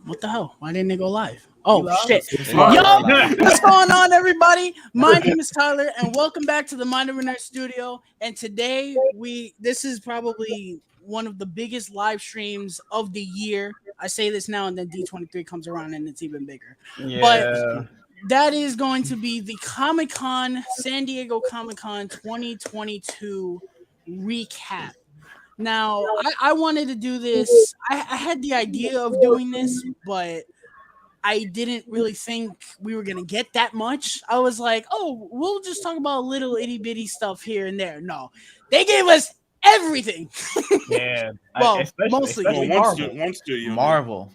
What the hell? Why didn't it go live? Oh shit! Yo, Yo, what's going on, everybody? My name is Tyler, and welcome back to the Mind of a Nerd Studio. And today this is probably one of the biggest live streams of the year. I say this now, and then D23 comes around, and it's even bigger. yeah. But that is going to be the Comic Con San Diego Comic Con 2022 recap. Now, I wanted to do this. I had the idea of doing this, but I didn't really think we were going to get that much. I was like, oh, we'll just talk about little itty bitty stuff here and there. No, they gave us everything. Yeah. Well, mostly one studio. Marvel.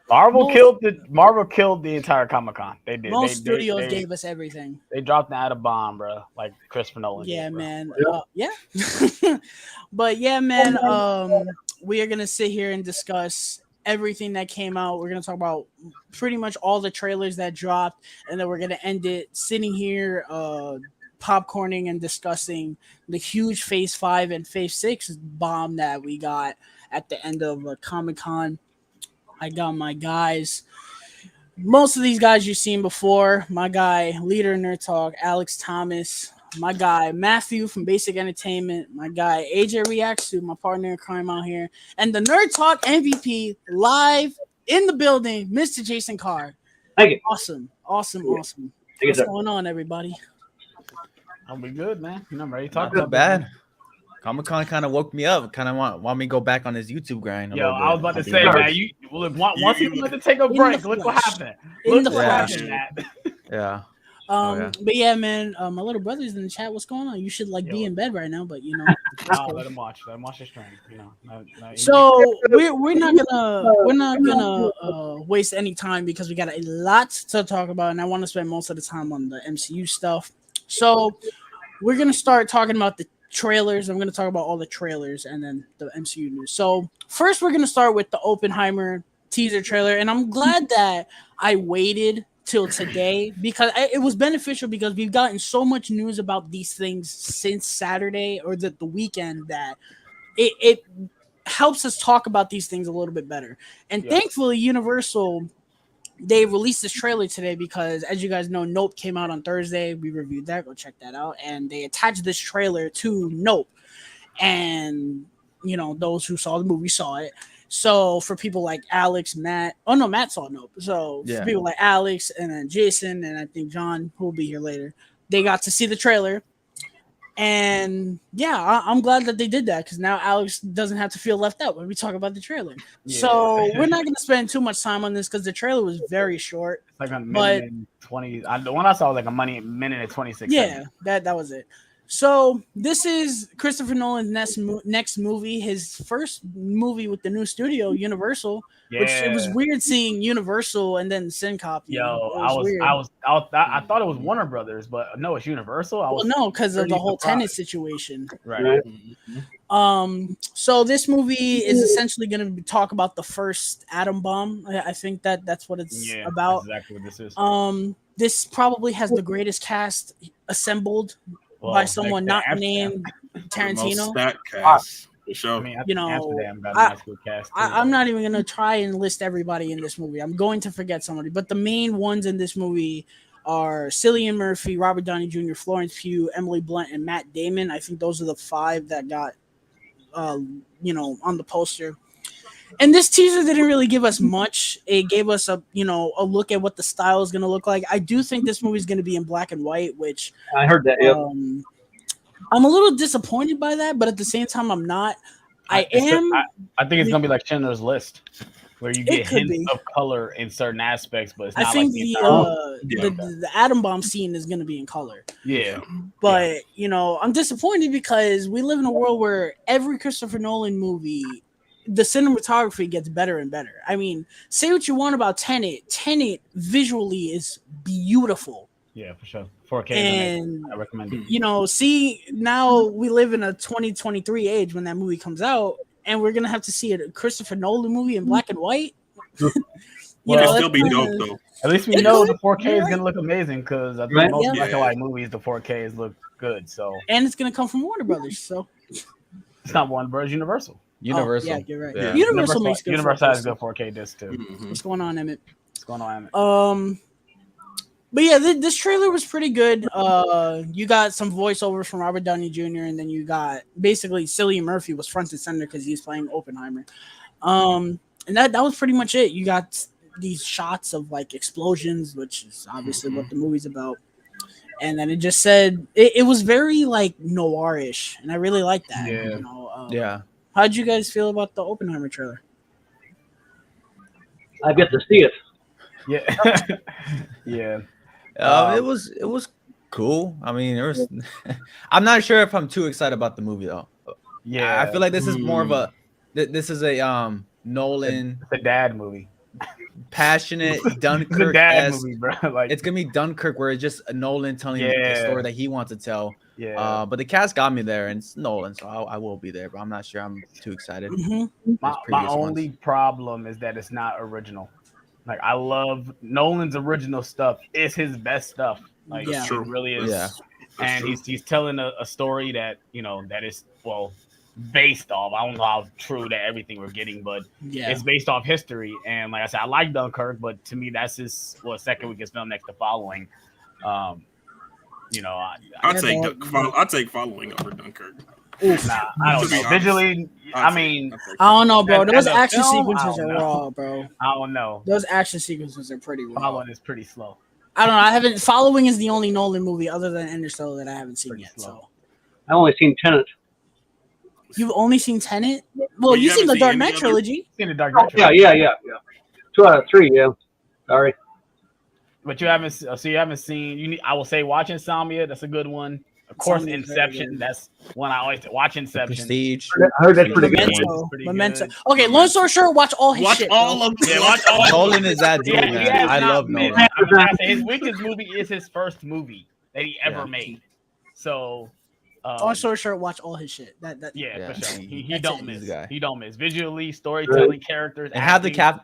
Marvel killed the entire Comic Con. They did. Most studios gave us everything. They dropped the atom bomb, bro. Like Christopher Nolan. Yeah, did, man. Yeah. But yeah, man. We are gonna sit here and discuss everything that came out. We're gonna talk about pretty much all the trailers that dropped, and then we're gonna end it sitting here, popcorning and discussing the huge Phase 5 and Phase 6 bomb that we got at the end of Comic Con. I got my guys. Most of these guys you've seen before. My guy, leader in Nerd Talk, Alex Thomas. My guy, Matthew from Basic Entertainment. My guy, AJ Reacts to, my partner in crime out here. And the Nerd Talk MVP live in the building, Mr. Jason Carr. Thank you. Awesome. What's going on, everybody? I'll be good, man. I'm ready to talk Not about bad. Comic Con kind of woke me up. Kind of want me to go back on his YouTube grind. Yo, I was about to say, man. Once he wanted to take a break, look what happened. In the flash. Yeah. But yeah, man, my little brother's in the chat. What's going on? You should be in bed right now, but you know. Let him watch the stream. You know. So we're not gonna waste any time because we got a lot to talk about, and I want to spend most of the time on the MCU stuff. So we're gonna start talking about the trailers. I'm gonna talk about all the trailers and then the MCU news. So first, we're gonna start with the Oppenheimer teaser trailer, and I'm glad that I waited till today because it was beneficial because we've gotten so much news about these things since Saturday or the weekend that it helps us talk about these things a little bit better. And thankfully, Universal, they released this trailer today because, as you guys know, Nope came out on Thursday. We reviewed that. Go check that out. And they attached this trailer to Nope. And, you know, those who saw the movie saw it. So for people like Alex, Matt saw Nope. So for people like Alex and then Jason and I think John, who will be here later, they got to see the trailer. And yeah, I'm glad that they did that because now Alex doesn't have to feel left out when we talk about the trailer. Yeah. So we're not going to spend too much time on this because the trailer was very short. Like a minute and 20. The one I saw was like a minute and 26 seconds. That was it. So this is Christopher Nolan's next movie, his first movie with the new studio, Universal. Yeah. Which it was weird seeing Universal and then Syncop. I thought it was Warner Brothers, but no, it's Universal. No, because of the whole Tenet situation. Right. So this movie is essentially going to talk about the first atom bomb. I think that's what it's about. That's exactly what this is. This probably has the greatest cast assembled. By someone not named Tarantino. Cast, for sure. I mean, I'm not even gonna try and list everybody in this movie. I'm going to forget somebody, but the main ones in this movie are Cillian Murphy, Robert Downey Jr., Florence Pugh, Emily Blunt, and Matt Damon. I think those are the 5 that got, on the poster. And this teaser didn't really give us much. It gave us a look at what the style is going to look like. I do think this movie is going to be in black and white, which I heard that. Yep. I'm a little disappointed by that, but at the same time, I'm not. I think it's going to be like Schindler's List, where you get hints of color in certain aspects, but it's not. I think the atom bomb scene is going to be in color. Yeah, but I'm disappointed because we live in a world where every Christopher Nolan movie, the cinematography gets better and better. I mean, say what you want about Tenet. Tenet visually is beautiful. Yeah, for sure. 4K. And I recommend it. See, now we live in a 2023 age when that movie comes out, and we're gonna have to see a Christopher Nolan movie in black and white. It'll still be dope though. At least we know the 4K is gonna look amazing because I think most black and white movies, the 4Ks look good. So and it's gonna come from Warner Brothers. So it's not Warner Brothers, Universal. Universal. Oh, yeah, you're right. Yeah. Universal makes good. Universal has good 4K discs too. Mm-hmm. What's going on, Emmett? But yeah, this trailer was pretty good. You got some voiceover from Robert Downey Jr. and then you got basically Cillian Murphy was front and center because he's playing Oppenheimer. And that was pretty much it. You got these shots of like explosions, which is obviously what the movie's about. And then it just said it was very like noirish, and I really like that. Yeah. You know, Yeah. How'd you guys feel about the Oppenheimer trailer? I've yet to see it. Yeah. Yeah. It was cool. I mean, there was. I'm not sure if I'm too excited about the movie though. Yeah. I feel like this is more of a. This is a Nolan. It's a dad movie. Passionate Dunkirk. It's a dad movie, bro. Like it's gonna be Dunkirk, where it's just Nolan telling you the story that he wants to tell. Yeah. But the cast got me there, and it's Nolan, so I will be there. But I'm not sure I'm too excited. Mm-hmm. My only problem is that it's not original. Like I love Nolan's original stuff. It's his best stuff. Like it really is. Yeah. And he's telling a story that that is based off. I don't know how true that everything we're getting, but it's based off history. And like I said, I like Dunkirk, but to me that's his second weakest film next to Following. I'll take Following over Dunkirk. Nah, I don't know. Visually, I mean, I don't know, bro. Those action sequences are raw, bro. I don't know. Those action sequences are pretty raw. Following is pretty slow. I don't know. Following is the only Nolan movie other than Interstellar that I haven't seen yet. So I've only seen Tenet. You've only seen Tenet? Well, you've seen the Dark Knight trilogy. Seen the Dark Knight trilogy. Yeah. 2 out of 3. Yeah. Sorry. But you haven't. So you haven't seen. I will say, watch Insomnia. That's a good one. Of course, Inception. That's one I always watch. Inception. Prestige. I heard that's pretty good. Memento. Okay, long story short, watch all his shit. Watch all. Nolan is that dude, man. I love Nolan. His weakest movie is his first movie that he ever made. So. Long story short, watch all his shit. For sure. He don't miss. He don't miss. Visually, storytelling, characters, and have the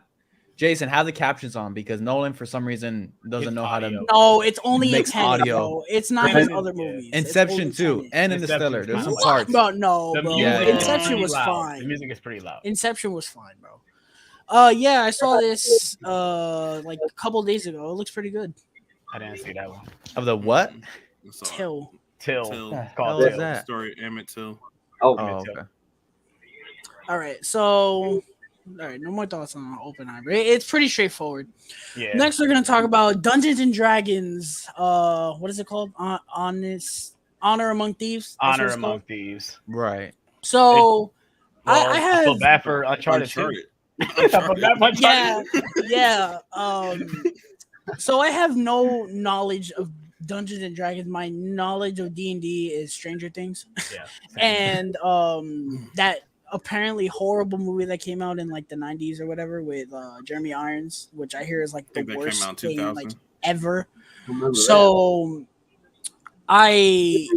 Jason, have the captions on because Nolan, for some reason, doesn't know how to. No, it's only mix audio. Bro. It's not his other movies. Inception too, and Interstellar. There's some parts. Bro. Yeah. Inception was fine. The music is pretty loud. Inception was fine, bro. I saw this like a couple days ago. It looks pretty good. I didn't see that one. Of the what? Till. It's called Till. That? Story Emmett Till. Okay. All right, so no more thoughts on Oppenheimer. It's pretty straightforward. Yeah. Next, we're gonna talk about Dungeons and Dragons. What is it called? Honor Among Thieves. Honor Among Thieves. Right. So I feel bad for Uncharted. Yeah. So I have no knowledge of Dungeons and Dragons. My knowledge of D&D is Stranger Things. Yeah. And that apparently horrible movie that came out in like the 90s or whatever with Jeremy Irons, which I hear is like the worst thing like ever. So I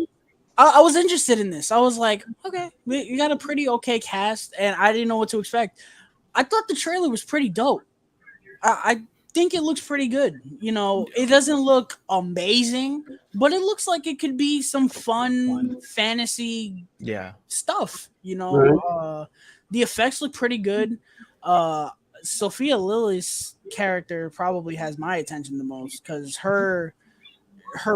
was interested in this. I was like, okay, you got a pretty okay cast, and I didn't know what to expect. I thought the trailer was pretty dope. I think it looks pretty good. It doesn't look amazing, but it looks like it could be some fun fantasy stuff. The effects look pretty good. Sophia Lillis' character probably has my attention the most because her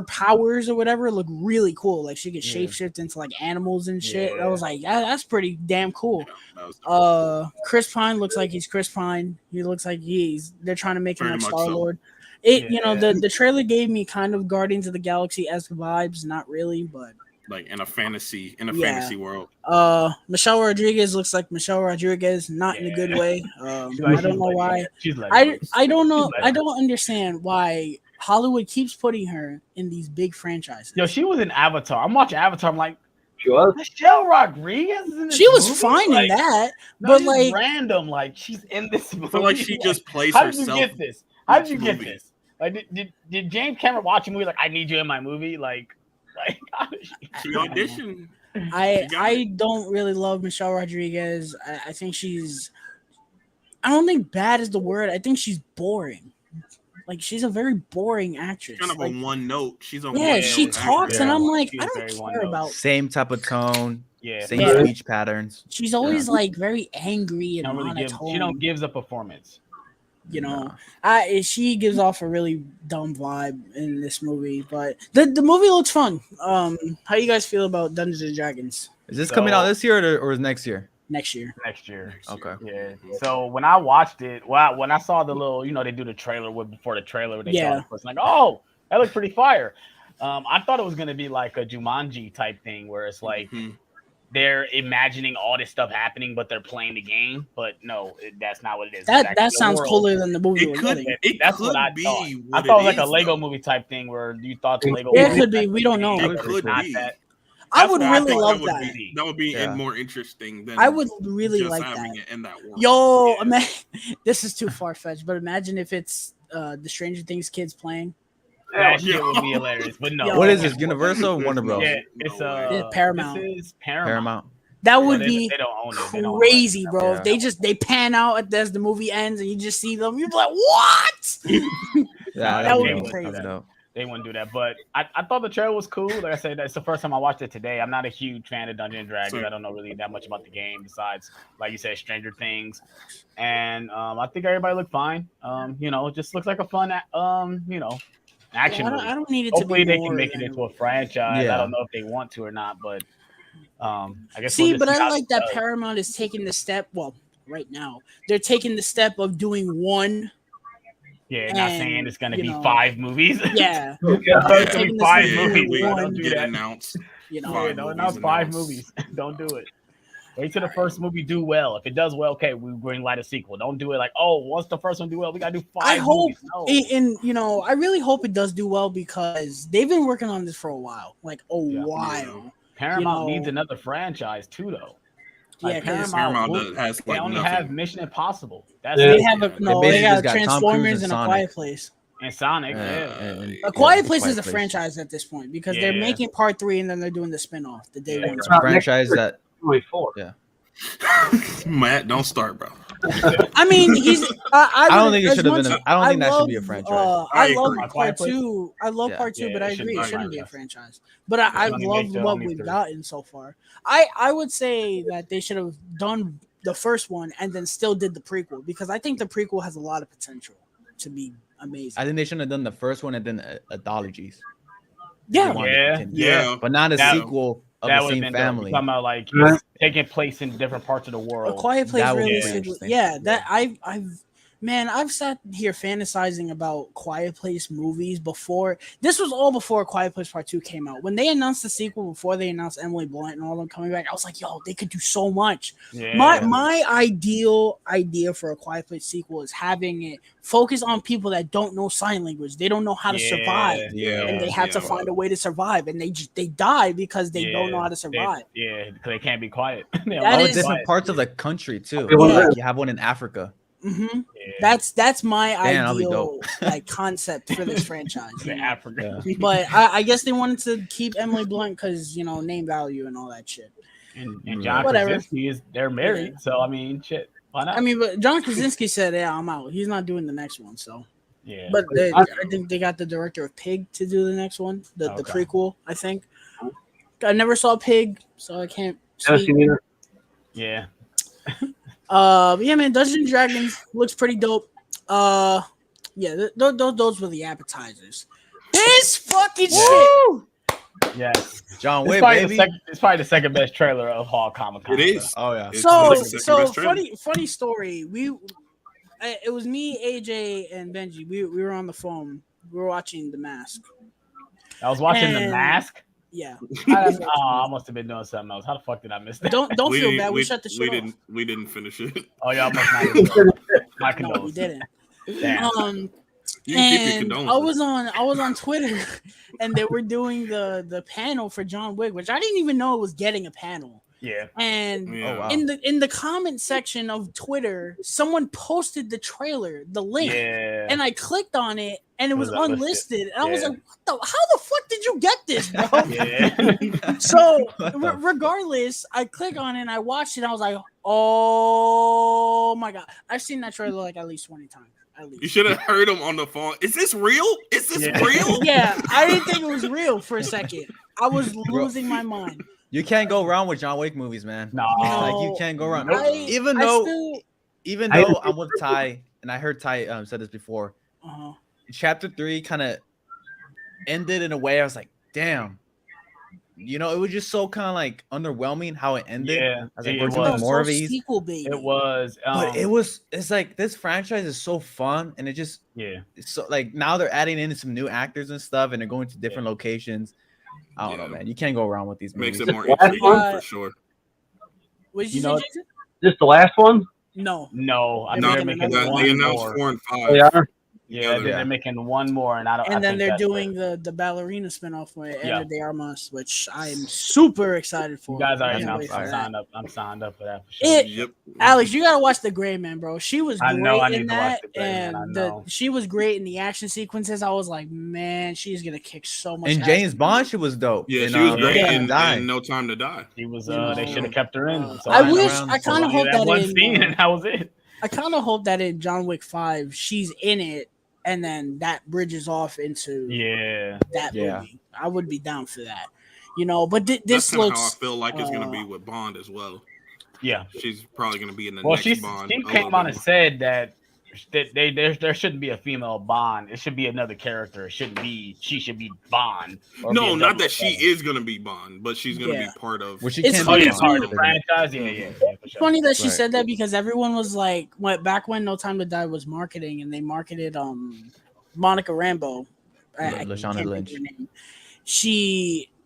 powers or whatever look really cool. Like she could shapeshift into like animals and shit. I was like, that's pretty damn cool. Chris Pine looks like he's Chris Pine. He looks like they're trying to make him like Star-Lord. The trailer gave me kind of Guardians of the Galaxy-esque vibes, not really, but like in a fantasy world. Michelle Rodriguez looks like Michelle Rodriguez, not in a good way. I don't know why. I don't know. I don't understand why Hollywood keeps putting her in these big franchises. Yo, she was in Avatar. I'm watching Avatar. I'm like, she was Michelle Rodriguez. In this she was movie? fine like, in that, but like random. Like she's in this movie. I feel like she just plays How herself. did you get this? How did you get this? Like, did James Cameron watch a movie like I need you in my movie? Like she auditioned. I don't really love Michelle Rodriguez. I think I don't think bad is the word. I think she's boring. Like she's a very boring actress. Kind of like, a one note. She's on. yeah, one she note talks, actor. and I'm like, She's I very don't one care note. about. Same type of tone. Yeah, Same Yeah. speech patterns. She's always like very angry and monotone. She don't gives a performance. You know, she gives off a really dumb vibe in this movie, but the movie looks fun. How you guys feel about Dungeons and Dragons Is this coming out this year or is next year? next year? Next year. Okay. Yeah. So when I watched it, when I saw the little, they do the trailer before the trailer, they saw the person like, oh, that looks pretty fire. I thought it was gonna be like a Jumanji type thing where it's like they're imagining all this stuff happening, but they're playing the game. But no, that's not what it is. That sounds cooler than the movie. That's what I thought. I thought it was like a Lego movie type thing where you thought the Lego. It could be. We don't know. It could be. I would really love that. That would be more interesting than I would really just like having that. it in that world. Yo, this is too far fetched, but imagine if it's the Stranger Things kids playing. That shit would be hilarious. But no. What is this? Universal or Warner Bros? Yeah, it's Paramount. This is Paramount. That would be they don't own it. crazy, bro. If they pan out as the movie ends and you just see them, you'd be like, what? That would be crazy. They wouldn't do that. But I thought the trailer was cool. Like I said, that's the first time I watched it today. I'm not a huge fan of Dungeons and Dragons. I don't know really that much about the game besides, like you said, Stranger Things. And I think everybody looked fine. It just looks like a fun action movie. I don't need it Hopefully to be they can make it into a franchise. I don't know if they want to or not, but I guess but I like that Paramount is taking the step. Well, right now they're taking the step of doing one. Yeah, not saying it's gonna be 5 movies. Yeah, it's gonna be 5 movies. Don't do that. Announced. Don't announce 5 movies. Don't do it. Wait till the first movie do well. If it does well, okay, we bring light a sequel. Don't do it like, once the first one do well, we gotta do 5. I hope, movies. No. I really hope it does do well because they've been working on this for a while, while. Paramount needs another franchise too, though. Like Paramount has they only have Mission Impossible. They got Transformers and A Quiet Place. And Sonic. A Quiet Place is a franchise at this point because they're making part 3 and then they're doing the spin-off. The day one franchise that. 24. Yeah. Matt, don't start, bro. I mean, I don't think it should have been. I don't think that should be a franchise. I love part 2. I love part 2, but I agree it shouldn't be a franchise. But I love what we've gotten so far. I would say that they should have done the first one and then still did the prequel because I think the prequel has a lot of potential to be amazing. I think they shouldn't have done the first one and then anthologies. Yeah. But not a sequel of the same family. Talking about like taking place in different parts of the world. A Quiet Place I've sat here fantasizing about Quiet Place movies before. This was all before Quiet Place Part 2 came out. When they announced the sequel, before they announced Emily Blunt and all of them coming back, I was like, yo, they could do so much. Yeah. My ideal idea for a Quiet Place sequel is having it focus on people that don't know sign language. They don't know how to survive. And they have to find a way to survive. And they die because they don't know how to survive. Because they can't be quiet. Different parts of the country, too. Like you have one in Africa. Mm-hmm. Yeah. That's my ideal concept for this franchise. But I guess they wanted to keep Emily Blunt because name value and all that shit. And John Krasinski they're married, so I mean, shit. Why not? I mean, but John Krasinski said, "Yeah, I'm out. He's not doing the next one." So yeah. But I think they got the director of Pig to do the next one, the prequel. I think. I never saw Pig, so I can't. Yeah. Man, Dungeons and Dragons looks pretty dope. Those were the appetizers. This fucking shit. Yes, John Wick, baby. It's probably the second best trailer of Hall Comic Con. It is. Oh yeah. So funny story. It was me, AJ, and Benji. We were on the phone. We were watching The Mask. I was watching The Mask. Yeah. I must have been doing something else. How the fuck did I miss that? Don't feel bad. We shut the show off. We didn't finish it. Oh, y'all must not. My condolences. No, we didn't. And I was on Twitter, and they were doing the panel for John Wick, which I didn't even know it was getting a panel. Yeah. And in the comment section of Twitter, someone posted the trailer, the link, and I clicked on it, and it was unlisted. And I was like, how the fuck did you get this, bro? Yeah. So regardless, I click on it and I watched it. And I was like, oh my god, I've seen that trailer like at least 20 times. At least. You should have heard him on the phone. Is this real? Is this real? Yeah, I didn't think it was real for a second. I was losing my mind. You can't go wrong with John Wick movies, man. No, Like you can't go wrong. Even though I'm with Ty, and I heard Ty said this before. Chapter 3 kind of ended in a way I was like, damn. You know, it was just so kind of like underwhelming how it ended. Yeah, I was like, we're doing more of these. Sequel, baby. It was, but it's like this franchise is so fun, and it just it's so like now they're adding in some new actors and stuff, and they're going to different locations. I don't know, man. You can't go wrong with these movies. Makes it more interesting for sure. What did you say, Jason? This the last one? No. I think they're making They one announced more. 4 and 5. They are? Yeah, they're making one more, and And then they're doing the ballerina spinoff with Ana de Armas, which I am super excited for. You guys already know. I'm signed up for that. For sure. Alex, you gotta watch The Gray Man, bro. She was great in that, and she was great in the action sequences. I was like, man, she's gonna kick so much. And James Bond, she was dope. Yeah, she was great in No Time to Die. She was. They should have kept her in. I kind of hope that one scene, and that was it. I kind of hope that in John Wick 5, she's in it. And then that bridges off into that movie. I would be down for that, you know. But this looks how I feel like it's gonna be with Bond as well. Yeah, she's probably gonna be in the next Bond. She came on and said that there shouldn't be a female Bond. It should be another character. It shouldn't be she should be Bond. No, not that she is gonna be Bond, but she's gonna be part of. Well, she it's can't funny be part of the franchise. Yeah. It's funny that she said that because everyone was like, back when No Time to Die was marketing, and they marketed Monica Rambeau, Lashana Lynch.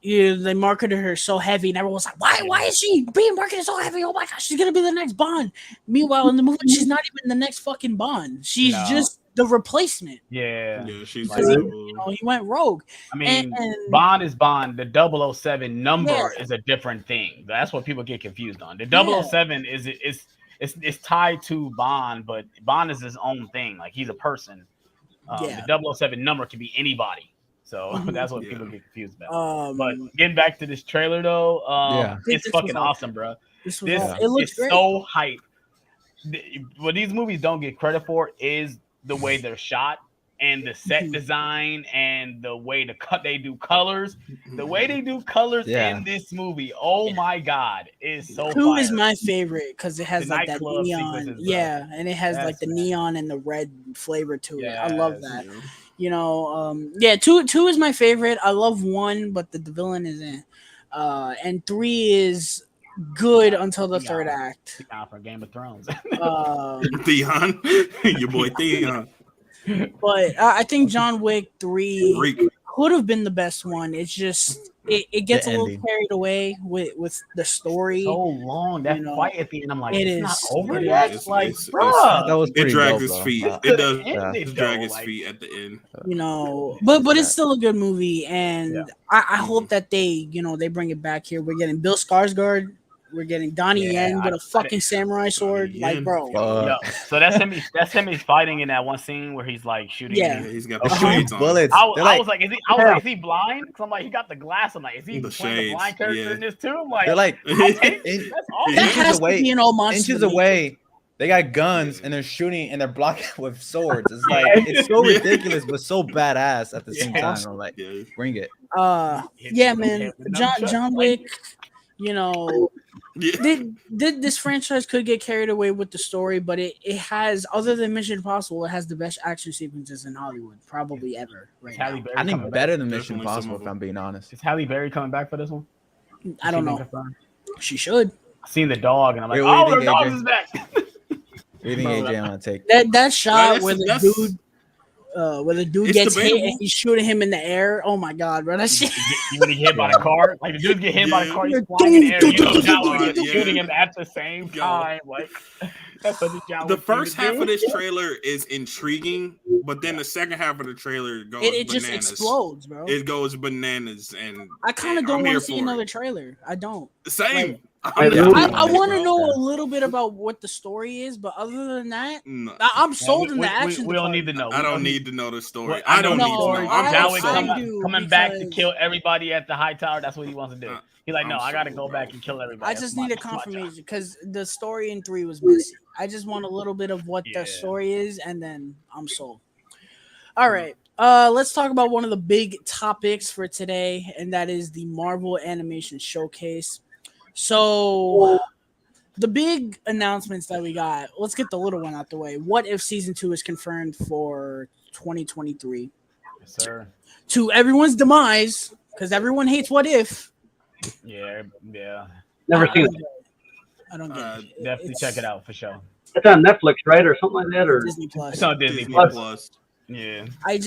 They marketed her so heavy, and everyone was like, "Why is she being marketed so heavy? Oh my gosh, she's gonna be the next Bond." Meanwhile, in the movie, she's not even the next fucking Bond. She's just the replacement. Yeah, she's. He went rogue. I mean, Bond is Bond. The 007 number is a different thing. That's what people get confused on. The 007 is tied to Bond, but Bond is his own thing. Like he's a person. The 007 number can be anybody. So that's what people get confused about. But getting back to this trailer, though, it's fucking awesome, bro. It looks great. So hype. What these movies don't get credit for is the way they're shot and the set design and the way they do colors. The way they do colors in this movie, oh my god, is so. 2 is my favorite because it has like that neon, and it has like the neon and the red flavor to it. I love that. Yeah. You know, 2 is my favorite. I love 1, but the villain is in. And 3 is good until the third act. For Game of Thrones. Theon, your boy Theon. But I think John Wick 3 could have been the best one. It's just it gets a little carried away with the story. So long that fight at the end. I'm like, it's not over yet. It's like, that was it drags his dope, feet. It does drag his feet at the end. You know, but it's still a good movie, and I hope that they bring it back here. We're getting Bill Skarsgård. We're getting Donnie Yen with a fucking samurai sword, like bro. So that's him. That's him. He's fighting in that one scene where he's like shooting. Yeah, he's got the shades on. Bullets. I was like, is he blind? Because I'm like, he got the glass. I'm like, is he playing the blind character in this too? I'm like, they're like that has to be an homage. Inches away. They got guns and they're shooting and they're blocking with swords. It's like it's so ridiculous, but so badass at the same time. I'm like, bring it. Man. John Wick. You know, this franchise could get carried away with the story, but it has, other than Mission Impossible, it has the best action sequences in Hollywood, probably ever. Right now. I think better than Mission Impossible, if I'm being honest. Is Halle Berry coming back for this one? I don't know. She should. I seen the dog, and I'm like, the dog is back. What do you think AJ want to take? That shot where the dude gets hit and he's shooting him in the air. Oh my god, bro! That shit. When he hit by the car, like the dude get hit by the car, he's flying in the air. John Wick is shooting him at the same time. Like that's what the first half of this trailer is intriguing, but then the second half of the trailer goes. It just explodes, bro. It goes bananas, and I kind of don't want to see another trailer. I don't. Same. I want to know a little bit about what the story is, but other than that, I'm sold in the action. We don't need to know. I don't need to know the story. Well, I don't need to know. I'm coming back to kill everybody at the high tower. That's what he wants to do. He's like, no, I got to go back and kill everybody. I just need a confirmation because the story in 3 was messy. I just want a little bit of what the story is, and then I'm sold. All right. Let's talk about one of the big topics for today, and that is the Marvel Animation Showcase. So, the big announcements that we got, let's get the little one out the way. What If Season 2 is confirmed for 2023? Yes, sir. To everyone's demise, because everyone hates What If. Yeah. Never seen it. I don't get it. Definitely check it out for sure. It's on Netflix, right, or something like that, or Disney Plus. It's on Disney Plus. Yeah. I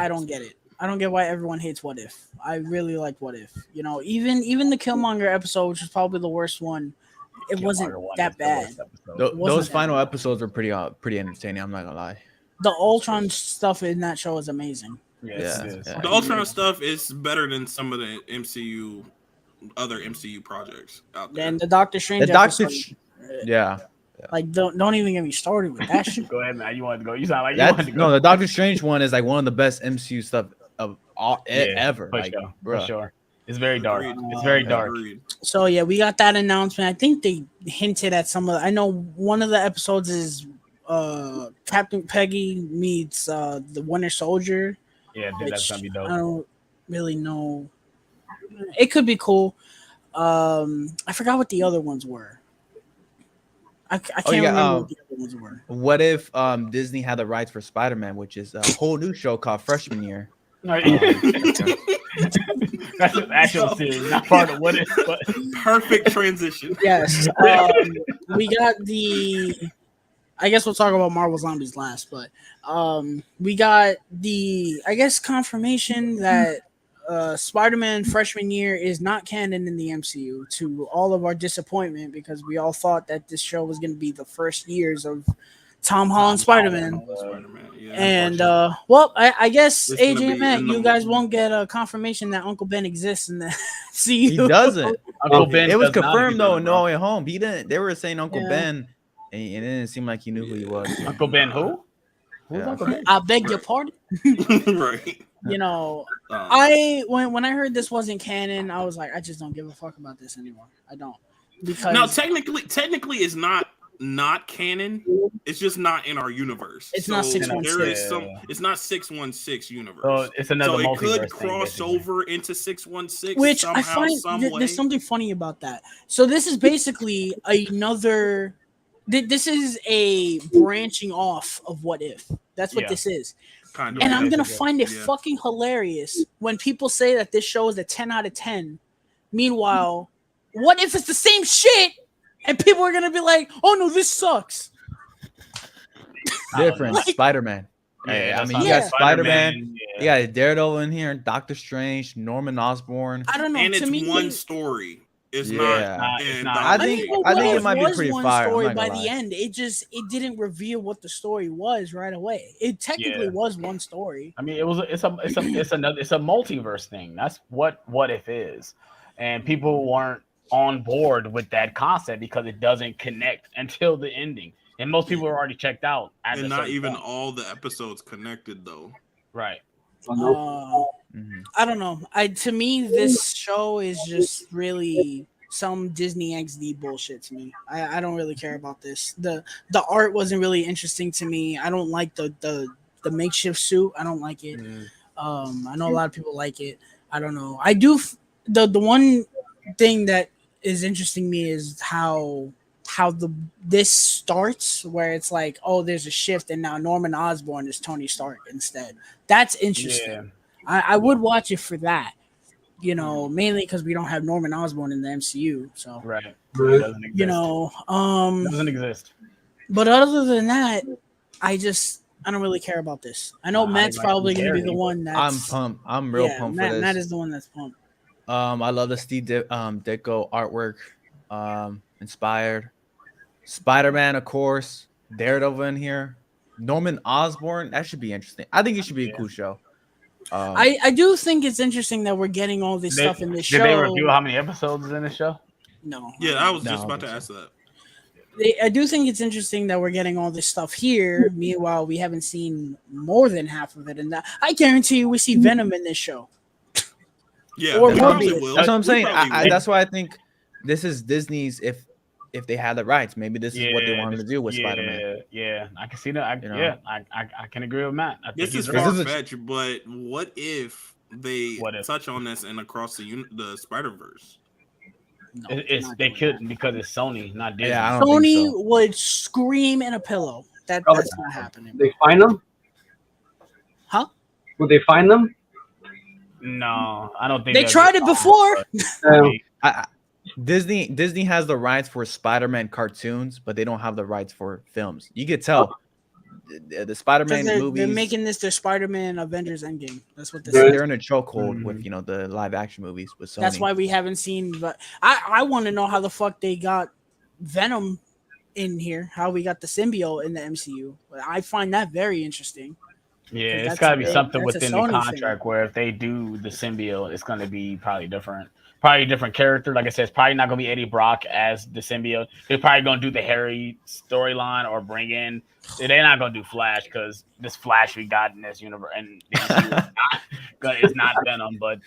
don't get it. I don't get why everyone hates What If. I really like What If. You know, even the Killmonger episode, which was probably the worst one, it wasn't that bad. Those final episodes were pretty entertaining. I'm not gonna lie. The Ultron stuff in that show is amazing. Yeah. The Ultron stuff is better than some of the other MCU projects out there. And the Doctor Strange. Like don't even get me started with that shit. Go ahead, man. You wanted to go. You sound like you wanted to go. No, the Doctor Strange one is like one of the best MCU stuff of ever. For sure. It's very dark. It's very dark. So yeah, we got that announcement. I think they hinted at some of I know one of the episodes is Captain Peggy meets the Winter Soldier. Yeah, dude, that's gonna be dope. I don't really know. It could be cool. I forgot what the other ones were. I can't remember what the other ones were. What if Disney had the rights for Spider-Man, which is a whole new show called Freshman Year? That's an actual series, not part of What If. But... Perfect transition. Yes. We got I guess we'll talk about Marvel Zombies last, but we got confirmation that Spider-Man Freshman Year is not canon in the MCU, to all of our disappointment, because we all thought that this show was going to be the first years of Tom Holland Spider-Man. And I guess AJ and Matt, you guys won't get a confirmation that Uncle Ben exists in the MCU. He doesn't. Uncle Ben. It was confirmed though. No Way Home. He didn't. They were saying Uncle Ben, and it didn't seem like he knew who he was. Uncle Ben who? Who's Uncle Ben? I beg your pardon. Right. You know, when I heard this wasn't canon, I was like, I just don't give a fuck about this anymore. I don't, because now technically it's not canon. It's just not in our universe. It's not 616. There is some. It's not 616 universe. So it's another. So it could cross over into 616. Which somehow, I find there's something funny about that. So this is basically another. This is a branching off of What If. That's what this is. Kind of. And I'm gonna find it fucking hilarious when people say that this show is a 10 out of 10. Meanwhile, What If it's the same shit, and people are gonna be like, "Oh no, this sucks." Different Spider-Man. Yeah, you got Spider-Man. You got Daredevil in here, Doctor Strange, Norman Osborn. I don't know. And it's one story. It's not. I think it might be pretty fire. Story by the end, it didn't reveal what the story was right away. It technically was one story. I mean, it's a multiverse thing. That's what If is, and people weren't on board with that concept because it doesn't connect until the ending, and most people are already checked out. And not even all the episodes connected though. Right. I don't know. To me, this show is just really some Disney XD bullshit to me. I don't really care about this. The art wasn't really interesting to me. I don't like the makeshift suit. I don't like it. I know a lot of people like it. I don't know. I do. The one thing that is interesting me is how this starts, where it's like, oh, there's a shift, and now Norman Osborn is Tony Stark instead. That's interesting. Yeah. I would watch it for that, you know, mainly because we don't have Norman Osborn in the MCU. So right, it doesn't exist. You know, doesn't exist. But other than that, I don't really care about this. I know Matt's probably going to be the one that's. I'm pumped. I'm real pumped for this. Matt is the one that's pumped. I love the Steve Ditko artwork. Inspired. Spider-Man, of course. Daredevil in here. Norman Osborn. That should be interesting. I think it should be a cool show. I do think it's interesting that we're getting all this stuff in this show. Did they reveal how many episodes is in the show? No. Yeah, I was just about to ask that. I do think it's interesting that we're getting all this stuff here. Meanwhile, we haven't seen more than half of it, and that I guarantee you, we see Venom in this show. Yeah, or Morbius. That's what I'm saying. That's why I think this is Disney's. If they had the rights, maybe this is what they wanted to do with Spider-Man. Yeah, I can see that. I can agree with Matt. I think this is far-fetched, but what if they touch on this and across the Spider-Verse? No, they couldn't because it's Sony, not Disney. Yeah, Sony would scream in a pillow. That's not happening. They find them? Huh? Would they find them? No, I don't think they tried it before. Disney has the rights for Spider-Man cartoons, but they don't have the rights for films. You could tell the Spider-Man movies. They're making this their Spider-Man Avengers Endgame. That's what they're in a chokehold with the live action movies with Sony. That's why we haven't seen. But I want to know how the fuck they got Venom in here. How we got the symbiote in the MCU. I find that very interesting. Yeah, it's got to be something within the contract where if they do the symbiote, it's going to be probably different. Probably a different character. Like I said, it's probably not going to be Eddie Brock as the symbiote. They're probably going to do the Harry storyline or bring in. They're not going to do Flash because this Flash we got in this universe and it's not Venom. But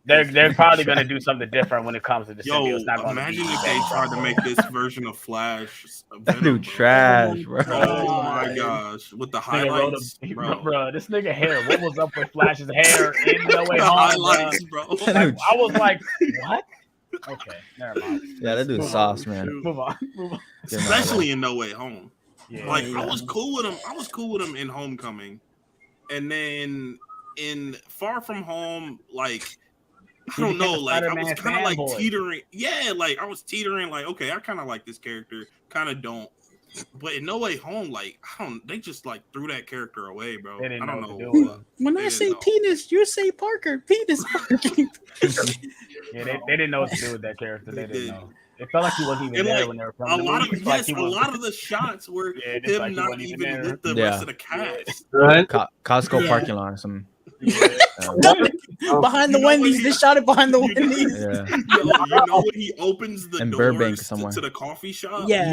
they're probably going to do something different when it comes to the symbiote. It's not going imagine if they tried to make this version of Flash. That dude trash, bro. Oh my gosh, with the highlights, bro. This nigga hair. What was up with Flash's hair in No Way Home? Highlights, bro. Like, I was like, what? Okay, never mind. Yeah, that dude's sauce, man. Move on. Especially in No Way Home. Yeah, like I was cool with him. I was cool with him in Homecoming, and then in Far From Home, like I don't know, like I was kind of like teetering. Yeah, like I was teetering. Like okay, I kind of like this character, kind of don't. But in No Way Home, like I don't. They just like threw that character away, bro. I don't know. When I say penis, you say Parker. Penis. Yeah, they didn't know what to do with that character. They didn't know. It felt like he wasn't even there when they were filming. A lot of the shots were him not even with the rest of the cast. Right? Costco parking lot or something. Behind the Wendy's, they shot it behind the Wendy's. Yeah. You know when he opens the doors to the coffee shop? Yeah.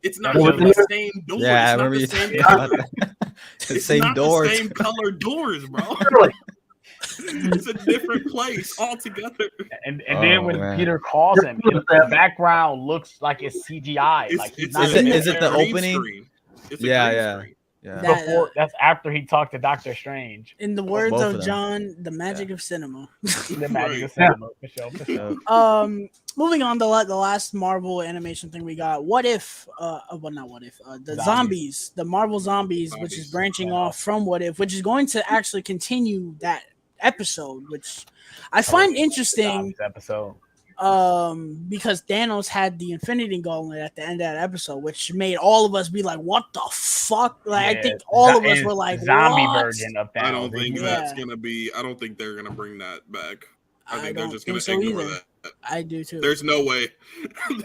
It's not the same doors. Yeah, I remember you saying that. It's same not doors. the same color doors, bro. It's a different place altogether. And then when Peter calls him, the background looks like it's CGI. Is it the opening? Yeah. That's after he talked to Doctor Strange. In the words of John, the magic of cinema. The magic of cinema, for sure. Moving on to the last Marvel animation thing we got. What if? The zombies, the Marvel zombies, which is branching off from What If, which is going to actually continue that episode, which I find interesting. Episode. Because Thanos had the Infinity Gauntlet at the end of that episode, which made all of us be like, "What the fuck?" Like, I think all of us were like, "Zombie version of Thanos." I don't think that's gonna be. I don't think they're gonna bring that back. I think they're just gonna ignore that. I do too. There's no way.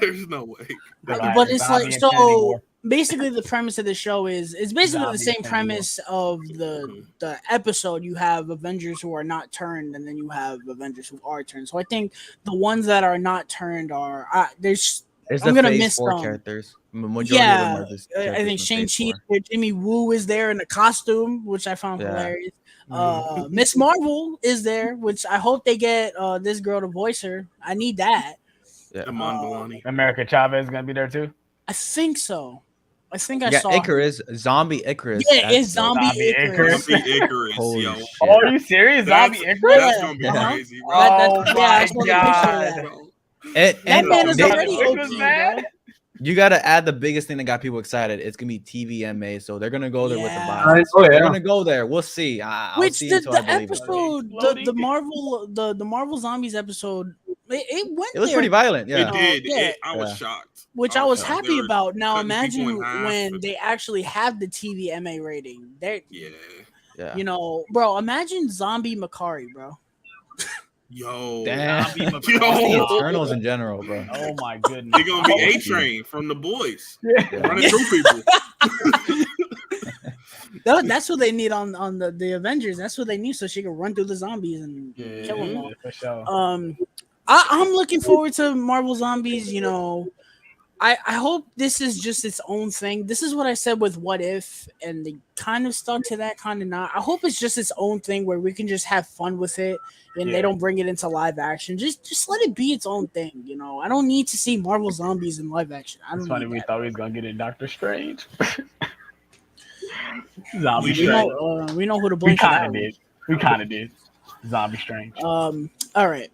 There's no way. But it's like so. Basically, the premise of the show is it's basically the same premise of the episode. You have Avengers who are not turned, and then you have Avengers who are turned. So I think the ones that are not turned are there's I'm gonna miss some characters. Majority of them are just I think Shang-Chi, Jimmy Woo is there in a costume, which I found hilarious. Miss Marvel is there, which I hope they get this girl to voice her. I need that. America Chavez is gonna be there too. I think so. I think I saw Icarus, Zombie Icarus. Yeah, it's Zombie Icarus. Holy shit. Oh, are you serious? Zombie Icarus? That's gonna be crazy, bro. Oh my god. That man is already OG, you gotta add the biggest thing that got people excited. It's gonna be TVMA, so they're gonna go there with the box. They're gonna go there. We'll see. Which the episode, the Marvel Zombies episode, it went. It was pretty violent. Yeah, it did. I was shocked. Which I was happy about. Now imagine when they actually have the TVMA rating. Yeah. You know, bro. Imagine Zombie Makari, bro. Yo, damn. Eternals in general, bro. Oh my goodness. They're gonna be A-Train from The Boys, running through people. That's what they need on the Avengers. That's what they need, so she can run through the zombies and kill them all. For sure. I'm looking forward to Marvel Zombies. You know, I hope this is just its own thing. This is what I said with What If, and they kind of stuck to that, kind of not. I hope it's just its own thing where we can just have fun with it, and they don't bring it into live action. Just let it be its own thing. You know, I don't need to see Marvel Zombies in live action. It's funny we thought we was gonna get in Doctor Strange. Zombie Strange. We know who to blame. We kind of did. Zombie Strange. All right.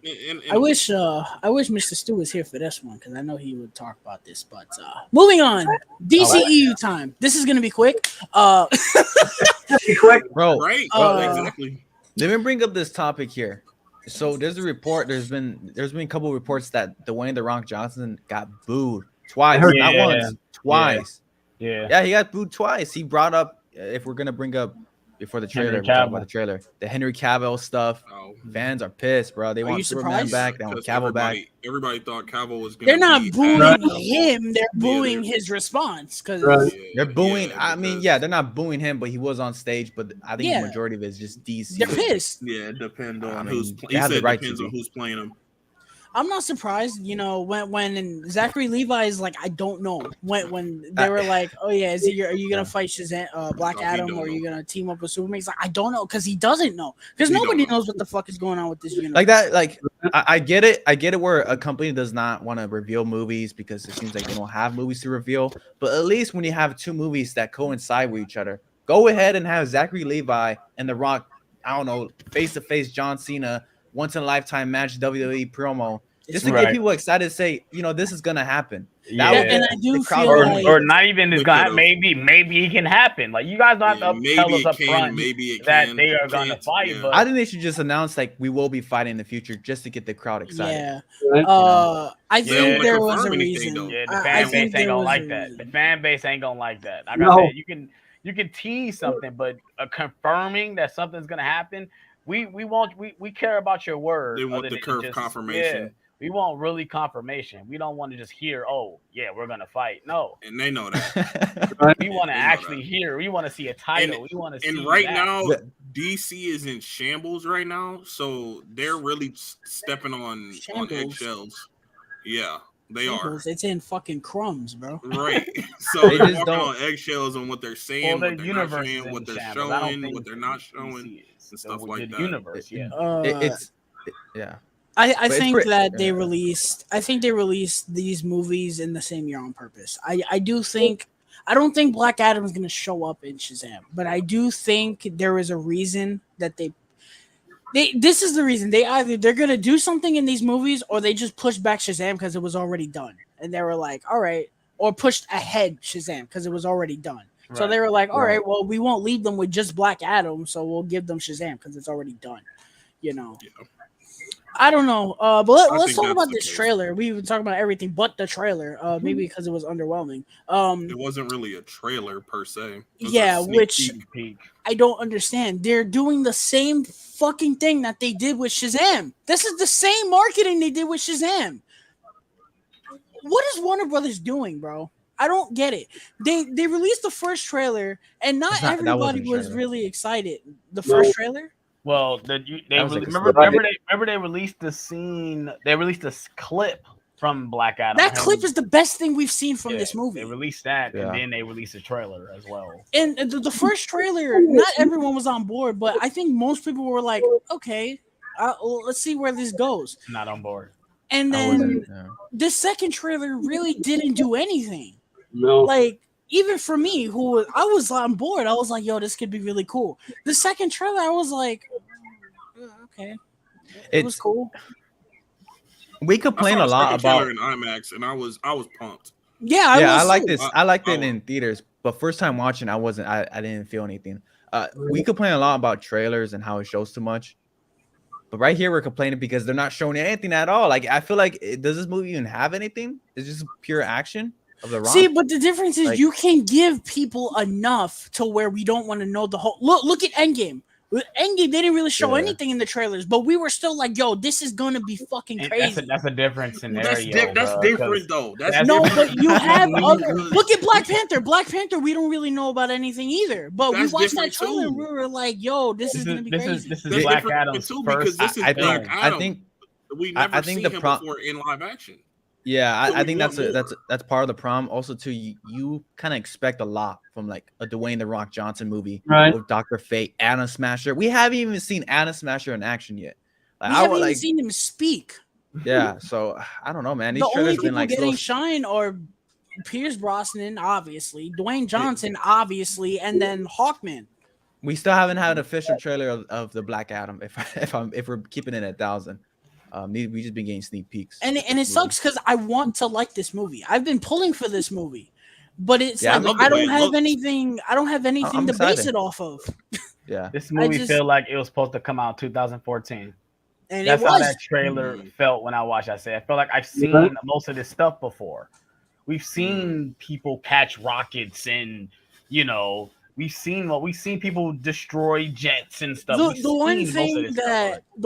I wish Mr. Stu was here for this one because I know he would talk about this. But moving on, DCEU time. This is gonna be quick. Quick, bro. Right. Exactly. Let me bring up this topic here. So there's a report. There's been a couple of reports that Dwayne "The Rock" Johnson got booed twice, not once, twice. Yeah, he got booed twice. He brought up if we're gonna bring up. Before the trailer, the Henry Cavill stuff. Oh. Fans are pissed, bro. They want Superman back. They want Cavill back. Everybody thought Cavill was going to. They're not booing him. They're booing his response because they're booing. I mean, they're not booing him, but he was on stage. But I think the majority of it is just DC. They're pissed. Yeah, it depends on who's. He said it depends on who's playing him. I'm not surprised, you know, when Zachary Levi is like, I don't know. When they were like, oh yeah, are you gonna fight Shazam, Black Adam, or are you gonna team up with Superman? He's like, I don't know, because he doesn't know, because nobody knows what the fuck is going on with this universe. Like that, like I get it where a company does not want to reveal movies because it seems like they don't have movies to reveal. But at least when you have two movies that coincide with each other, go ahead and have Zachary Levi and The Rock, I don't know, face to face John Cena. Once in a lifetime match WWE promo just to get people excited to say, you know, this is gonna happen. And I do feel or not even this guy. Maybe it can happen. Like you guys don't have to tell us up front that they are gonna fight. Yeah. But I think they should just announce like we will be fighting in the future just to get the crowd excited. Yeah. I think there was a reason. Yeah, the fan base ain't gonna like that. The fan base ain't gonna like that. Like I said, you can tease something, but confirming that something's gonna happen. We care about your word. They want the curve confirmation. Yeah, we want really confirmation. We don't want to just hear, oh yeah, we're gonna fight. No, and they know that. We want to actually hear. We want to see a title. We want to see. And right now, DC is in shambles right now, so they're really stepping on eggshells. Yeah. They are. It's in fucking crumbs, bro. Right. So they're walking on eggshells on what they're saying, what they're not saying, what they're showing, what they're not showing, and stuff like that. Universe, I think that they released. I think they released these movies in the same year on purpose. I do think. I don't think Black Adam is going to show up in Shazam, but I do think there is a reason that they. This is the reason they're gonna do something in these movies, or they just pushed back Shazam because it was already done, and they were like, all right, or pushed ahead Shazam because it was already done. Right. So they were like, all right, well, we won't leave them with just Black Adam, so we'll give them Shazam because it's already done. You know, I don't know, but let's talk about this trailer. We've been talking about everything but the trailer, maybe because it was underwhelming. It wasn't really a trailer per se. Which I don't understand. They're doing the same fucking thing that they did with Shazam. This is the same marketing they did with Shazam. What is Warner Brothers doing, bro? I don't get it. They released the first trailer, and not everybody was really excited. The first trailer. Well, remember they released the scene. They released this clip from Black Adam. That clip is the best thing we've seen from this movie. They released that, and then they released a trailer as well. And the first trailer, not everyone was on board, but I think most people were like, "Okay, let's see where this goes." Not on board. And then the second trailer really didn't do anything. No, like. Even for me, I was on board, I was like, "Yo, this could be really cool." The second trailer, I was like, "Okay, it was cool." We complain a lot about in IMAX, and I was pumped. Yeah, I like this. I liked it in theaters, but first time watching, I didn't feel anything. We complain a lot about trailers and how it shows too much, but right here we're complaining because they're not showing anything at all. Like I feel like does this movie even have anything? It's just pure action. See, but the difference is you can give people enough to where we don't want to know the whole. Look at Endgame. Endgame, they didn't really show anything in the trailers, but we were still like, "Yo, this is gonna be fucking crazy." That's a different scenario. That's different though. But you have other. Look at Black Panther. Black Panther, we don't really know about anything either, but we watched that trailer and we were like, "Yo, this is gonna be crazy." This is Black Adam's first. Because this is Black Adam. We never see him before in live action. Yeah, I think that's part of the problem. Also, too, you kind of expect a lot from like a Dwayne the Rock Johnson movie with Dr. Fate, Atom Smasher. We haven't even seen Atom Smasher in action yet. Like, we haven't even seen him speak. Yeah, so I don't know, man. These trailers been like getting shine are Pierce Brosnan, obviously, Dwayne Johnson, obviously, and then Hawkman. We still haven't had an official trailer of the Black Adam. If we're keeping it at 1,000. We just been getting sneak peeks, and it sucks because I want to like this movie. I've been pulling for this movie, but it's like I don't have anything. I don't have anything to base it off of. Yeah, this movie feel like it was supposed to come out in 2014, and that's how that trailer felt when I watched. I felt like I've seen most of this stuff before. We've seen people catch rockets, and we've seen people destroy jets and stuff. The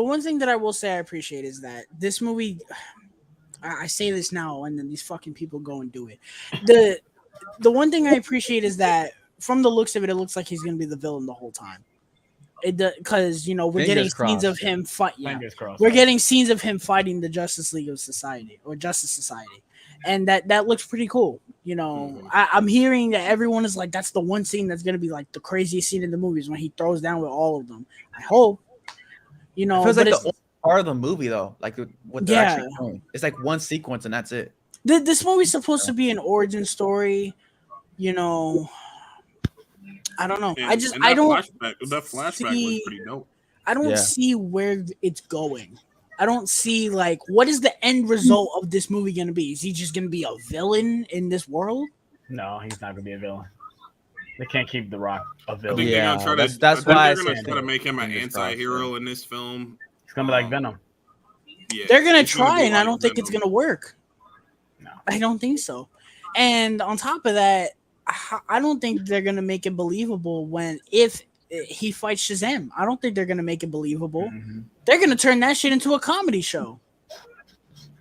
one thing that I will say I appreciate is that this movie, I say this now, and then these fucking people go and do it. The one thing I appreciate is that from the looks of it, it looks like he's gonna be the villain the whole time. Because we're getting scenes of him fight. Yeah, we're getting scenes of him fighting the Justice League of Society or Justice Society. And that looks pretty cool. I'm hearing that everyone is like, that's the one scene that's going to be like the craziest scene in the movies when he throws down with all of them. I hope. It feels like the only part of the movie, though. Like what they're actually doing. It's like one sequence and that's it. This movie's supposed to be an origin story. I don't know. And, I don't. That flashback was pretty dope. I don't see where it's going. I don't see what is the end result of this movie going to be? Is he just going to be a villain in this world? No, he's not going to be a villain. They can't keep The Rock a villain. That's why they're going to try to make him an anti-hero in this film. It's going to be like Venom. Yeah, they're going to try, and I don't think it's going to work. No, I don't think so. And on top of that, I don't think they're going to make it believable if he fights Shazam. I don't think they're going to make it believable. Mm-hmm. They're going to turn that shit into a comedy show.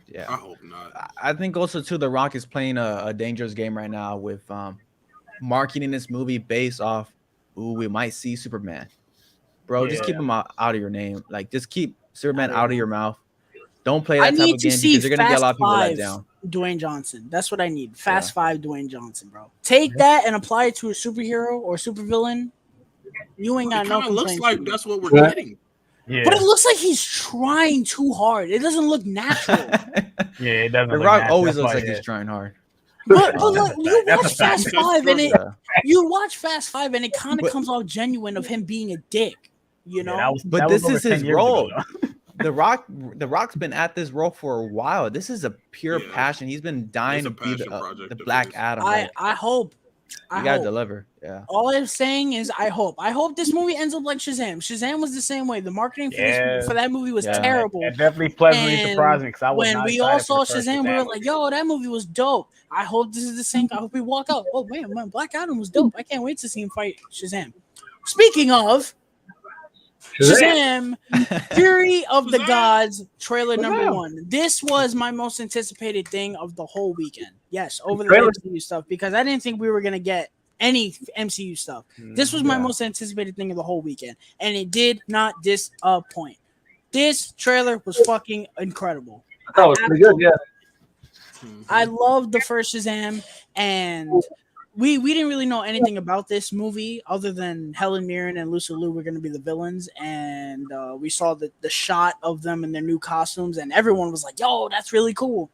Yeah. I hope not. I think also, too, The Rock is playing a dangerous game right now with marketing this movie based off, we might see Superman. Bro, just keep him out of your name. Like, just keep Superman out of your mouth. Don't play that type of game because you're going to get a lot of people let down. Dwayne Johnson. That's what I need. Fast 5 Dwayne Johnson, bro. Take that and apply it to a superhero or supervillain. You ain't got no complaints. Looks like that's what we're getting. Yeah. But it looks like he's trying too hard. It doesn't look natural. It doesn't. The Rock always looks like he's trying hard. But look, you watch Fast 5 and it kind of comes off genuine of him being a dick, But this is his role. The Rock's been at this role for a while. This is a pure passion. He's been dying to be the Black Adam. I hope. You gotta deliver. Yeah. All I'm saying is I hope this movie ends up like Shazam. Shazam was the same way. The marketing for that movie was terrible. It definitely pleasantly surprising because when we all saw Shazam, we were like, "Yo, that movie was dope." I hope this is the same. I hope we walk out. Oh man, Black Adam was dope. I can't wait to see him fight Shazam. Speaking of Shazam, Fury of the Gods, trailer number 1. This was my most anticipated thing of the whole weekend. Yes, over the MCU stuff, because I didn't think we were going to get any MCU stuff. This was my most anticipated thing of the whole weekend, and it did not disappoint. This trailer was fucking incredible. That was pretty good, yeah. I loved the first Shazam, and we didn't really know anything about this movie other than Helen Mirren and Lucy Liu were going to be the villains, and we saw the shot of them in their new costumes, and everyone was like, "Yo, that's really cool."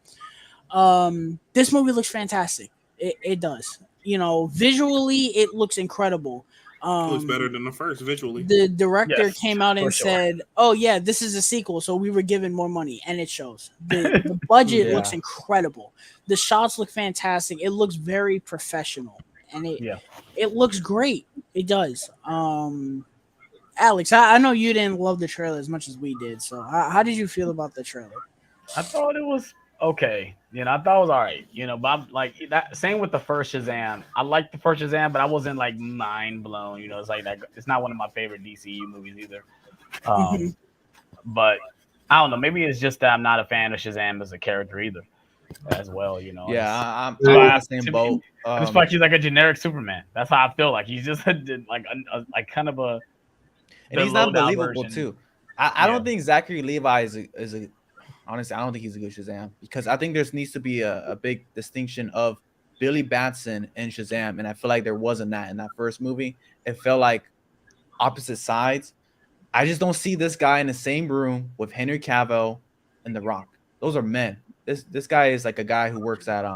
This movie looks fantastic. It does. Visually, it looks incredible. It looks better than the first visually. The director came out and said, "Oh yeah, this is a sequel, so we were given more money," and it shows. The budget looks incredible. The shots look fantastic. It looks very professional, and it looks great. It does. Alex, I know you didn't love the trailer as much as we did. So how did you feel about the trailer? I thought it was okay. I thought it was all right. But I'm like that. Same with the first Shazam. I liked the first Shazam, but I wasn't like mind blown. It's like that. It's not one of my favorite DCU movies either. But I don't know. Maybe it's just that I'm not a fan of Shazam as a character either, as well. Yeah, I'm in the same boat. It's like he's like a generic Superman. That's how I feel. Like he's just like kind of a. And he's not believable too. I don't think Zachary Levi is a honestly, I don't think he's a good Shazam because I think there needs to be a big distinction of Billy Batson and Shazam, and I feel like there wasn't that in that first movie. It felt like opposite sides. I just don't see this guy in the same room with Henry Cavill and The Rock. Those are men. This guy is like a guy who works at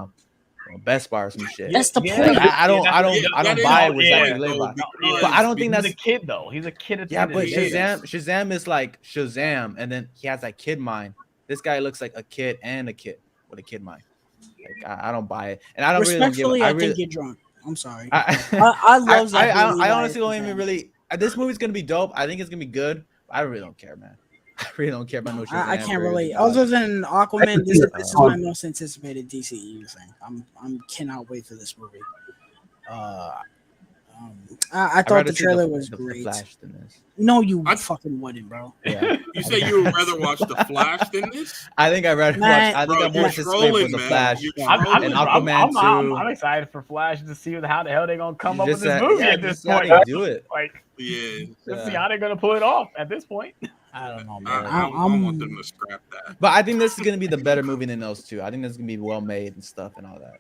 Best Buy or some shit. That's the point. Like, I don't buy it with Zachary Levi. But I don't think that's a kid though. He's a kid at the yeah. end But of the day. Shazam is like Shazam, and then he has that kid mind. This guy looks like a kid and a kid with a kid mind. Like I don't buy it, and I don't respectfully. Really think you're drunk. I'm sorry. I love Zachary Levi. I honestly don't even really. This movie's gonna be dope. I think it's gonna be good. But I really don't care, man. I really don't care about no Shazam. I can't relate. Other than Aquaman, this is my most anticipated DCEU thing. I'm cannot wait for this movie. I thought the trailer was great. Flash than this. No, you fucking wouldn't, bro. Yeah. You say you would rather watch the Flash than this? I think I'd rather watch. I think I'm more anticipated for the Flash and Aquaman too. I'm excited for Flash to see how the hell they're gonna come up with this movie at this point. Do it. Like, let's see how they're gonna pull it off at this point. I don't know, man. I want them to scrap that. But I think this is gonna be the better movie than those two. I think this is gonna be well made and stuff and all that.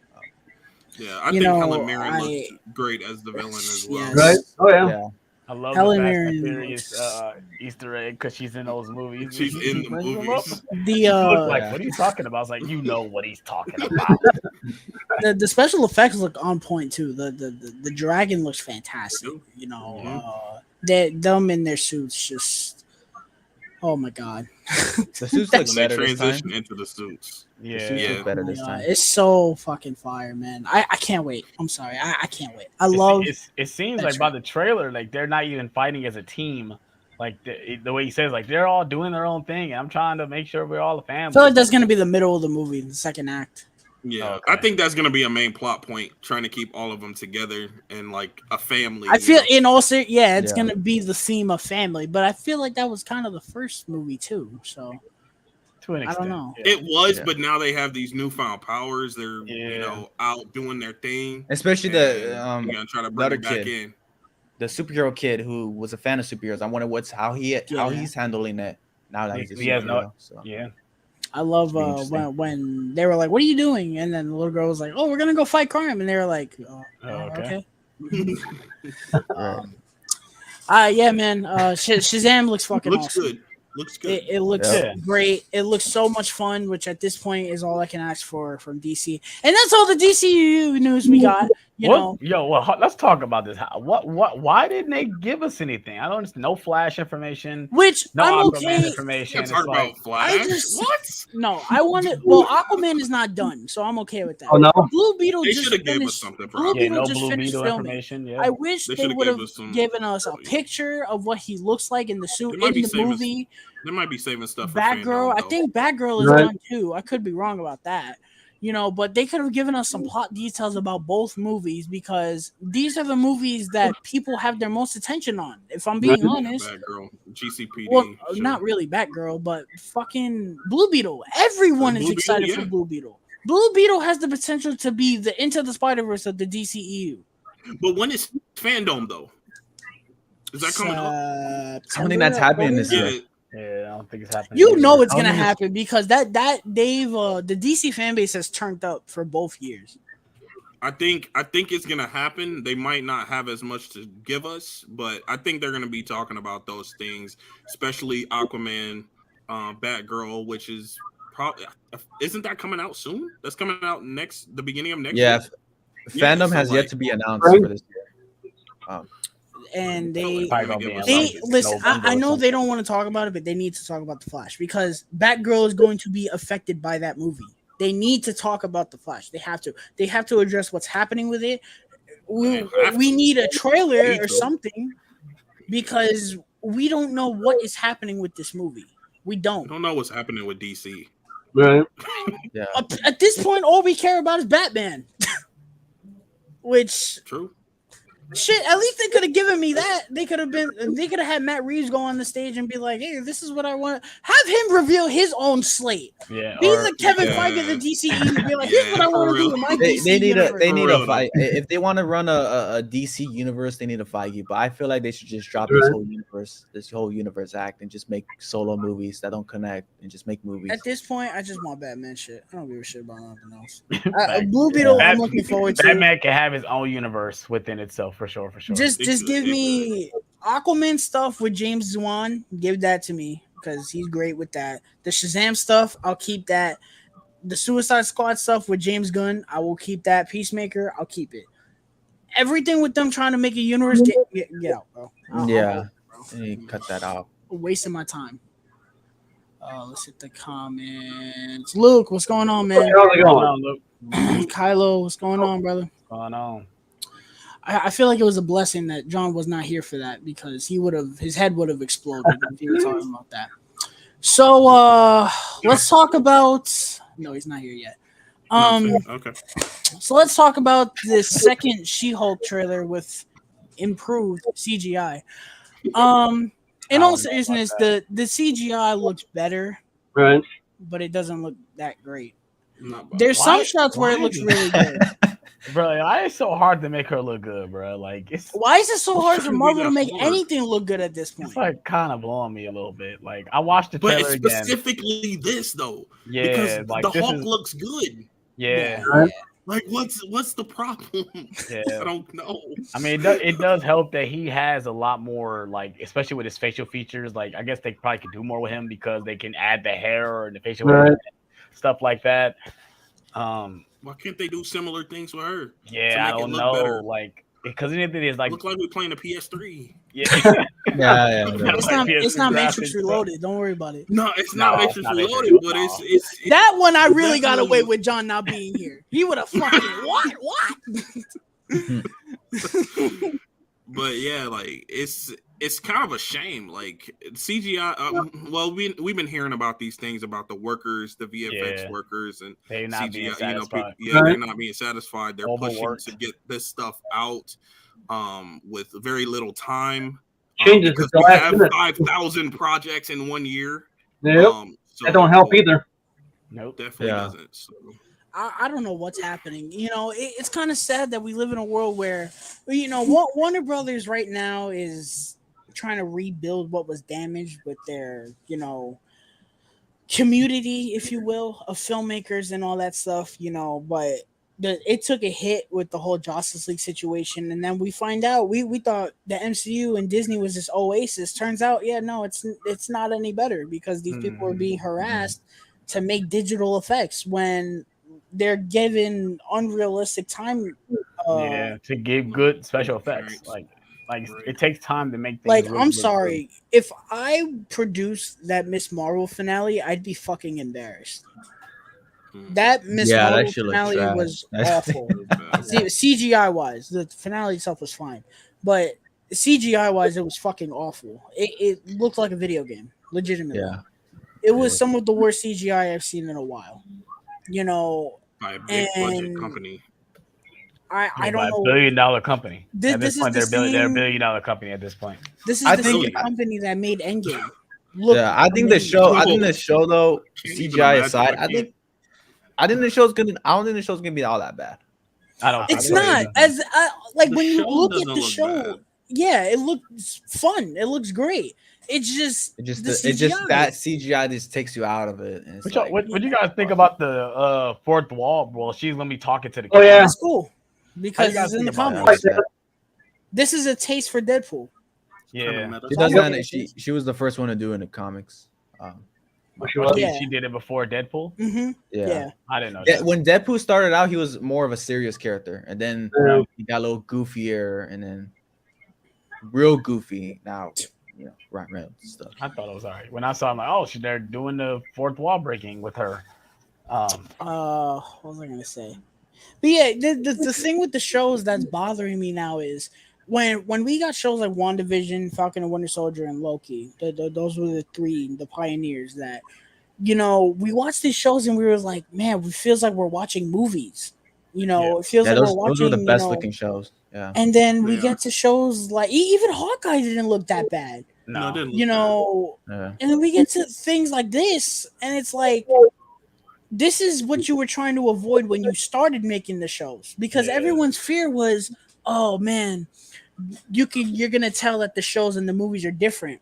Yeah, I think Helen Mirren looks great as the villain as well. Yes. Right? Oh yeah. I love Helen the Mirren Fast and Furious Easter egg because she's in those movies. She's in the movies. Like, what are you talking about? I was like, you know what he's talking about. The special effects look on point too. The dragon looks fantastic. You know, them in their suits just. Oh my god, the suits look better this time. Transition into the suits. Yeah, better this time. It's so fucking fire, man. I can't wait. I'm sorry, I can't wait. I love. It seems like by the trailer, like they're not even fighting as a team. Like the way he says, like they're all doing their own thing, and I'm trying to make sure we're all a family. I feel like that's gonna be the middle of the movie, the second act. Yeah, I think that's gonna be a main plot point, trying to keep all of them together and like a family. I feel in all it's gonna be the theme of family, but I feel like that was kind of the first movie too. So to an extent, I don't know. It was, but now they have these newfound powers. They're out doing their thing. Especially the gonna try to bring it back in. The superhero kid who was a fan of superheroes. I wonder how he's handling it now that he's a superhero. I love when they were like, "What are you doing?" And then the little girl was like, "Oh, we're gonna go fight crime." And they were like, "Okay." Yeah, man. Shazam looks fucking awesome. Good. Looks good. It looks great. It looks so much fun, which at this point is all I can ask for from DC. And that's all the DCU news we got. Let's talk about this. Why didn't they give us anything? I don't. No Flash information. Which no I'm Aquaman okay. information. Can't talk about Flash. What? No, I want it. Well, Aquaman is not done, so I'm okay with that. Oh no, Blue Beetle They just should have finished. us something. Blue Beetle no just Blue finished Beetle filming. information. Yeah. I wish they would have given us a Oh, yeah. picture of what he looks like in the suit in might be the saving movie. They might be saving stuff for Batgirl, Fandom, I though. think Batgirl is done too. I could be wrong about that. But they could have given us some plot details about both movies because these are the movies that people have their most attention on. If I'm being honest, Batgirl, GCPD. well, not really Batgirl, but fucking Blue Beetle. Everyone is excited for Blue Beetle. Blue Beetle has the potential to be the Into the Spider-Verse of the DCEU. But when is Fandom though? Is that coming up? I don't think that's happening this year. Yeah, I don't think it's happening. It's gonna happen because that they've the DC fan base has turned up for both years. I think it's gonna happen. They might not have as much to give us, but I think they're gonna be talking about those things, especially Aquaman, Batgirl, which is probably isn't that coming out soon? That's coming out the beginning of next year. Fandom has yet to be announced for this year. And they listen. I know they don't want to talk about it, but they need to talk about the Flash because Batgirl is going to be affected by that movie. They need to talk about the Flash. They have to. They have to address what's happening with it. We need a trailer or something because we don't know what is happening with this movie. We don't know what's happening with DC. Right. Yeah. At this point, all we care about is Batman. Which true. Shit, at least they could have given me that. They could have had Matt Reeves go on the stage and be like, "Hey, this is what I want." Have him reveal his own slate. Yeah, be the Kevin Feige of the DCE and be like, "Here's what I want to do with my DC universe." They need a fight. If they want to run a DC universe, they need a Feige. But I feel like they should just drop this whole universe act, and just make solo movies that don't connect, and just make movies. At this point, I just want Batman shit. I don't give a shit about nothing else. Blue Beetle, I'm looking forward to. Batman can have his own universe within itself. For sure. Just give me Aquaman stuff with James Wan. Give that to me because he's great with that. The Shazam stuff, I'll keep that. The Suicide Squad stuff with James Gunn, I will keep that. Peacemaker, I'll keep it. Everything with them trying to make a universe, get out, bro. I'll cut that out. Wasting my time. Let's hit the comments. Luke, what's going on, man? How's it going, Luke? Kylo, what's going on, brother? What's going on? I feel like it was a blessing that John was not here for that because his head would have exploded if he was talking about that. So let's talk about. No, he's not here yet. Okay. So let's talk about the second She-Hulk trailer with improved CGI. In all seriousness, the CGI looks better, right? But it doesn't look that great. There's some shots where it looks really good. Bro, why is it so hard to make her look good, bro? Like, why is it so hard for Marvel to make anything look good at this point? It's like kind of blowing me a little bit. Like, I watched the trailer again. But specifically this though, because like the Hulk looks good. Yeah. Like, what's the problem? Yeah. I don't know. I mean, it does help that he has a lot more, like, especially with his facial features. Like, I guess they probably could do more with him because they can add the hair and the facial hair, stuff like that. Why can't they do similar things with her? Yeah, I don't know. Better? Like, because anything is like look like we're playing a PS3. Yeah, yeah. It's not Matrix Reloaded. Don't worry about it. No, it's not Matrix Reloaded, but it's that one. I really got away with John not being here. He would have fucking what? But yeah, like it's kind of a shame. Like CGI. Well, we've been hearing about these things about the workers, the VFX workers, and they're not being satisfied. They're not being satisfied. They're pushing to get this stuff out with very little time. Changes because we have 5,000 projects in 1 year. Yep. So that don't help either. Nope, definitely doesn't. So. I don't know what's happening. You know, it's kind of sad that we live in a world where, you know, Warner Brothers right now is trying to rebuild what was damaged with their, you know, community, if you will, of filmmakers and all that stuff, you know, but it took a hit with the whole Justice League situation. And then we find out, we thought the MCU and Disney was this oasis. Turns out, yeah, no, it's not any better because these people are being harassed to make digital effects when they're given unrealistic time to give good special effects. Like it takes time to make things like really, I'm really sorry good. If I produced that Miss Marvel finale, I'd be fucking embarrassed. That Miss Marvel finale was awful. CGI wise, the finale itself was fine, but CGI wise, it was fucking awful. It looked like a video game, legitimately. Yeah, it was some of the worst CGI I've seen in a while. You know, by a big budget company. I don't know. $1 billion company. This is they're $1 billion company at this point. This is the same company that made Endgame. I think the show though, CGI aside, I don't think the show's gonna be all that bad. It's not as like when you look at the show. Yeah, it looks fun. It looks great. It's just that CGI just takes you out of it. What do you guys think about the fourth wall? Well, she's gonna be talking to the. Oh yeah, that's cool because it's in the comics. This is a taste for Deadpool. Yeah, she was the first one to do it in the comics. She did it before Deadpool. Mm-hmm. Yeah, I didn't know. When Deadpool started out, he was more of a serious character, and then he got a little goofier, and then real goofy now. You know, Ryan Reynolds stuff. I thought it was all right. When I saw him, like, oh, they're doing the fourth wall breaking with her. What was I gonna say? But yeah, the thing with the shows that's bothering me now is when we got shows like WandaVision, Falcon and Winter Soldier, and Loki. Those were the pioneers that, you know, we watched these shows and we were like, man, it feels like we're watching movies. You know, it feels like we're watching. Those were the best looking shows. Yeah. And then we get to shows like even Hawkeye didn't look that bad. No, it didn't look You know, Yeah. and then we get to things like this, and it's like this is what you were trying to avoid when you started making the shows, because everyone's fear was, oh man, you're gonna tell that the shows and the movies are different,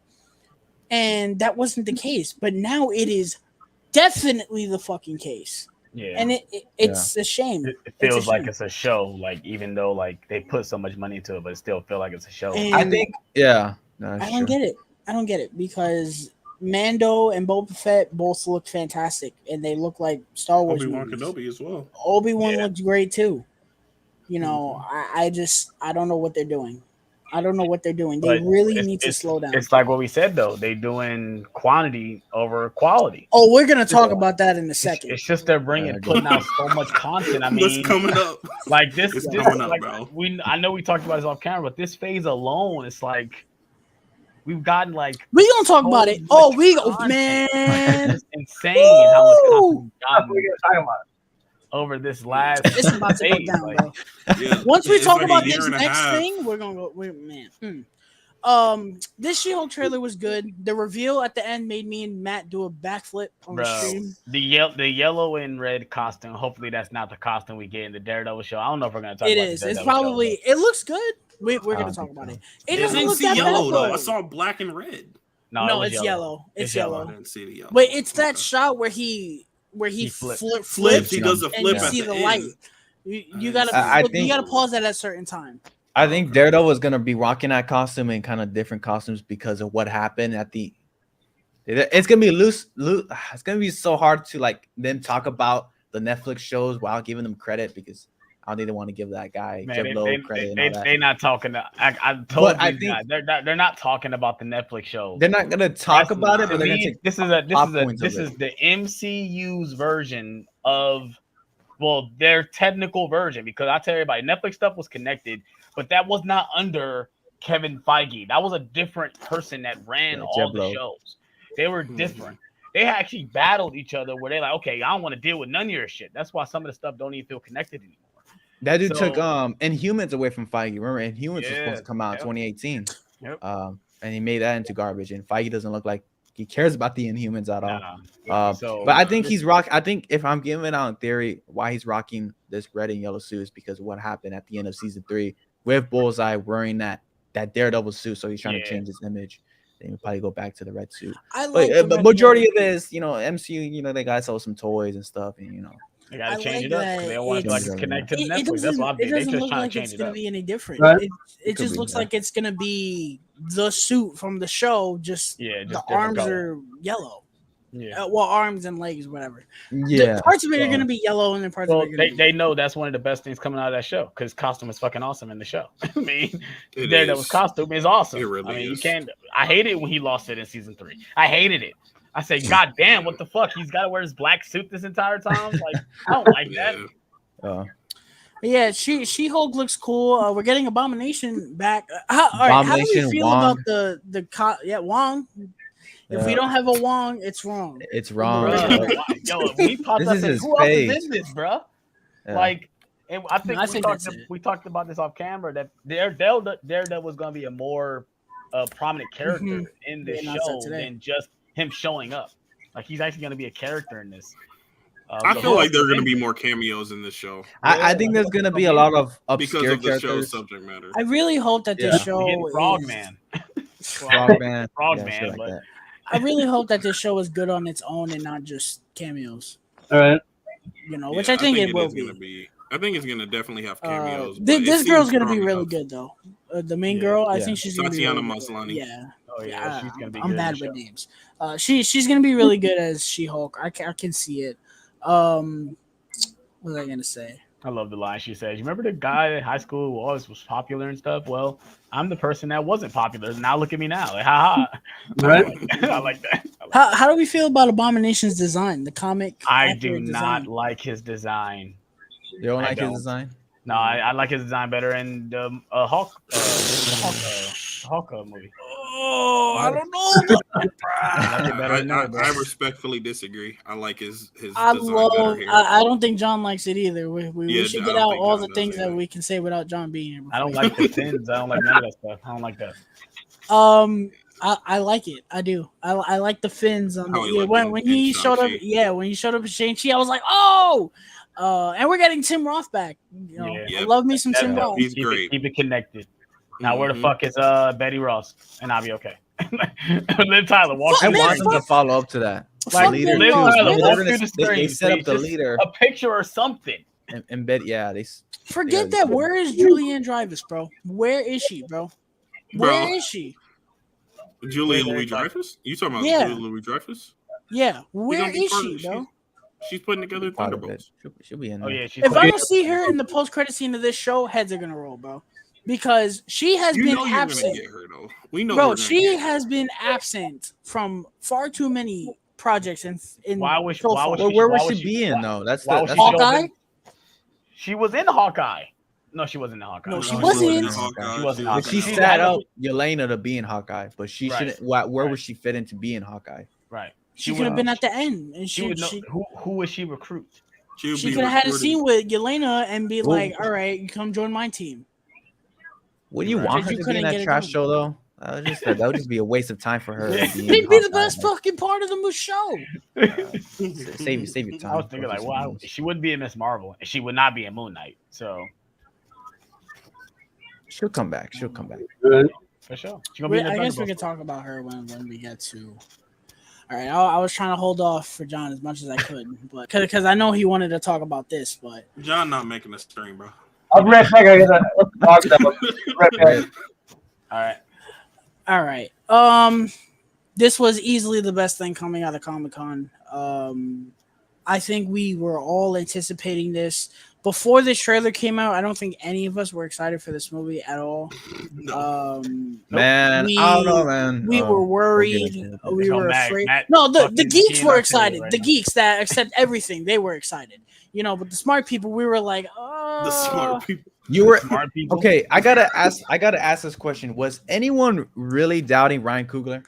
and that wasn't the case. But now it is definitely the fucking case. Yeah, and it's a shame. It feels like it's a show, like even though like they put so much money into it, but it still feel like it's a show. And I think, yeah, I don't get it. I don't get it because Mando and Boba Fett both look fantastic, and they look like Star Wars Obi-Wan movies. Kenobi as well. Obi-Wan looks great too. You know, I don't know what they're doing. I don't know what they're doing. They really need to slow down. It's like what we said though. They doing quantity over quality. Oh, we're gonna talk about that in a second. It's just they're putting out so much content. I mean, what's coming up? Like this, coming up, like, bro. I know we talked about this off camera, but this phase alone, it's like we've gotten like we gonna talk about it. Oh, man, it's insane how much content we've gotten over this last. It's about to go down, like, bro. Yeah, Once we talk like about this next thing, we're gonna go. This She-Hulk trailer was good. The reveal at the end made me and Matt do a backflip on the stream. The yellow and red costume. Hopefully, that's not the costume we get in the Daredevil show. I don't know if we're gonna talk about it. It's probably. It looks good. We're gonna talk about it. It doesn't look that yellow bad, though. I saw black and red. No, it's yellow. It's yellow. I didn't see the yellow. But it's that shot where he flips. He does a flip. And you see the end. light. You gotta pause that at a certain time. I think Daredevil is gonna be rocking that costume in kind of different costumes because of what happened at the. It's gonna be loose. It's gonna be so hard to like them talk about the Netflix shows without giving them credit because I don't think they want to give that guy credit. They're not talking. I told you they're not talking about the Netflix shows. They're not gonna talk about it. But this is the MCU's version of their technical version, because I tell everybody Netflix stuff was connected, but that was not under Kevin Feige. That was a different person that ran all the shows. They were different. They actually battled each other where they're like, okay, I don't want to deal with none of your shit. That's why some of the stuff don't even feel connected anymore. That dude took Inhumans away from Feige. Remember, Inhumans was supposed to come out in 2018. Yep. And he made that into garbage. And Feige doesn't look like he cares about the Inhumans at all. But I think he's I think if I'm giving it out in theory, why he's rocking this red and yellow suit is because of what happened at the end of season 3 with Bullseye wearing that Daredevil suit. So he's trying to change his image. Then he'll probably go back to the red suit. But majority of this, MCU, they gotta sell some toys and stuff, and they gotta change it up because they don't want to connect to the Netflix. That's why they're just look trying like to change it's it gonna up. be any different. Right. It just looks like it's gonna be the suit from the show. Just the arms are yellow. Yeah. Arms and legs, whatever. Yeah. The parts of it are gonna be yellow, and then parts of it are gonna they know that's one of the best things coming out of that show because costume is fucking awesome in the show. I mean, Daredevil's costume is awesome. It really is. You can't. I hated it when he lost it in season 3. I hated it. I said, God damn, what the fuck? He's got to wear his black suit this entire time. Like, I don't like that. Yeah, She-Hulk looks cool. We're getting Abomination back. How do we feel about Wong? If we don't have a Wong, it's wrong. It's wrong. Yo, we popped up and who else is in this, bro? Yeah. Like, and I think we talked about this off camera that Daredevil was going to be a more prominent character in this show than just him showing up. Like, he's actually going to be a character in this. I feel like there are going to be more cameos in this show. I think there's going to be a lot of obscure because of the characters. show's subject matter. I really hope that this show Frogman. Frogman. But I really hope that this show is good on its own and not just cameos. All right. Which I think it will be. I think it's going to definitely have cameos. This girl's going to be really good, though. The main girl, I think she's going to be Tatiana really Maslany. Yeah. Oh, yeah. She's going to be good. I'm bad with names. She's going to be really good as She-Hulk. I can see it. What was I going to say? I love the line she says. You remember the guy in high school who always was popular and stuff? Well, I'm the person that wasn't popular. Now look at me now. Like, ha ha. Right. I like that. How do we feel about Abomination's design? The comic? I do not like his design. You don't like his design? No, I like his design better in the Hulk movie. Oh, I don't know. I respectfully disagree. I like his design better here. I don't think John likes it either. We should get out all the things that we can say without John being here. I don't like the fins. I don't like none of that stuff. I don't like that. I like it. I do. I like the fins on when he showed up. Yeah, when he showed up in Shang-Chi, I was like, oh. And we're getting Tim Roth back. You know, I love me some Tim Roth. He's great. Keep it connected. Now, where the fuck is Betty Ross? And I'll be okay. Liv Tyler, walk. I want them to follow up to that. Like leader, Liv Tyler, walk through the screen. They set up the leader. A picture or something. And Betty, they forget that. Where is Julianne Dreyfus, bro? Where is she, bro? Where is she? Julia Louis-Dreyfus? You talking about Julia Louis-Dreyfus? Yeah. Where is she, bro? She's putting together Thunderbolts. She'll be in there. Oh, yeah, if I don't see her in the post-credit scene of this show, heads are gonna roll, bro. Because she has been absent. Get her, though. We know, bro. She has been absent from far too many projects. Where was she being though? That's Hawkeye. She was in Hawkeye. No, she wasn't in Hawkeye. No, she wasn't. She wasn't. But she sat up Yelena to be in Hawkeye, but she shouldn't. Where would she fit into being Hawkeye? Right. She could have been at the end, and she would know who would she recruit? She could have had a scene with Yelena and be like, "All right, you come join my team." Would you want her to be in that trash show though? That would just be a waste of time for her. It'd be the best fucking part of the show. Save your time. I was thinking like, wow, she wouldn't be in Miss Marvel, and she would not be in Moon Knight. So she'll come back. She'll come back. For sure. I guess we could talk about her when we get to. All right, I was trying to hold off for John as much as I could, but because I know he wanted to talk about this, but John not making a stream, bro. I'll be right back. I gotta All right. This was easily the best thing coming out of Comic-Con. I think we were all anticipating this. Before this trailer came out, I don't think any of us were excited for this movie at all. Man, I don't know, man. We were worried. We were afraid. No, the geeks were excited. The geeks that accept everything, they were excited. You know, but the smart people, we were like, oh. The smart people. You were smart people. Okay, I gotta ask this question. Was anyone really doubting Ryan Coogler?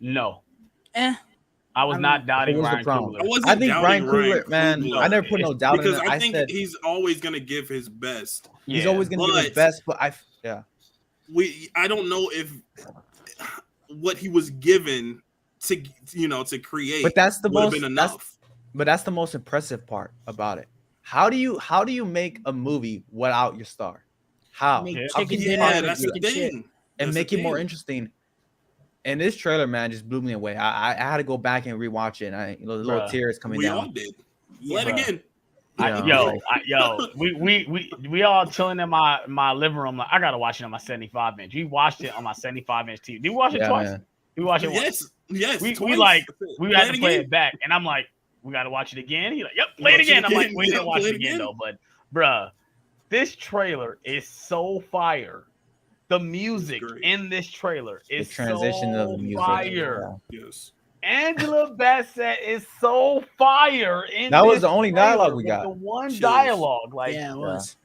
No. I was not doubting Ryan Coogler. I think Ryan Coogler, man. I never put no doubt in it. Because I think he's always gonna give his best. He's always gonna give his best, but I don't know if what he was given to create. But that's the most enough. But that's the most impressive part about it. How do you make a movie without your star? How? That's the thing. And make it more interesting. And this trailer, man, just blew me away. I had to go back and rewatch it. And the little tears coming down. We all did. Play it again. We all chilling in my living room. Like, I gotta watch it on my 75-inch. We watched it on my 75-inch TV. Did we watch it twice? Man. We watched it once. Yes. We had to play it back, and I'm like, we gotta watch it again. He's like, yep, play it again. I'm like, we didn't watch it again though. But bruh, this trailer is so fire. The music in this trailer is transition of the music. Fire. Yes. Angela Bassett is so fire. That was the only dialogue we got. The one dialogue, like, it was.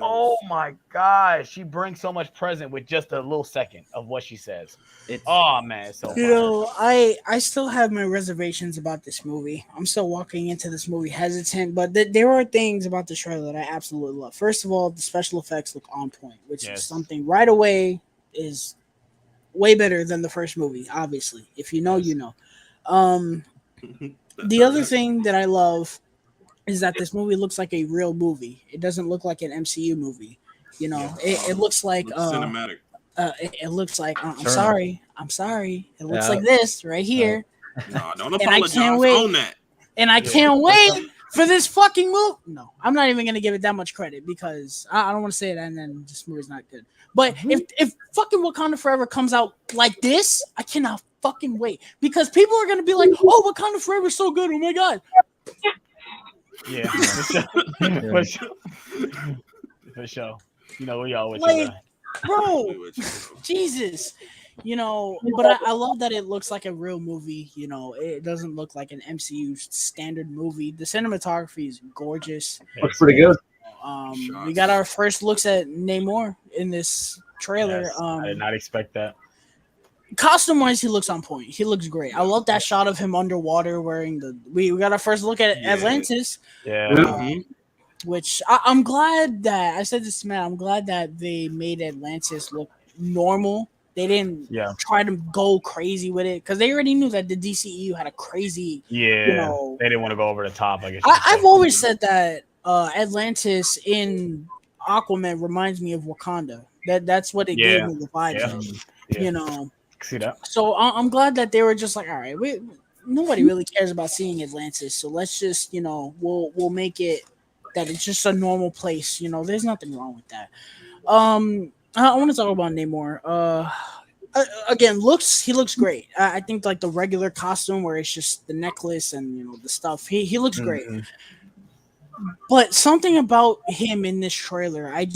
Oh my gosh, she brings so much present with just a little second of what she says. Oh man, it's so fire. I still have my reservations about this movie. I'm still walking into this movie hesitant, but there are things about the trailer that I absolutely love. First of all, the special effects look on point, which is something right away is way better than the first movie. Obviously, if you know, you know. The other thing that I love is that this movie looks like a real movie. It doesn't look like an MCU movie. You know, it looks like cinematic. It looks like I'm sorry. It looks like this right here. No, don't apologize. And I can't wait. Own that. And I can't wait for this fucking movie. No, I'm not even gonna give it that much credit because I don't want to say that and then this movie's not good. But if fucking Wakanda Forever comes out like this, I cannot fucking wait because people are gonna be like, "Oh, Wakanda Forever is so good! Oh my god!" Yeah, for sure. You know, we always say that. Bro, Jesus. You know, but I love that it looks like a real movie. You know, it doesn't look like an MCU standard movie. The cinematography is gorgeous. Looks pretty good. We got our first looks at Namor in this trailer. Yes, I did not expect that. Costume wise, he looks on point. He looks great. I love that shot of him underwater wearing the. We got our first look at Atlantis. Yeah. Which I'm glad that I said this to Matt. I'm glad that they made Atlantis look normal. They didn't try to go crazy with it because they already knew that the DCEU had a crazy. They didn't want to go over the top. I guess I've always said that Atlantis in Aquaman reminds me of Wakanda. That's what it gave me the vibes of. You know, see that. So I'm glad that they were just like, all right, nobody really cares about seeing Atlantis, so let's just we'll make it that it's just a normal place. There's nothing wrong with that. I want to talk about Namor. Again, he looks great. I think like the regular costume where it's just the necklace and the stuff. He looks great. But something about him in this trailer, I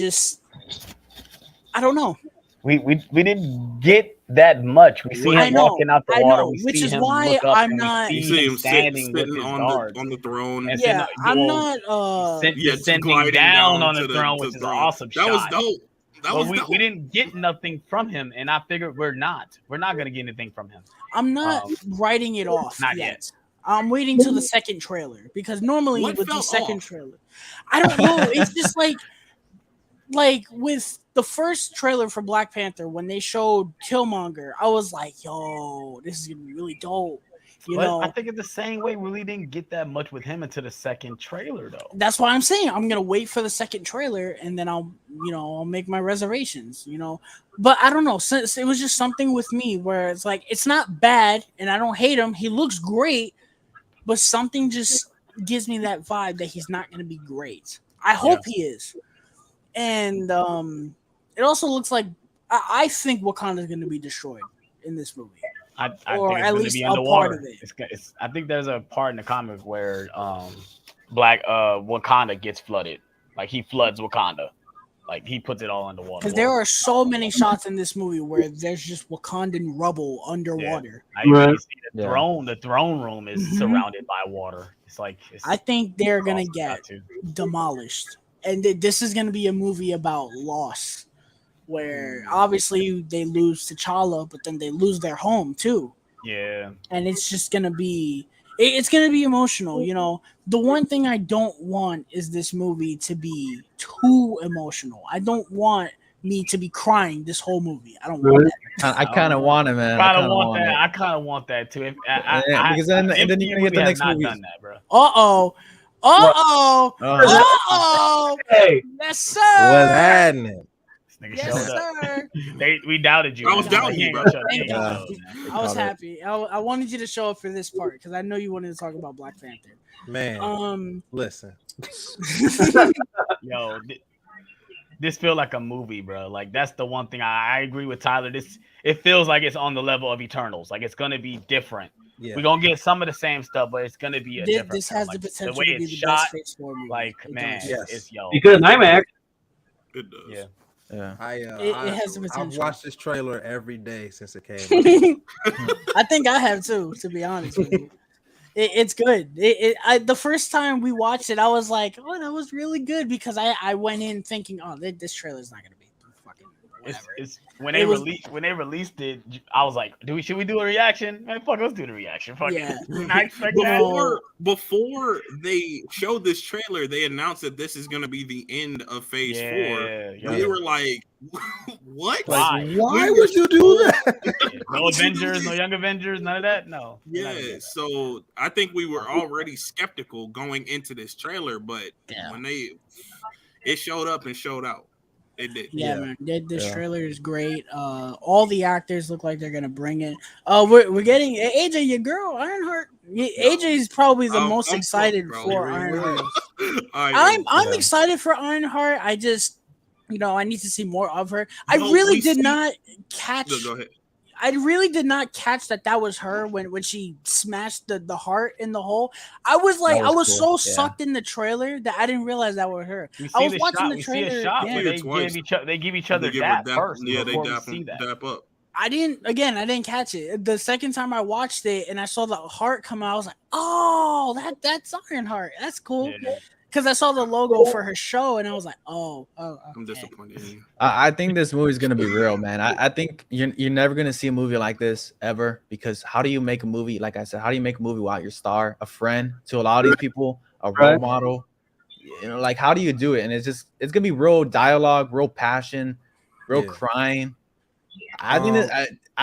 don't know. We didn't get that much. We see him walking out the water, which is why I'm not. You see him standing on the throne. Yeah, I'm not. Descending down on the throne, which is an awesome shot. That was dope. We didn't get nothing from him, and I figured we're not gonna get anything from him. I'm not writing it off not yet. I'm waiting till the second trailer because normally with the second trailer, I don't know. It's just like with the first trailer for Black Panther when they showed Killmonger, I was like, "Yo, this is gonna be really dope." I think it's the same way. We really didn't get that much with him until the second trailer, though. That's why I'm saying I'm gonna wait for the second trailer and then I'll make my reservations. But I don't know. Since it was just something with me where it's like it's not bad and I don't hate him. He looks great, but something just gives me that vibe that he's not gonna be great. I hope he is, and it also looks like I think Wakanda is gonna be destroyed in this movie. I or think at least a part of it. I think there's a part in the comic where Wakanda gets flooded. Like he floods Wakanda. Like he puts it all underwater. Because there are so many shots in this movie where there's just Wakandan rubble underwater. I see the throne. The throne room is surrounded by water. I think they're gonna get demolished, and this is gonna be a movie about loss. Where obviously they lose T'Challa, but then they lose their home too. Yeah, and it's just gonna be emotional. The one thing I don't want is this movie to be too emotional. I don't want me to be crying this whole movie. I don't want that. I kind of want it, man. I kind of want that too. Because then you're gonna get the next movie. Done that, bro. Hey, yes, sir. What's happening? Yes, sir. We doubted you. I was doubting you, bro. I was happy. I wanted you to show up for this part because I know you wanted to talk about Black Panther. Man, listen. Yo, this feels like a movie, bro. Like that's the one thing I agree with Tyler. It feels like it's on the level of Eternals. Like it's gonna be different. Yeah. We're gonna get some of the same stuff, but it's gonna be different. This has the potential to be the best Phase 4 movie. Like man, it's because IMAX. It does. Yeah. Yeah, it has the potential. I've watched this trailer every day since it came out. I think I have too, to be honest with you. It's good. The first time we watched it, I was like, "Oh, that was really good," because I went in thinking, "Oh, this trailer's not gonna be fucking whatever." When they released it, I was like, should we do a reaction? Man, fuck, let's do the reaction. Fuck yeah. I expect before they showed this trailer, they announced that this is going to be the end of Phase 4. Yeah. We were like, what? Why would you do that? No Avengers, no Young Avengers, none of that? No. Yeah, so I think we were already skeptical going into this trailer, but when it showed up and showed out. It did. Yeah, man. This trailer is great. All the actors look like they're gonna bring it. We're getting AJ, your girl, Ironheart. AJ is probably the most excited for Ironheart. I'm excited for Ironheart. I just, I need to see more of her. I really did not catch. Go ahead. I really did not catch that was her when she smashed the heart in the hole. I was like, I was cool. Sucked in the trailer that I didn't realize that was her. I was watching the trailer. See a shot where they give each other dap first. Yeah, they dap up. I didn't catch it. The second time I watched it and I saw the heart come out, I was like, oh, that's Ironheart. That's cool. because I saw the logo for her show, and I was like, oh, okay. I'm disappointed in you. I think this movie's gonna be real, man. I think you're never gonna see a movie like this ever, because how do you make a movie? Like I said, how do you make a movie without your star, a friend to a lot of these people, a role model? You know, like how do you do it? And it's gonna be real dialogue, real passion, real crying. I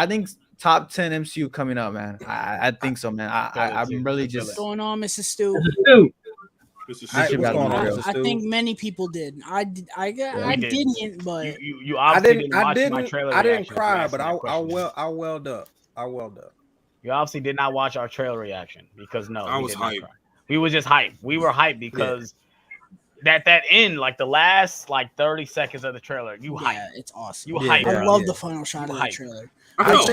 think top 10 MCU coming up, man. I think so, man. I'm really just. What's going on, Mrs. Stu? I think many people did. I didn't, but you obviously didn't watch my trailer. I didn't cry, but I welled up. You obviously did not watch our trailer reaction because I was hyped. We was just hyped. We were hyped because that end, like the last 30 seconds of the trailer, hyped. Yeah, it's awesome. You hyped. I love the final shot of the trailer. I felt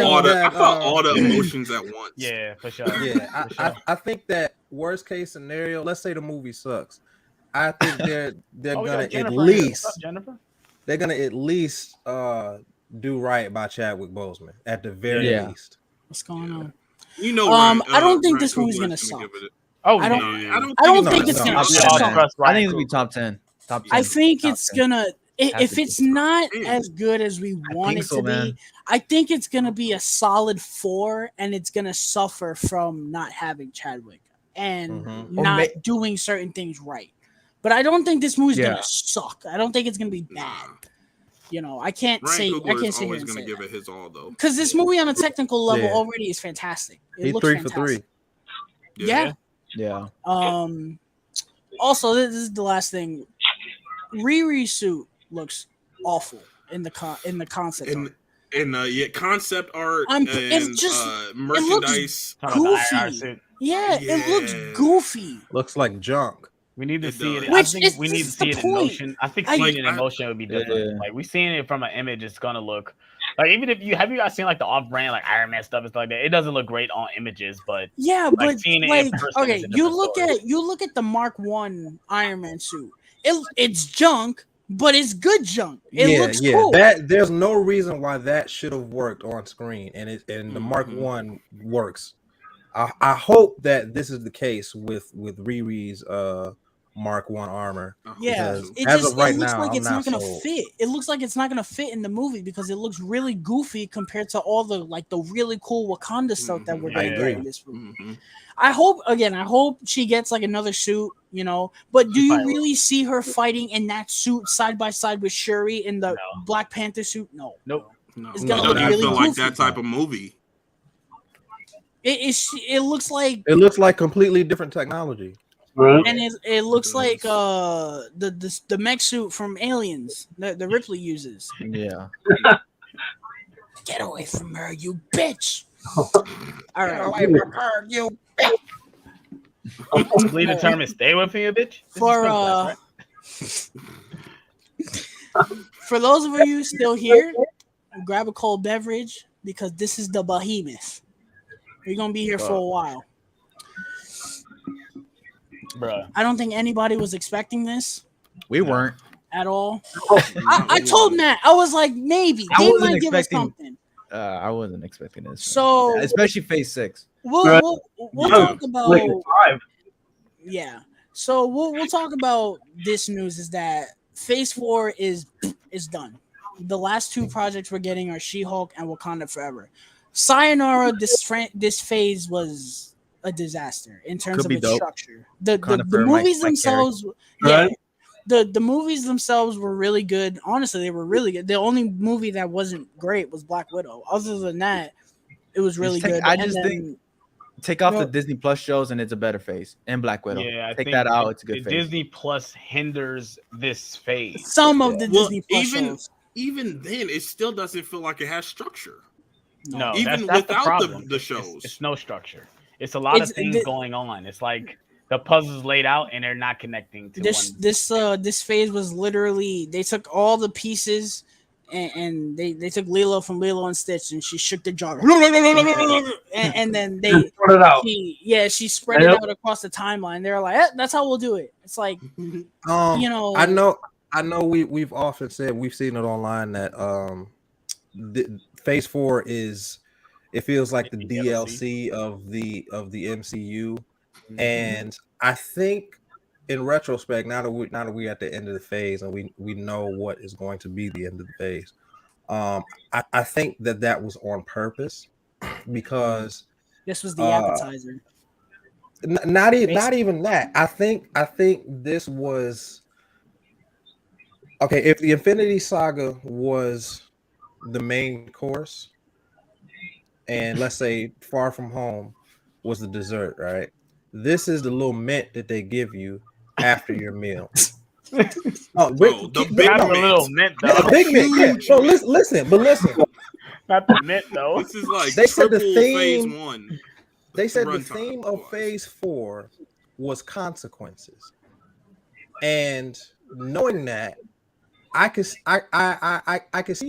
all the emotions at once. Yeah, for sure. Yeah, I think that worst case scenario, let's say the movie sucks. I think they're gonna at least they're gonna at least do right by Chadwick Boseman at the very least. What's going on? You know, I don't think this movie's gonna suck. I don't think it's gonna suck. I think it's gonna be top 10. I think it's gonna. If it's not as good as we want it to be, I think it's gonna be a solid 4, and it's gonna suffer from not having Chadwick and not doing certain things right. But I don't think this movie's gonna suck. I don't think it's gonna be bad. You know, I can't say always gonna give it his all though, because this movie on a technical level already is fantastic. It looks 3 fantastic. for 3. Yeah. Also, this is the last thing. Riri's suit looks awful in the concept art. Concept art it's just merchandise. It looks goofy. It looks goofy. Looks like junk. We need to see it. Which I think we need to see it in motion. I think seeing it in motion would be different. Yeah. Like we seeing it from an image, it's gonna look like, even if you guys seen like the off-brand like Iron Man stuff and stuff like that, it doesn't look great on images, but but seeing it in person okay, you look at the Mark 1 Iron Man suit. It's junk, but it's good junk. It looks cool. There's no reason why that should have worked on screen, and the Mark 1 works. I hope that this is the case with Riri's Mark 1 armor. Yeah, it looks like it's not gonna fit. It looks like it's not gonna fit in the movie because it looks really goofy compared to all the really cool Wakanda stuff that we're gonna get in this movie. I hope she gets like another suit, you know. But do you really see her fighting in that suit side by side with Shuri in the Black Panther suit? No. It's gonna look really goofy. Like that type of movie. It looks like completely different technology. Right. And it looks like the mech suit from Aliens that the Ripley uses. Yeah. Get away from her, you bitch! All right, get away from her, you bitch! Leave the term and stay with you, bitch. For those of you still here, grab a cold beverage because this is the behemoth. We're gonna be here for a while. Bruh. I don't think anybody was expecting this. We weren't at all. I told Matt, I was like, maybe they might give us something. I wasn't expecting this. So especially Phase 6. We'll talk about So we'll talk about this news is that Phase 4 is done. The last 2 projects we're getting are She-Hulk and Wakanda Forever. Sayonara, this phase was a disaster in terms of its structure. The movies themselves, the movies themselves were really good. Honestly, they were really good. The only movie that wasn't great was Black Widow. Other than that, it was really good. I just think take off the Disney Plus shows and it's a better phase. And Black Widow. Yeah, take that out. It's a good phase. Disney Plus hinders this phase. Some of the Disney Plus shows. Even then, it still doesn't feel like it has structure. No, even that's without the shows, it's no structure. It's a lot of things going on. It's like the puzzle's laid out and they're not connecting to this phase was literally they took all the pieces and they took Lilo from Lilo and Stitch and she shook the jar and then they spread it out. She spread it out across the timeline. They're like, that's how we'll do it. It's like I know we've often said we've seen it online that Phase 4 it feels like the DLC of the MCU, and I think in retrospect, now that we're at the end of the phase and we know what is going to be the end of the phase, I think that was on purpose because this was the appetizer. Not even that. I think this was okay. If the Infinity Saga was the main course, and let's say Far From Home was the dessert, right? This is the little mint that they give you after your meal. The big mint. Yeah. So listen. Not the mint though. This is like they said the theme, phase 1. They said the theme of phase 4 was consequences, and knowing that, I can see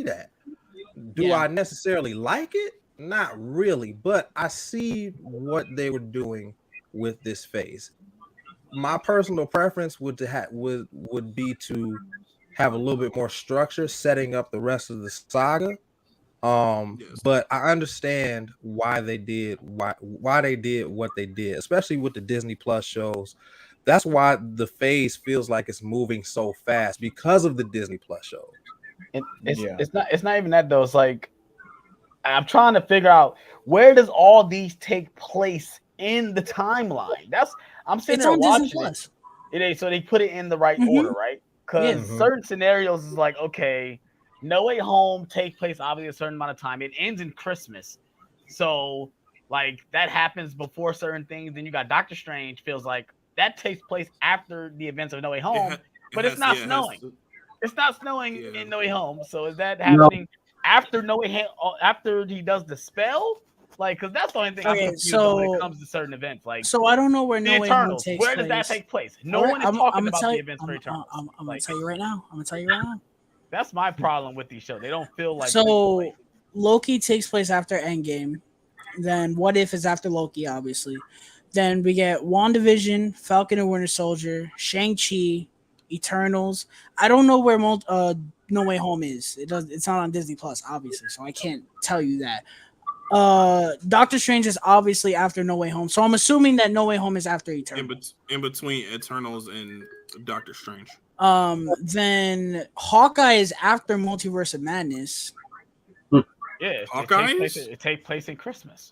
that. Do I necessarily like it? Not really, but I see what they were doing with this phase. My personal preference would be to have a little bit more structure, setting up the rest of the saga. But I understand why they did what they did, especially with the Disney Plus shows. That's why the phase feels like it's moving so fast because of the Disney Plus shows. It's not even that though. It's like I'm trying to figure out where does all these take place in the timeline. I'm sitting there watching it. So they put it in the right order, right? Because certain scenarios is like, okay, No Way Home takes place obviously a certain amount of time. It ends in Christmas. So like that happens before certain things. Then you got Doctor Strange feels like that takes place after the events of No Way Home, but it's not snowing. It's not snowing in No Way Home. So is that happening after No Way Home, after he does the spell? Like, because that's the only thing I'm confused when it comes to certain events. Like, so I don't know where No Way Home takes place. Where does that take place? No one is talking about the events for Eternals. I'm gonna tell you right now. That's my problem with these shows. They don't feel like so. Loki takes place after Endgame. Then What If is after Loki, obviously. Then we get WandaVision, Falcon and Winter Soldier, Shang-Chi, Eternals. I don't know where No Way Home is. It's not on Disney Plus, obviously, so I can't tell you that. Doctor Strange is obviously after No Way Home, so I'm assuming that No Way Home is after Eternals. In between Eternals and Doctor Strange. Then Hawkeye is after Multiverse of Madness. Yeah, Hawkeye it takes place in Christmas.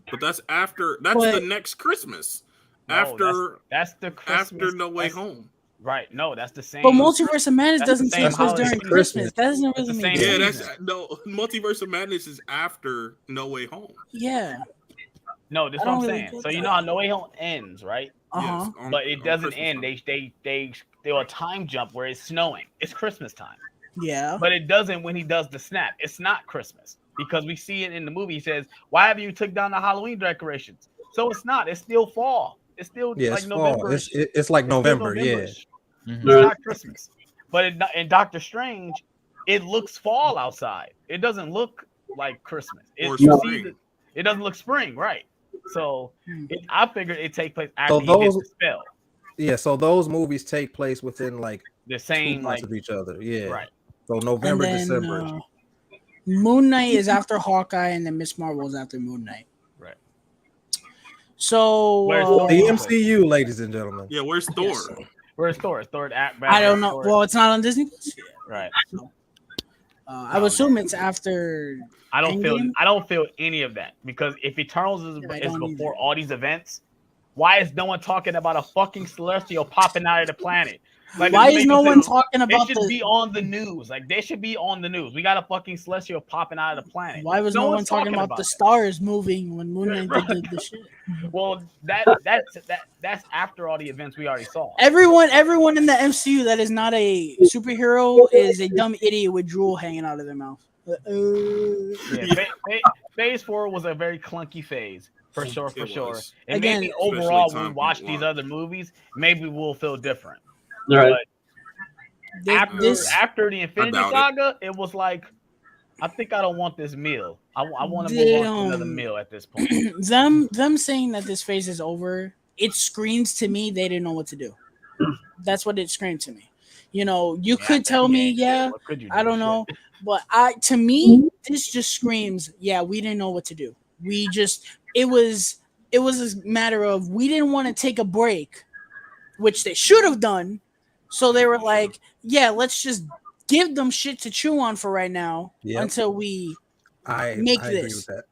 But that's after. That's the next Christmas. No, that's the Christmas after No Way Home. Right? No, that's the same. But Multiverse of Madness doesn't take place during Christmas. That doesn't really make sense. Multiverse of Madness is after No Way Home. Yeah. No, that's what I'm saying. So you know how No Way Home ends, right? Yes, but it doesn't end. They do a time jump where it's snowing. It's Christmas time. Yeah. But it doesn't when he does the snap. It's not Christmas. Because we see it in the movie. He says, "Why have you took down the Halloween decorations?" So it's not. It's still fall. It's still like November. It's like November. It's not Christmas. But in Doctor Strange, it looks fall outside. It doesn't look like Christmas. It doesn't look spring, right? So I figured it take place after he gets the spell. Yeah. So those movies take place within like the same 2 months of each other. Yeah. Right. So November, December. Moon Knight is after Hawkeye, and then Miss Marvel is after Moon Knight. Right. So the MCU, ladies and gentlemen. Yeah, where's Thor? Yes. Where's Thor? Thor I don't know. Well, it's not on Disney Plus. Right. So, I would assume it's after. I don't feel any of that because if Eternals is before all these events, why is no one talking about a fucking celestial popping out of the planet? Like, why is no one talking about? It should be on the news. Like they should be on the news. We got a fucking celestial popping out of the planet. Why was no one talking about the stars moving when Moon Knight did the shit? Well, that's after all the events we already saw. Everyone in the MCU that is not a superhero is a dumb idiot with drool hanging out of their mouth. Phase 4 was a very clunky phase. For sure. And again, maybe overall, when we watch these other movies, maybe we'll feel different. Right. After the Infinity Saga, it was like, I think I don't want this meal. I want to move on to another meal at this point. them saying that this phase is over, it screams to me they didn't know what to do. That's what it screamed to me. You know, you could tell me, I don't know, but to me, this just screams, we didn't know what to do. It was a matter of we didn't want to take a break which they should have done. So they were like, yeah, let's just give them shit to chew on for right now until we make this. Agree with that.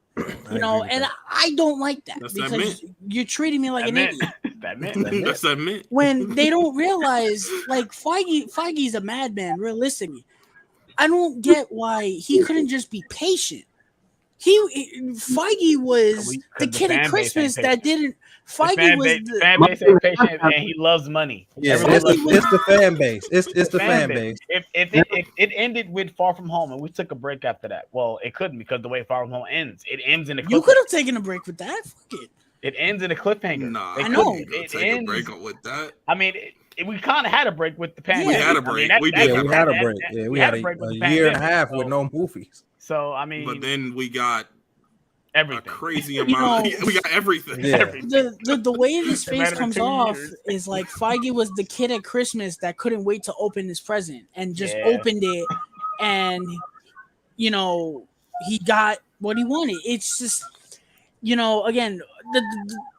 And I don't like that because you're treating me like an idiot. That's that mint. When they don't realize, like, Feige's a madman, realistically. I don't get why he couldn't just be patient. Feige was the kid at Christmas that didn't. Feige was the fan base ain't patient, and he loves money. Yeah, it's the fan base. It's the fan base. If it ended with Far From Home, and we took a break after that, well, it couldn't because the way Far From Home ends, it ends in a cliffhanger. You could have taken a break with that. Fuck it. It ends in a cliffhanger. Nah, I know. It ends, a break with that. I mean, we kind of had a break with the pandemic. We had a break. We had a break. Yeah, we had a year and a half with no movies. So I mean, but then we got everything. A crazy amount. We got everything. Yeah. The way his face comes off is like Feige was the kid at Christmas that couldn't wait to open his present and just opened it, and he got what he wanted. It's just again,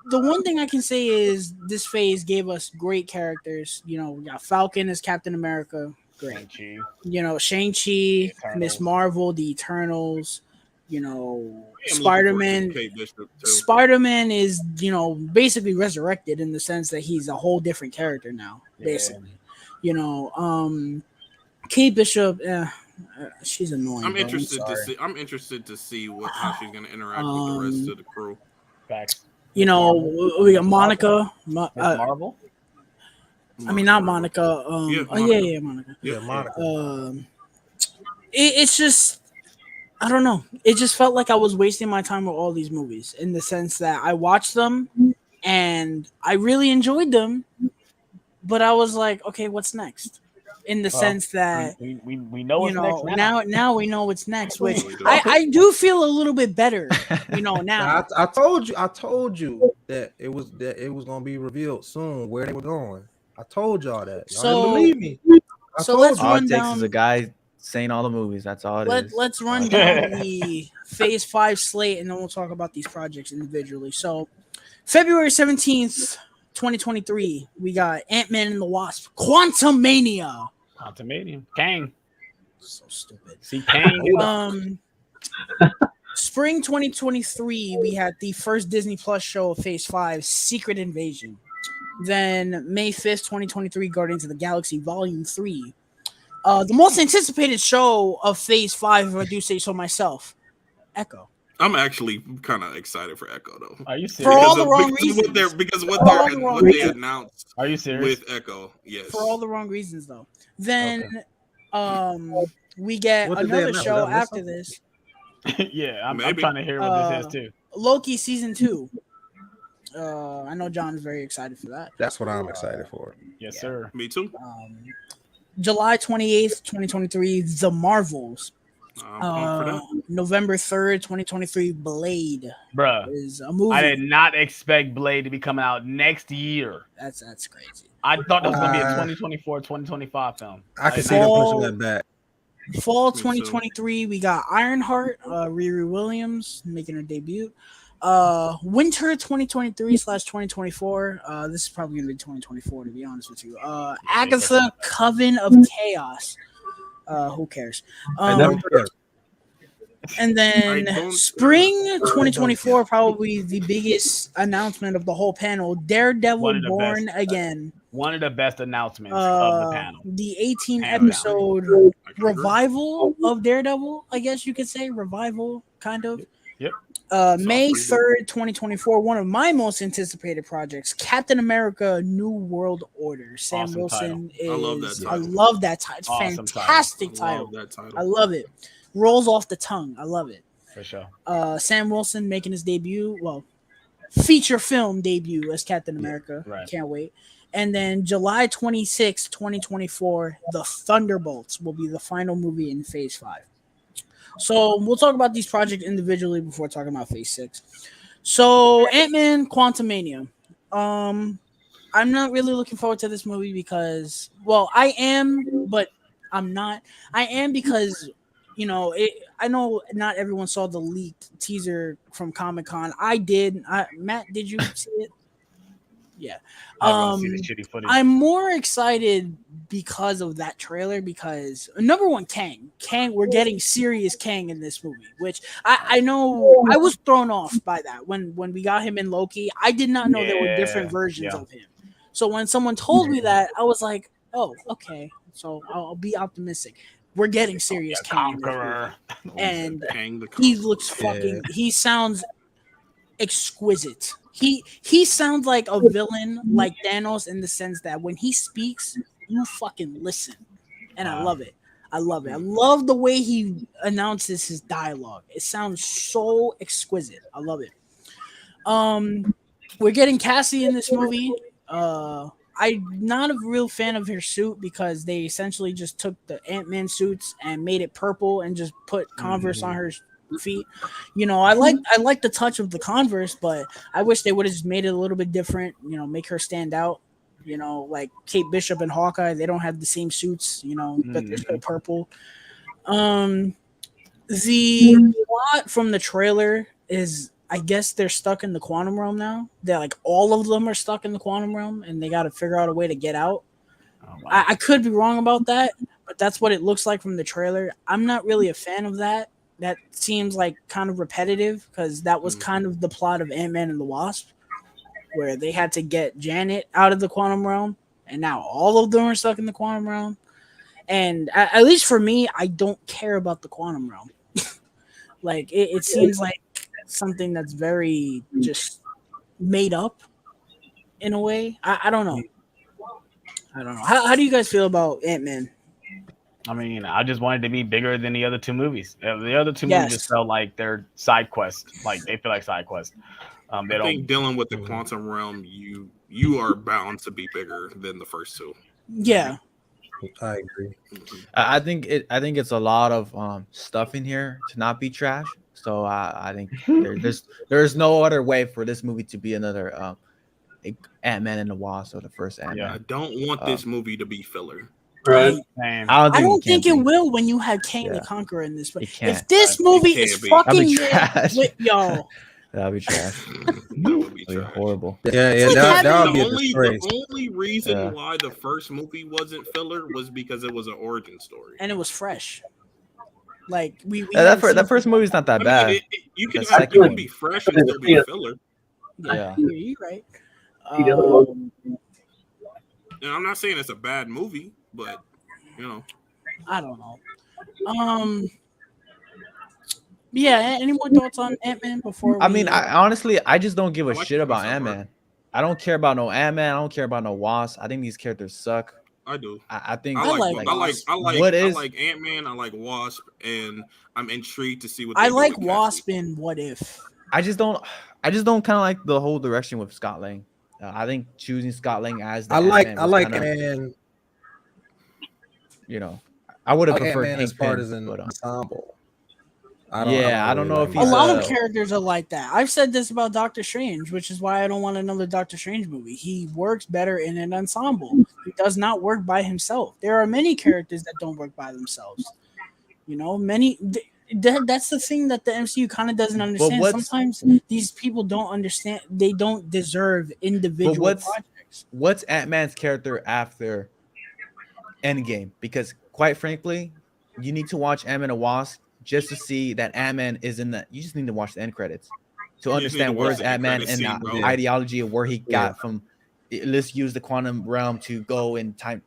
the one thing I can say is this phase gave us great characters. We got Falcon as Captain America, great. Shang-Chi, Miss Marvel, the Eternals. Spider-Man. Spider-Man is basically resurrected in the sense that he's a whole different character now. Basically, Kate Bishop. She's annoying. I'm interested to see how she's gonna interact with the rest of the crew. Facts. We got Monica. Marvel. I mean, not Monica. Monica. Yeah, Monica. It's just. I don't know. It just felt like I was wasting my time with all these movies in the sense that I watched them and I really enjoyed them, but I was like, okay, what's next? In the sense that we know what's next now we know what's next, which I do feel a little bit better, now. I told you that it was gonna be revealed soon where they were going. I told y'all that. Y'all didn't believe me. Let's all run it takes down. is a guy saying all the movies. That's all it is. Let's run down the Phase 5 slate, and then we'll talk about these projects individually. So, February 17th, 2023, we got Ant-Man and the Wasp, Quantumania. Kang. So stupid. See, Kang. Spring 2023, we had the first Disney Plus show of Phase 5, Secret Invasion. Then, May 5th, 2023, Guardians of the Galaxy Volume 3. The most anticipated show of Phase 5, if I do say so myself, Echo. I'm actually kind of excited for Echo, though. Are you serious? For all the wrong reasons. Because what they announced. Are you serious? With Echo, yes. For all the wrong reasons, though. Then, we get another show after this. Yeah, I'm trying to hear what this is too. Loki season 2. I know John's very excited for that. That's what I'm excited for. Yes, sir. Me too. July 28th, 2023, The Marvels. November 3rd, 2023, Blade. Bruh, is a movie. I did not expect Blade to be coming out next year. That's crazy. I thought that was going to be a 2024, 2025 film. I can see them pushing that back. Fall 2023, we got Ironheart, Riri Williams making her debut. Winter 2023/2024. This is probably gonna be 2024 to be honest with you. Agatha Coven of Chaos. Who cares? And then spring 2024, probably the biggest announcement of the whole panel. Daredevil Born Again. One of the best announcements of the panel. The 18 episode revival of Daredevil, I guess you could say. Revival, kind of. Yep. May 3rd, 2024, one of my most anticipated projects, Captain America New World Order. Sam Awesome Wilson title. is I love that I love that title. title. It's Awesome fantastic title. I love it. Rolls off the tongue. I love it. For sure. Sam Wilson making his debut, feature film debut as Captain America. Right. Can't wait. And then July 26, 2024, The Thunderbolts will be the final movie in Phase 5. So we'll talk about these projects individually before talking about Phase 6. So Ant-Man Quantumania. I'm not really looking forward to this movie because, I am, but I'm not. I am because, I know not everyone saw the leaked teaser from Comic-Con. I did. Matt, did you see it? Yeah. See the shitty footage. I'm more excited because of that trailer because number one, Kang, we're getting serious Kang in this movie, which I know I was thrown off by that when we got him in Loki. I did not know there were different versions of him. So when someone told me that, I was like, oh, okay. So I'll be optimistic. We're getting serious Kang, Conqueror, and he looks fucking. He sounds exquisite. He sounds like a villain, like Thanos, in the sense that when he speaks, you fucking listen, and I love it. I love it. I love the way he announces his dialogue. It sounds so exquisite. I love it. We're getting Cassie in this movie. I'm not a real fan of her suit because they essentially just took the Ant-Man suits and made it purple and just put Converse on her feet. You know, I like the touch of the Converse, but I wish they would have just made it a little bit different. You know, make her stand out. You know, like Kate Bishop and Hawkeye, they don't have the same suits. You know, but they're still purple. The plot from the trailer is, I guess they're stuck in the quantum realm now. They're like all of them are stuck in the quantum realm, and they got to figure out a way to get out. Oh, wow. I could be wrong about that, but that's what it looks like from the trailer. I'm not really a fan of that. That seems like kind of repetitive because that was kind of the plot of Ant-Man and the Wasp, where they had to get Janet out of the quantum realm, and now all of them are stuck in the quantum realm. And at least for me, I don't care about the quantum realm. Like it seems like something that's very just made up in a way. I don't know. How do you guys feel about Ant-Man? I mean, I just wanted to be bigger than the other two movies. The other two movies just felt like they're side quests. Like they feel like side quests. I think dealing with the quantum realm, you are bound to be bigger than the first two. Yeah, I agree. I think it's a lot of stuff in here to not be trash. So I think there's no other way for this movie to be another Ant-Man and the Wasp or the first Ant-Man. Yeah, I don't want this movie to be filler. Right. I don't think it will when you have Kang the Conqueror in this. If this It movie can't is be. fucking trash. yo, that'd be trash. That would be trash. Horrible. Yeah, that would be a disgrace. The only reason why the first movie wasn't filler was because it was an origin story. And it was fresh. Like that first movie's not that bad. You can be fresh and still be filler. Yeah. You're right. And I'm not saying it's a bad movie, but you know, I don't know. Yeah. Any more thoughts on Ant-Man before? I mean, I honestly just don't give a shit about Ant-Man. I don't care about no Ant-Man. I don't care about no Wasp. I think these characters suck. I do. I think I like Ant-Man. I like Wasp, and I'm intrigued to see what I like Wasp in What If. I just don't kind of like the whole direction with Scott Lang. I think choosing Scott Lang as the I like and you know, I would have preferred Ant-Man as part as an ensemble. I don't know if he's a lot of characters are like that. I've said this about Doctor Strange, which is why I don't want another Doctor Strange movie. He works better in an ensemble. He does not work by himself. There are many characters that don't work by themselves. You know, that's the thing that the MCU kind of doesn't understand. Sometimes these people don't understand. They don't deserve individual projects. What's Ant-Man's character after Endgame? Because quite frankly, you need to watch Ant-Man and Wasp just to see that Ant-Man is in the. You just need to watch the end credits to understand where's Ant-Man and the ideology of where he got from. Let's use the quantum realm to go in time.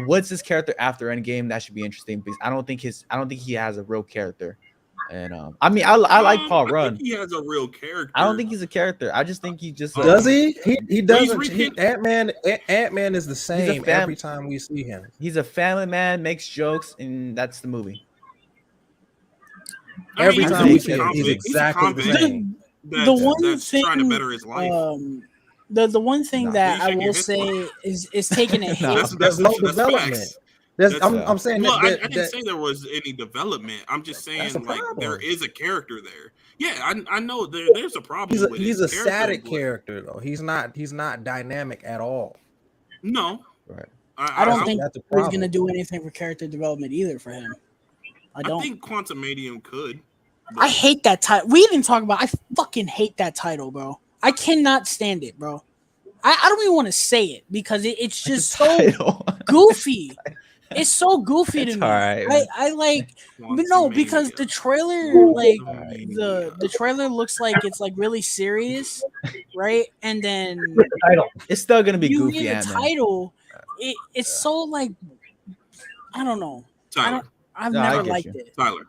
What's his character after Endgame? That should be interesting because I don't think he has a real character. And I mean, I like Paul Rudd. He has a real character. I don't think he's a character. I just think he just does he? He doesn't. Ant-Man is the same every time we see him. He's a family man, makes jokes, and that's the movie. Every time we see him, he's exactly the same. The one thing trying to better his life. The one thing that I will say is taking a hit. There's no development. I'm saying I didn't say there was any development. I'm just saying like there is a character there. Yeah, I know there's a problem. He's a static character though. He's not dynamic at all. No, right. I don't think he's gonna do anything for character development either for him. I think Quantum Medium could. I hate that title. We didn't talk about. I fucking hate that title, bro. I cannot stand it, bro. I don't even want to say it because it's just so goofy. It's so goofy to me. Right, I like, but no, because the trailer, like the trailer looks like it's like really serious, right? And then it's still gonna be you goofy. hear the title, it's so like, I don't know. Tyler, I've never liked it. Tyler.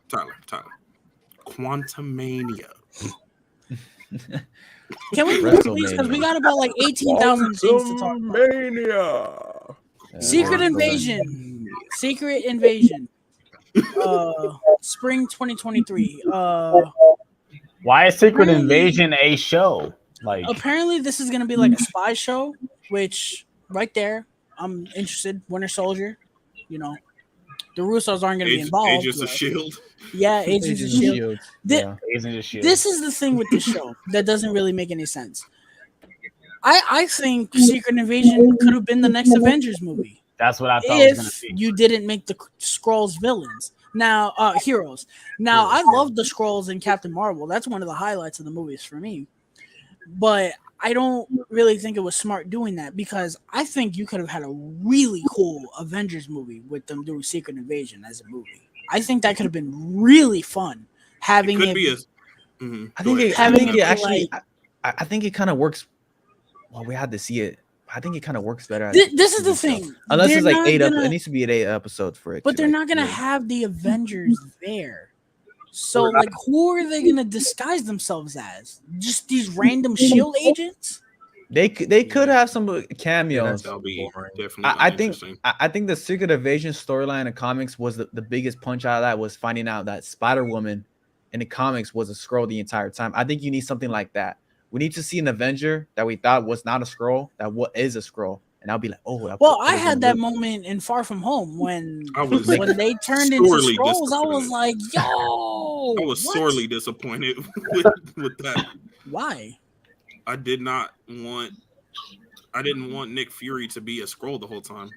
Quantumania. Can we move, please? Because we got about like 18,000 things to talk about. Secret Invasion. Spring 2023. Why is Secret Invasion a show? Like, apparently this is gonna be like a spy show, which right there, I'm interested. Winter Soldier, you know, the Russos aren't gonna be involved. Agents of Shield. Yeah, Agents of Shield. Agents of Shield. This is the thing with the show that doesn't really make any sense. I think Secret Invasion could have been the next Avengers movie. That's what I thought it was gonna be. You didn't make the Skrulls villains. Now, heroes. Now, I love the Skrulls in Captain Marvel. That's one of the highlights of the movies for me. But I don't really think it was smart doing that because I think you could have had a really cool Avengers movie with them doing Secret Invasion as a movie. I think that could have been really fun. Having it. I think it kind of works. Well, we had to see it. I think it kind of works better. This is the thing. Unless it's like 8 it needs to be 8 episodes for it. But they're not gonna have the Avengers there. So like, who are they gonna disguise themselves as? Just these random Shield agents? They could have some cameos. That'll be definitely. I think the Secret Invasion storyline in comics was the biggest punch out of that was finding out that Spider-Woman in the comics was a Skrull the entire time. I think you need something like that. We need to see an Avenger that we thought was not a Skrull, that what is a Skrull, and I'll be like, oh. Well, I had that moment in Far From Home when they turned into Skrulls. I was like, yo. I was sorely disappointed with that. Why? I didn't want Nick Fury to be a Skrull the whole time.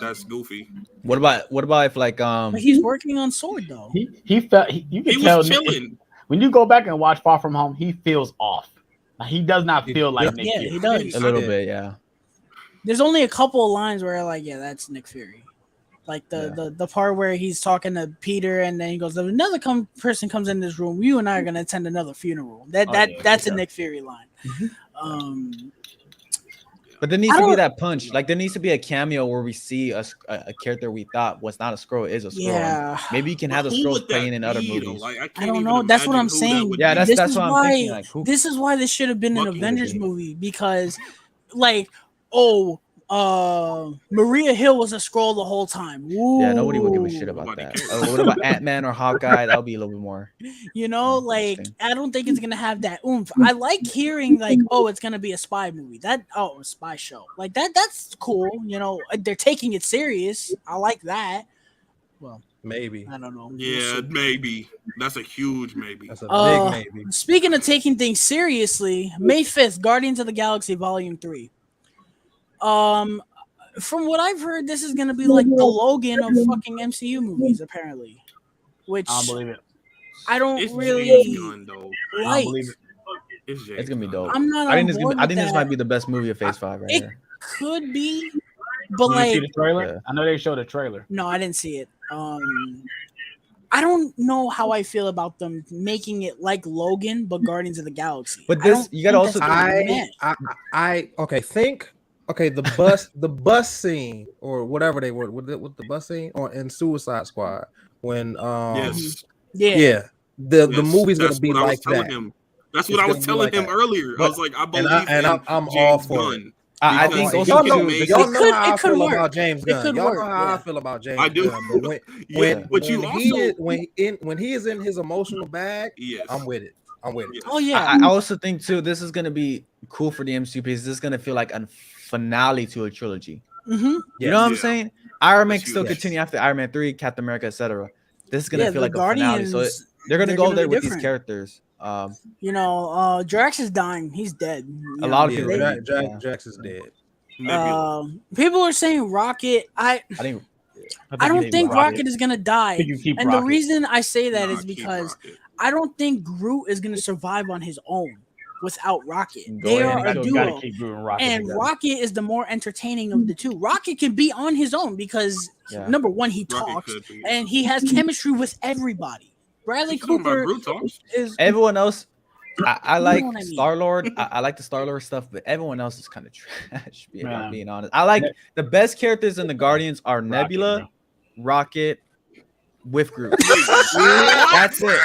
That's goofy. What about if like But he's working on Sword though. He felt you can tell chilling. When you go back and watch Far From Home, he feels off. He does not feel like Nick Fury. He does a little bit, yeah. There's only a couple of lines where like, yeah, that's Nick Fury. Like the part where he's talking to Peter and then he goes, if another person comes in this room, you and I are gonna attend another funeral. That's a Nick Fury line. But there needs to be that punch. Like there needs to be a cameo where we see a character we thought was not a Skrull is a Skrull. Yeah. Maybe you can have the Skrulls playing in other movies. I don't know. That's what I'm saying. Yeah, that's what I'm thinking. Like, this is why this should have been an Avengers movie because, like, Maria Hill was a Skrull the whole time. Ooh. Yeah, nobody would give a shit about that. What about Ant-Man or Hawkeye? That'll be a little bit more. You know, like I don't think it's gonna have that oomph. I like hearing like, oh, it's gonna be a spy movie. A spy show. Like that's cool. You know, they're taking it serious. I like that. Well, maybe. I don't know. Yeah, maybe. That's a huge maybe. That's a big maybe. Speaking of taking things seriously, May 5th, Guardians of the Galaxy Volume 3. From what I've heard, this is gonna be like the Logan of fucking MCU movies, apparently. Which I don't believe it. I don't really like. It's gonna be dope. I'm not. I think this might be the best movie of Phase 5 right here. Could be, but Did like, you see the trailer? Yeah. I know they showed a trailer. No, I didn't see it. I don't know how I feel about them making it like Logan, but Guardians of the Galaxy. But this, you gotta also. The bus scene or whatever they were with the bus scene or in Suicide Squad when the movie's gonna be like that. That's what I was telling him earlier. I was like, I believe I'm all for it. I think y'all know how I feel about James Gunn. Y'all know how I feel about James Gunn. But when he is in his emotional bag, I'm with it. Oh yeah. I also think too, this is gonna be cool for the MCU because this is gonna feel like a finale to a trilogy. Mm-hmm. You know what I'm saying? Iron Man still continue after Iron Man 3, Captain America, etc. This is gonna feel like a finale. So they're gonna go there with these characters. Drax is dying. He's dead. A lot of people. Drax is dead. People are saying Rocket. I don't think Rocket is gonna die. And the reason I say that is because I don't think Groot is gonna survive on his own. without Rocket. They are a duo, and together. Rocket is the more entertaining of the two. Rocket can be on his own because number one, he talks and he has chemistry with everybody. Bradley Cooper is everyone else. I like Star-Lord. I like the Star-Lord stuff, but everyone else is kind of trash. Being honest, I like the best characters in the Guardians are Nebula, Rocket, with Groot. That's it.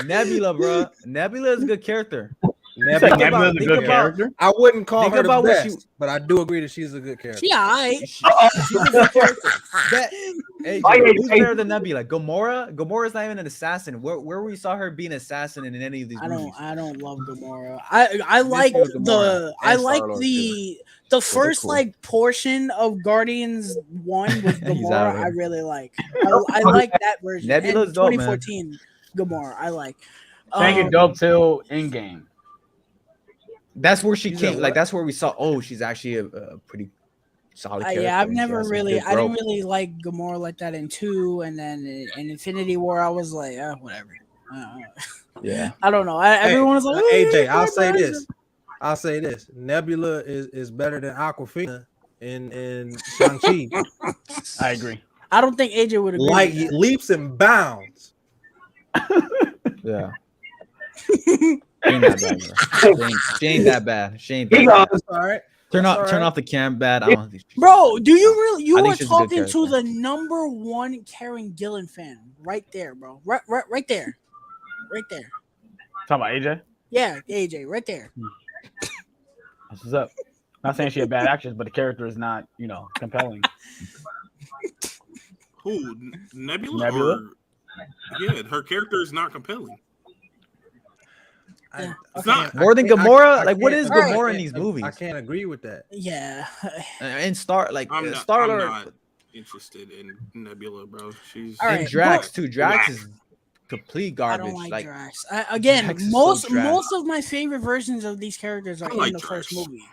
Nebula, bro. Nebula is a good character. Nebula is a good character. I wouldn't call her the best, but I do agree that she's a good character. Yeah, she's a good character. Who's better than Nebula? Gamora? Gamora's not even an assassin. Where we saw her being an assassin in any of these movies? I don't love Gamora. I like the first like portion of Guardians 1 with Gamora. I really like. I like that version. Nebula's dope, 2014 Gamora. I like. Think it dope till Endgame. That's where she came. Like that's where we saw. Oh, she's actually a pretty solid character. Yeah, I've never really. I didn't really like Gamora like that in 2, and then in Infinity War, I was like, whatever. Yeah, I don't know. Everyone was like, AJ. I'll say this. Nebula is better than Awkwafina in Shang-Chi. I agree. I don't think AJ would agree. Like leaps and bounds. Yeah. Ain't that bad, she ain't that bad. She ain't that bad. All right. Turn off the cam. Bad. I don't think bro, do you really? You are talking to the number one Karen Gillan fan right there, bro. Right there. Talking about AJ? Yeah, AJ, right there. That's what's up. Not saying she had bad actions, but the character is not, compelling. Who? Nebula? Yeah, her character is not compelling. It's not more than Gamora. What is Gamora in these movies? I can't agree with that. Yeah, and Star-Lord. I'm not interested in Nebula, bro. She's and Drax too. Drax is complete garbage. I don't like Drax. Most of my favorite versions of these characters are in the first movie.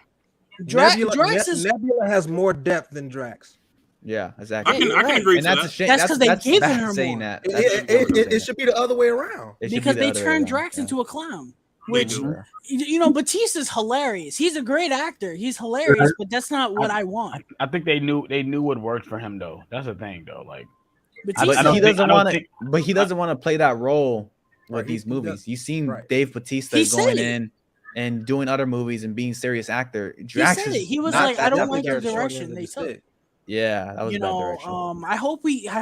Nebula has more depth than Drax. Yeah, exactly. I can agree with that. That's a shame. That's because they gave her saying more. That. It should be the other way around. Because they turned Drax into a clown. Which Batista's hilarious. He's a great actor. He's hilarious, but that's not what I want. I think they knew what worked for him though. That's the thing though. Like, he doesn't want to play that role with these movies. You've seen Dave Batista going in and doing other movies and being serious actor. Drax he was like, I don't like the direction they took. Yeah, that was a bad direction. I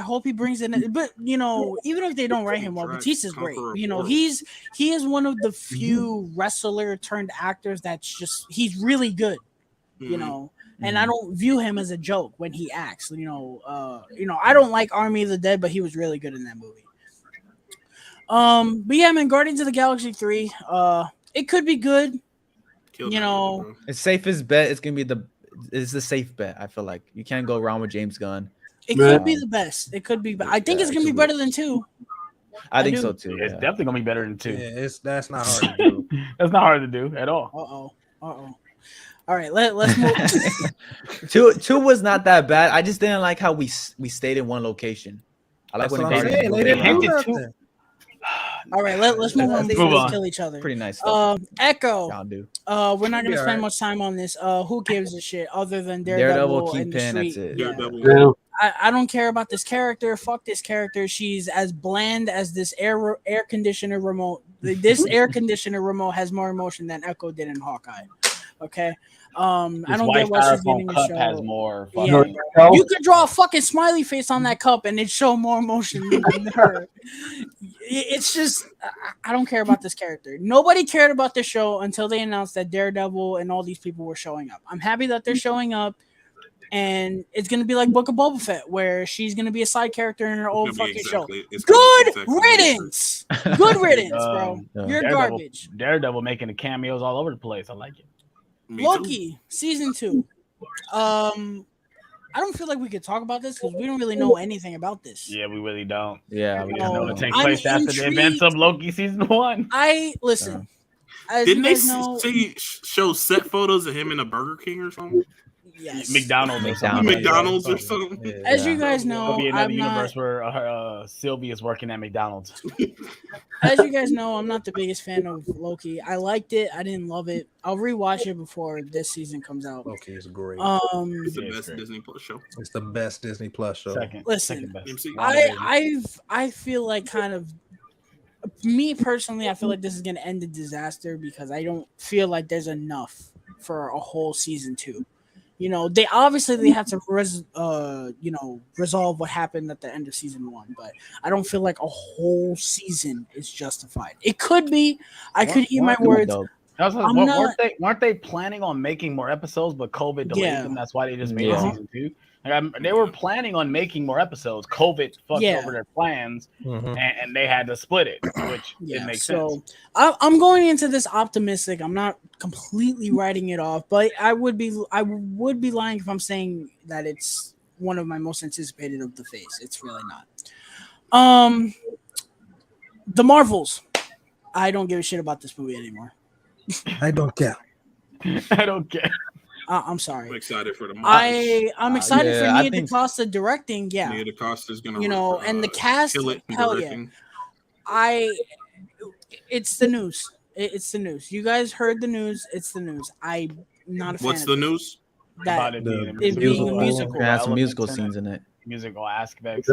hope he brings it in, but even if they don't write him well, Batista's great. He is one of the few wrestler turned actors he's really good. And I don't view him as a joke when he acts. I don't like Army of the Dead, but he was really good in that movie. But yeah, man, Guardians of the Galaxy 3, it could be good. It's safest bet. It's gonna be it's the safe bet. I feel like you can't go wrong with James Gunn. It could be the best. It could be. I think it's gonna be better than 2. I think so too. It's definitely gonna be better than 2. Yeah, that's not hard to do. That's not hard to do at all. All right, let's move. Two was not that bad. I just didn't like how we stayed in one location. I like when they hinted to. All right, let's move on before we kill each other. Pretty nice stuff. Echo. We're not gonna spend much time on this. Who gives a shit other than Daredevil and the Street? Daredevil. I don't care about this character. Fuck this character. She's as bland as this air conditioner remote. This air conditioner remote has more emotion than Echo did in Hawkeye. Okay. I don't get what she's getting the show. Has more you could draw a fucking smiley face on that cup and it'd show more emotion than her. It's just I don't care about this character. Nobody cared about this show until they announced that Daredevil and all these people were showing up. I'm happy that they're showing up, and it's gonna be like Book of Boba Fett, where she's gonna be a side character in her own fucking show. Good riddance. Good riddance, bro. You're garbage. Daredevil making the cameos all over the place. I like it. Loki season 2. I don't feel like we could talk about this because we don't really know anything about this. Yeah, we really don't. Yeah, we just know it takes place after the events of Loki season 1. Didn't they show set photos of him in a Burger King or something? Yes. McDonald's or something. Yeah. As you guys know, there'll be another universe where Sylvie is working at McDonald's. As you guys know, I'm not the biggest fan of Loki. I liked it. I didn't love it. I'll rewatch it before this season comes out. Loki is great. It's the best Disney Plus show. It's the best Disney Plus show. Listen, MCU. I feel like kind of me personally, I feel like this is gonna end in disaster because I don't feel like there's enough for a whole season 2. You know, they have to resolve what happened at the end of season 1, but I don't feel like a whole season is justified. It could be. I could eat my words. Weren't they planning on making more episodes, but COVID delayed them? That's why they just made season 2. They were planning on making more episodes. COVID fucked over their plans, and they had to split it, which it makes sense. I'm going into this optimistic. I'm not completely writing it off, but I would be lying if I'm saying that it's one of my most anticipated of the phase. It's really not. The Marvels. I don't give a shit about this movie anymore. I don't care. I don't care. I'm sorry. I'm excited for the Marvels. I'm excited for Nia DaCosta directing. Yeah, Nia DaCosta is gonna, and the cast. Hell directing. Yeah. It's the news. It's the news. You guys heard the news. It's the news. I'm not a fan. What's the news? That it being a musical. It has some musical scenes in it. Musical aspects.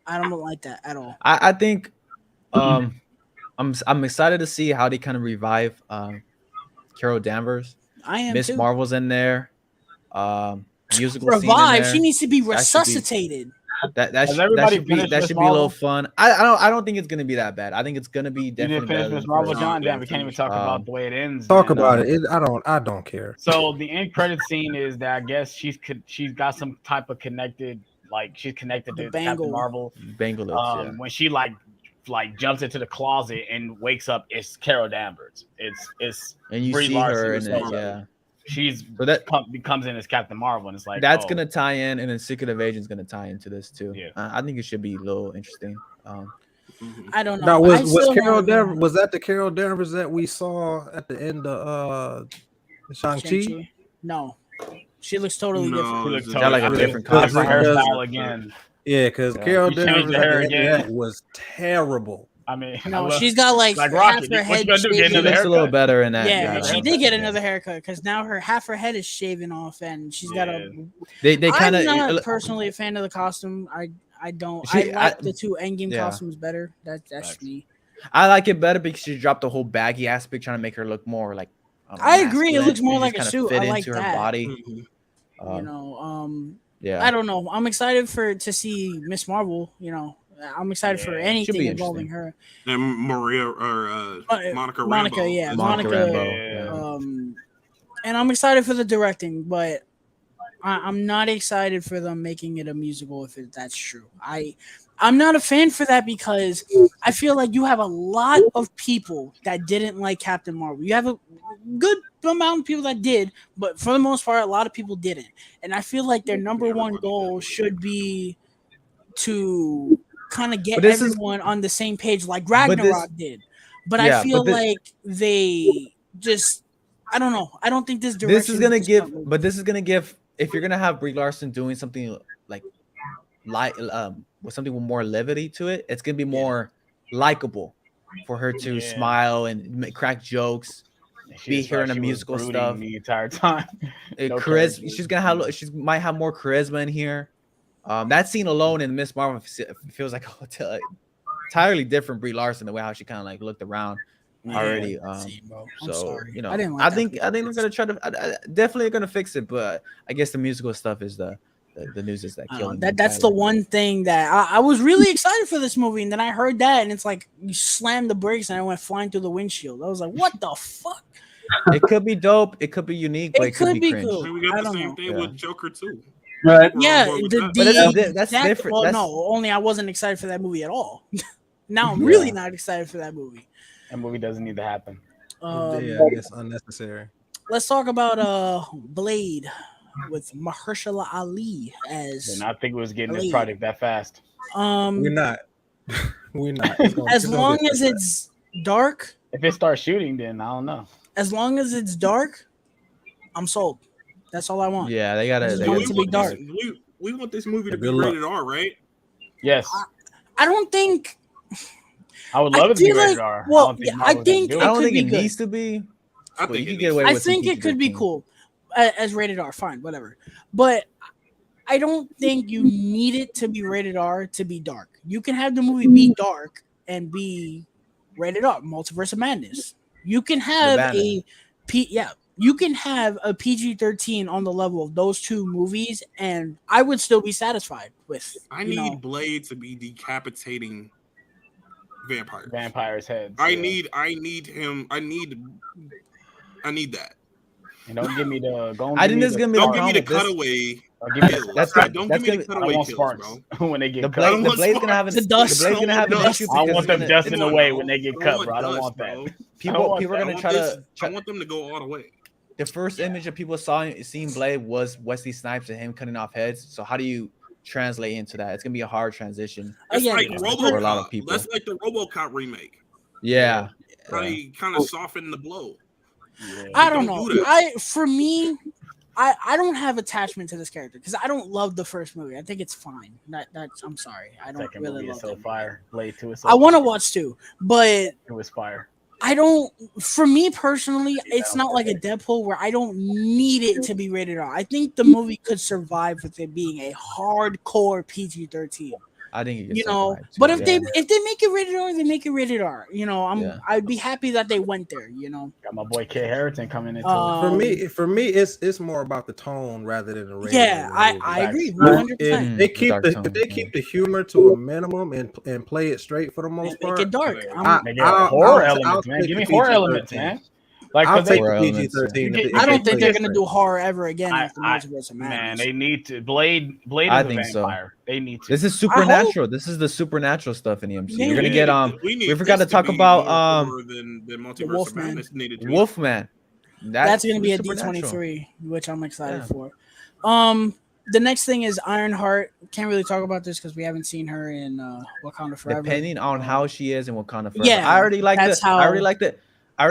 I don't like that at all. I think I'm excited to see how they kind of revive Carol Danvers. I am Miss too. Marvel's in there. Musical revive. Scene She needs to be resuscitated. That should be a little fun. I don't think it's gonna be that bad. I think it's gonna be definitely better. Miss Marvel, John. Damn, we can't even talk about the way it ends. Talk about it. I don't care. So the end credit scene is that I guess she's got some type of connected, like she's connected to Captain Marvel. Bangle. When she like jumps into the closet and wakes up, it's Carol Danvers. It's and you Brie see Larson, her in it, yeah. She's comes in as Captain Marvel, and it's like that's gonna tie in, and then Secret Invasion is gonna tie into this too. Yeah, I think it should be a little interesting. I don't know. Now, was Carol Danvers? Was that the Carol Danvers that we saw at the end of Shang-Chi? No, she looks totally different. She looks like a different costume. Hairstyle again. Yeah, because Carol Danvers was terrible. I mean, she's got like half her head. She looks a little better in that. Yeah, she did get another haircut because now half her head is shaven off, and she's got a. They kind of. I'm not personally a fan of the costume. I don't. I like the two Endgame costumes better. That's me. I like it better because she dropped the whole baggy aspect, trying to make her look more like. I agree. It looks more like a suit. I like her that. Body. Yeah. I don't know. I'm excited to see Miss Marvel. I'm excited for anything involving her. And Maria or Monica Rambeau. Monica Rambeau. And I'm excited for the directing, but I'm not excited for them making it a musical if that's true. I'm not a fan for that because I feel like you have a lot of people that didn't like Captain Marvel. You have a good amount of people that did, but for the most part, a lot of people didn't. And I feel like their number one goal should be to kind of get everyone on the same page like Ragnarok did. But I feel like they just, I don't know. I don't think this direction. This is gonna give. If you're gonna have Brie Larson doing something like with something with more levity to it, it's gonna be more likable for her to smile and crack jokes, be here in a musical stuff the entire time. She might have more charisma in here. That scene alone in Miss Marvel feels like entirely different Brie Larson, the way how she kind of like looked around already. I think they're gonna try to definitely gonna fix it, but I guess the musical stuff is the news is that killing. That's the one thing that I was really excited for this movie, and then I heard that, and it's like you slammed the brakes, and I went flying through the windshield. I was like, "What the fuck?" It could be dope. It could be unique, but it could be cringe. Cool. I mean, we got the same thing with Joker too. Right. Yeah, that's different. Well, no, only I wasn't excited for that movie at all. Now I'm really not excited for that movie. That movie doesn't need to happen. It's unnecessary. Let's talk about Blade with Mahershala Ali as. And I think we was getting this product that fast. We're not. As long as it's dark. If it starts shooting, then I don't know. As long as it's dark, I'm sold. That's all I want. Yeah, they gotta. They want it to be dark. We want this movie to be rated R, right? Yes. I don't think. I would love it to be rated R. Well, I think I don't think it needs to be. I think you get away with. I think it could be cool as rated R. Fine, whatever. But I don't think you need it to be rated R to be dark. You can have the movie be dark and be rated R. Multiverse of Madness. You can have you can have a PG-13 on the level of those two movies, and I would still be satisfied with. I need Blade to be decapitating vampires' heads. I need him. I need that. And don't give me the. I think this is gonna be. Don't give me the cutaway. Don't give me the cutaway kills, bro. When they get the Blade's gonna have the dust. The Blade's gonna have an issue. I want them dusting away when they get cut, bro. I don't want that. People are gonna try to. I want them to go all the way. The first image of people seeing Blade was Wesley Snipes and him cutting off heads. So how do you translate into that? It's gonna be a hard transition. It's like RoboCop. For a lot of people. That's like the RoboCop remake. Yeah. Kind of soften the blow. Yeah. I don't know. I don't have attachment to this character because I don't love the first movie. I think it's fine. I'm sorry. I don't really love it. Fire. Blade 2 is so I want to watch 2, but it was fire. I don't. For me personally, it's not like a Deadpool where I don't need it to be rated R. I think the movie could survive with it being a hardcore PG-13. I think but if they make it rated R, they make it rated R. I'd be happy that they went there. Got my boy Kay Harrington coming into For me, it's more about the tone rather than the rating. Yeah, I agree 100%. If they keep the humor to a minimum and play it straight for the most part, make it dark. Horror elements, man. Give me horror elements, man. Like, I'll take the PG-13. I don't think they're gonna do horror ever again after Multiverse of Madness. Man, they need to. Blade I is think a vampire. They need to. This is supernatural. This is the supernatural stuff in the MCU. We're gonna get we forgot to talk about the Wolfman. Wolfman. That's gonna be a D23, which I'm excited for. The next thing is Ironheart. Can't really talk about this because we haven't seen her in Wakanda Forever. Depending on how she is in Wakanda Forever. Yeah, I already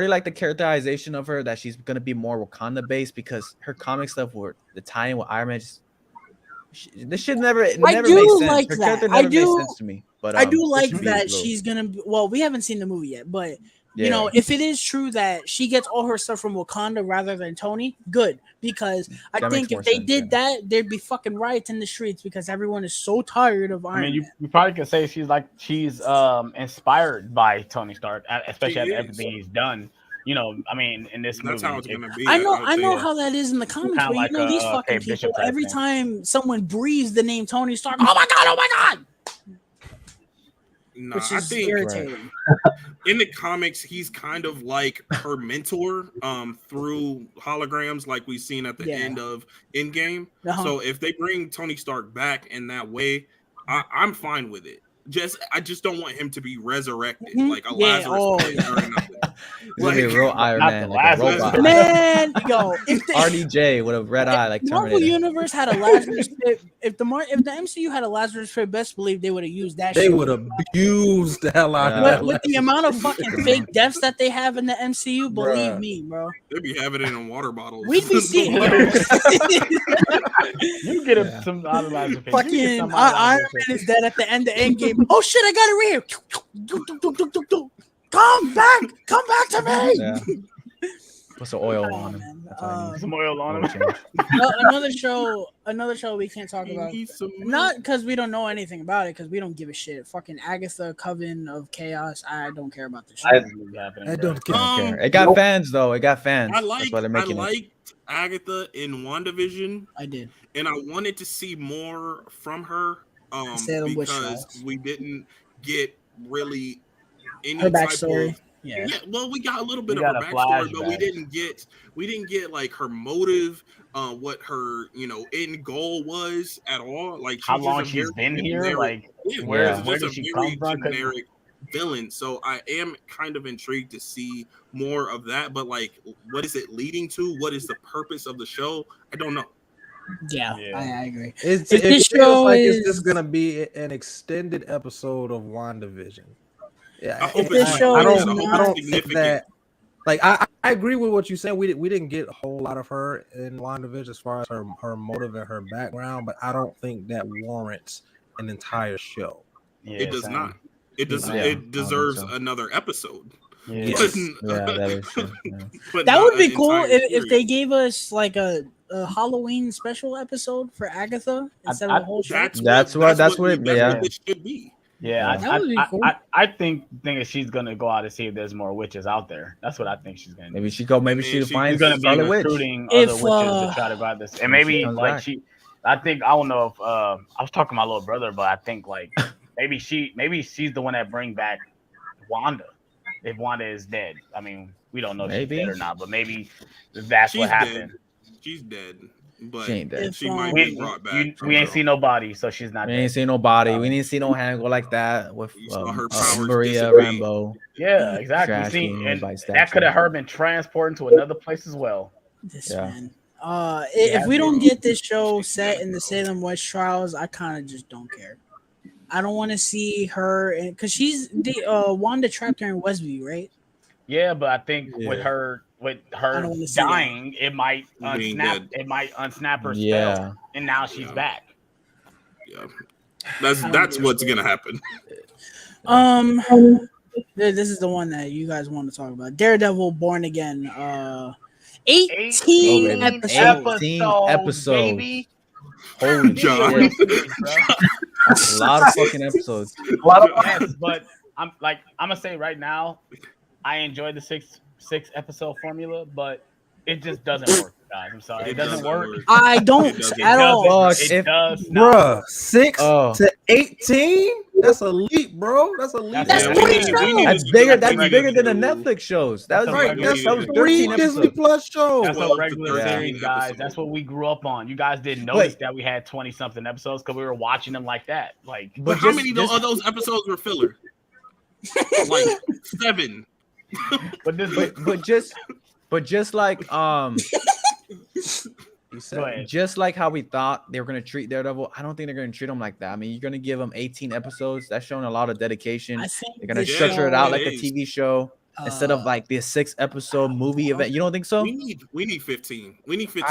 like the characterization of her, that she's gonna be more Wakanda based because her comic stuff were the tie-in with Iron Man. This shit never made sense. Like her that. character never made sense to me. But I do like that she's gonna be, well, we haven't seen the movie yet, but if it is true that she gets all her stuff from Wakanda rather than Tony, good. Because I think if they did that, there'd be fucking riots in the streets because everyone is so tired of Iron Man. You probably could say she's inspired by Tony Stark, especially after everything he's done. In this movie. That's how it's gonna be. I know how that is in the comics, but like these fucking people, every time someone breathes the name Tony Stark, oh my god. No, I think irritating. In the comics, he's kind of like her mentor through holograms, like we've seen at the end of Endgame. So if they bring Tony Stark back in that way, I'm fine with it. I just don't want him to be resurrected like a Lazarus pit or nothing. Like a real Iron Man, like a robot. Man, yo, if RDJ with a red eye, like Terminator. Marvel Universe had a Lazarus pit. If the MCU had a Lazarus pit, best believe they would have used that. They would have abused the hell out of that. With the amount of fucking fake deaths that they have in the MCU, believe me, bro. They'd be having it in water bottles. We'd be seeing you get some out of Lazarus pit. Fucking Iron Man is dead at the end of Endgame. Oh shit, I got it right here. Come back to me. Yeah. Put some oil on him. Some oil on him. Another show we can't talk about. Not because we don't know anything about it, because we don't give a shit. Fucking Agatha, Coven of Chaos. I don't care about this show. I don't care. It got fans though. It got fans. I liked Agatha in WandaVision. I did, and I wanted to see more from her. Because we didn't get really any her backstory. Yeah, well, we got a little bit of her backstory, but we didn't get like her motive, what her end goal was at all. Like how long she's been here, like where did she come from? Generic villain. So I am kind of intrigued to see more of that. But like, what is it leading to? What is the purpose of the show? I don't know. Yeah. I agree. It feels like it's just gonna be an extended episode of WandaVision. Yeah, I hope I don't think that. like I agree with what you said. We didn't get a whole lot of her in WandaVision as far as her motive and her background, but I don't think that warrants an entire show. Yeah, it does not. It does. It deserves another episode. Yes. That is true. Yeah. That would be cool if they gave us like a Halloween special episode for Agatha instead of a whole show. That's what it should be. Yeah, that would be cool. I think she's gonna go out and see if there's more witches out there. That's what I think she's gonna do. Maybe she'll find gonna be recruiting other witches to try to grab this. And maybe like I don't know if I was talking to my little brother, but I think like maybe she's the one that bring back Wanda. If Wanda is dead, I mean, we don't know if she's dead or not, but maybe that's what happened. She's dead, but she ain't dead. She might be brought back. We ain't seen nobody, so she's not. We dead. Ain't seen nobody. We didn't see no hand go like that with her powers Maria Rambo. Yeah, exactly. And that could have been transported to another place as well. This man. If we don't get this show set in the Salem Witch Trials, I kind of just don't care. I don't want to see her, because she's the Wanda trapped her in Westview, right? Yeah, but I think with her dying, it might unsnap. It might unsnap her spell, and now she's back. Yeah, that's what's gonna happen. This is the one that you guys want to talk about. Daredevil Born Again. 18 episodes. Baby. Holy shit. A lot of fucking episodes. But I'm gonna say right now, I enjoy the six episode formula, but it just doesn't work, guys. I'm sorry, it doesn't work. I don't at all. It does, bruh. 6 to 18. That's a leap, bro. That's a leap. That's bigger. That's bigger than the Netflix shows. That was right. That was 3 Disney Plus shows. That's a regular series, guys. That's what we grew up on. You guys didn't notice that we had 20-something episodes because we were watching them like that. Like, but how many of those episodes were filler? Like 7. But just like just like how we thought they were going to treat Daredevil, I don't think they're going to treat him like that. I mean, you're going to give him 18 episodes. That's showing a lot of dedication. They're going to structure it out like a TV show instead of like this 6-episode movie event. You don't think so? We need 15. We need 15.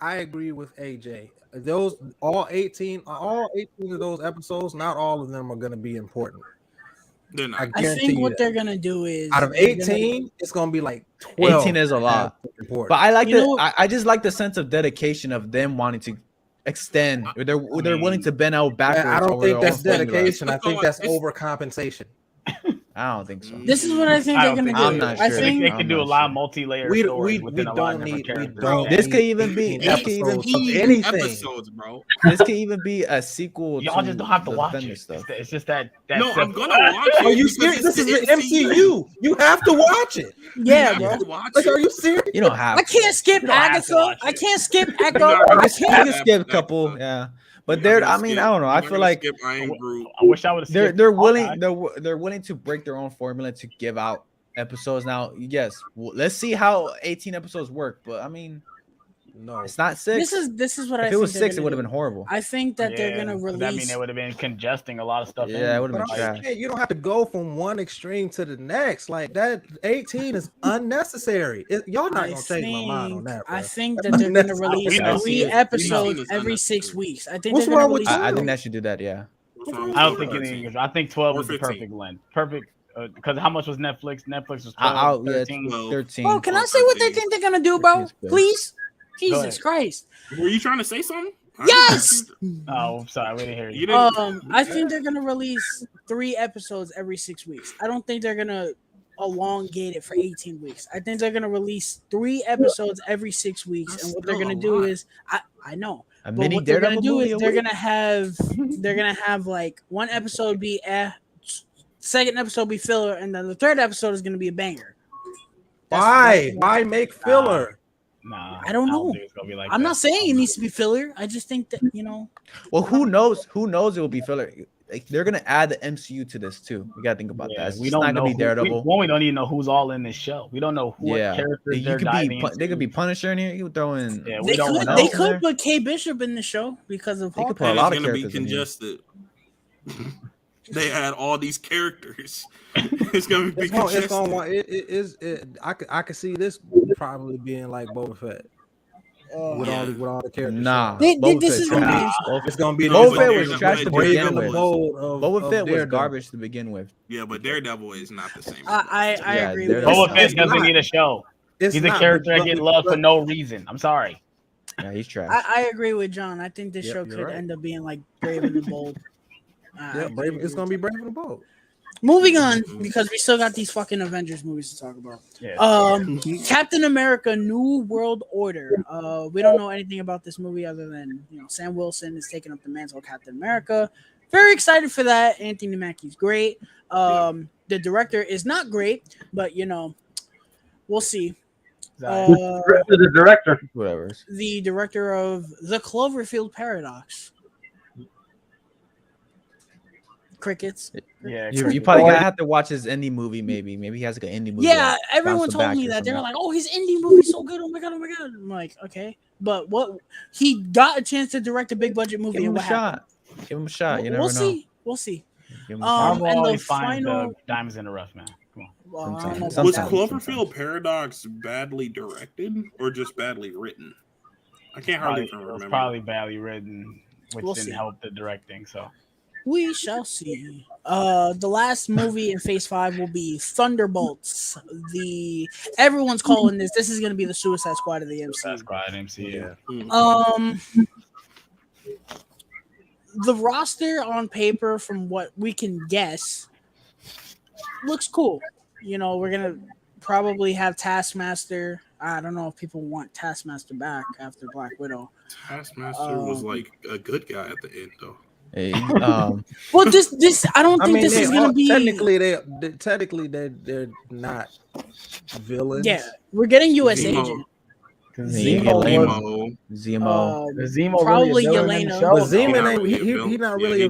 I agree with AJ. Those all 18 of those episodes, not all of them are going to be important. They're not. I think what they're gonna do is out of 18, it's gonna be like 12. 18 is a lot, but I like I just like the sense of dedication of them wanting to extend. They're willing to bend out backwards. I don't think that's dedication. I think that's overcompensation. I don't think so. This is what I think they're gonna do. I'm not sure. I think they can do a lot of multi-layer stories within a lot of different characters. This could even be anything. Episodes, bro. This could even be a sequel. Y'all just don't have to watch it. It's just that. No, simple. I'm gonna watch it. Are you serious? This is the MCU. You have to watch it. Yeah, bro. Like, are you serious? You don't have. I can't skip Agatha. I can't skip Echo. I can skip a couple. Yeah. But I don't know. I feel like I wish I would have. They're willing to break their own formula to give out episodes. Now, yes, let's see how 18 episodes work. But I mean, no, it's not 6. This is what I think. If it was 6, it would have been horrible. I think that they're gonna release. I mean, they would have been congesting a lot of stuff. Yeah, it would have been trash. You don't have to go from one extreme to the next. Like that, 18 is unnecessary. Y'all not gonna change my mind on that. Bro. I think that they're gonna release 3 episodes every 6 weeks. I think. What's wrong with you? I think that should do that. Yeah. I don't think anything. I think 12 was the perfect length. Perfect. Because how much was Netflix? Netflix was 12, 13. Oh, can I say what they think they're gonna do, bro? Please. Jesus Christ! Were you trying to say something? Yes. Oh, sorry, we didn't hear you. I think they're gonna release 3 episodes every 6 weeks. I don't think they're gonna elongate it for 18 weeks. I think they're gonna release 3 episodes every 6 weeks, and what they're gonna do is, I know, but what they're gonna do is they're gonna have like one episode be second episode be filler, and then the third episode is gonna be a banger. Why make filler? Nah, I don't know. I'm not saying it needs to be filler. I just think that Well, who knows? Who knows it will be filler? Like, they're gonna add the MCU to this too. We gotta think about that. We don't know. Be Daredevil. We don't even know who's all in this show. We don't know what characters they're diving into. They could be Punisher in here. You throw in. Yeah, they could put K Bishop in the show because of. They could put a lot of characters be congested. they add all these characters. It's gonna be I could see this probably being like Boba Fett. With all the characters. Nah, this is it's gonna be Boba Fett was trash to begin with. Boba Fett was garbage to begin with. Yeah, but Daredevil is not the same. I agree. Boba Fett doesn't need a show. He's a character that get loved for no reason. I'm sorry. Yeah, he's trash. I agree with John. I think this show could end up being like Brave and the Bold. It's gonna be Brave and the Bold. Moving on, because we still got these fucking Avengers movies to talk about. Captain America: New World Order. We don't know anything about this movie other than Sam Wilson is taking up the mantle of Captain America. Very excited for that. Anthony Mackie's great. The director is not great, but we'll see. The director, whatever. The director of The Cloverfield Paradox. Crickets. Yeah, you probably gotta have to watch his indie movie. Maybe he has like an indie movie. Yeah, everyone told me that. They were like, "Oh, his indie movie's so good! Oh my god! I'm like, okay, but what? He got a chance to direct a big budget movie. Give him a shot. Give him a shot. You never know. We'll see. And the final diamonds in the rough, man. Come on. Was Cloverfield Paradox badly directed or just badly written? I can't hardly remember. It was probably badly written, which didn't help the directing. So. We shall see. The last movie in Phase 5 will be Thunderbolts. Everyone's calling this. This is going to be the Suicide Squad of the MCU. Suicide Squad MCU. The roster on paper, from what we can guess, looks cool. We're going to probably have Taskmaster. I don't know if people want Taskmaster back after Black Widow. Taskmaster was like a good guy at the end, though. Well, this I don't think this is gonna be technically they're not villains. Yeah, we're getting U.S. Agent. Zemo. Probably Yelena. But Zemo he's not really a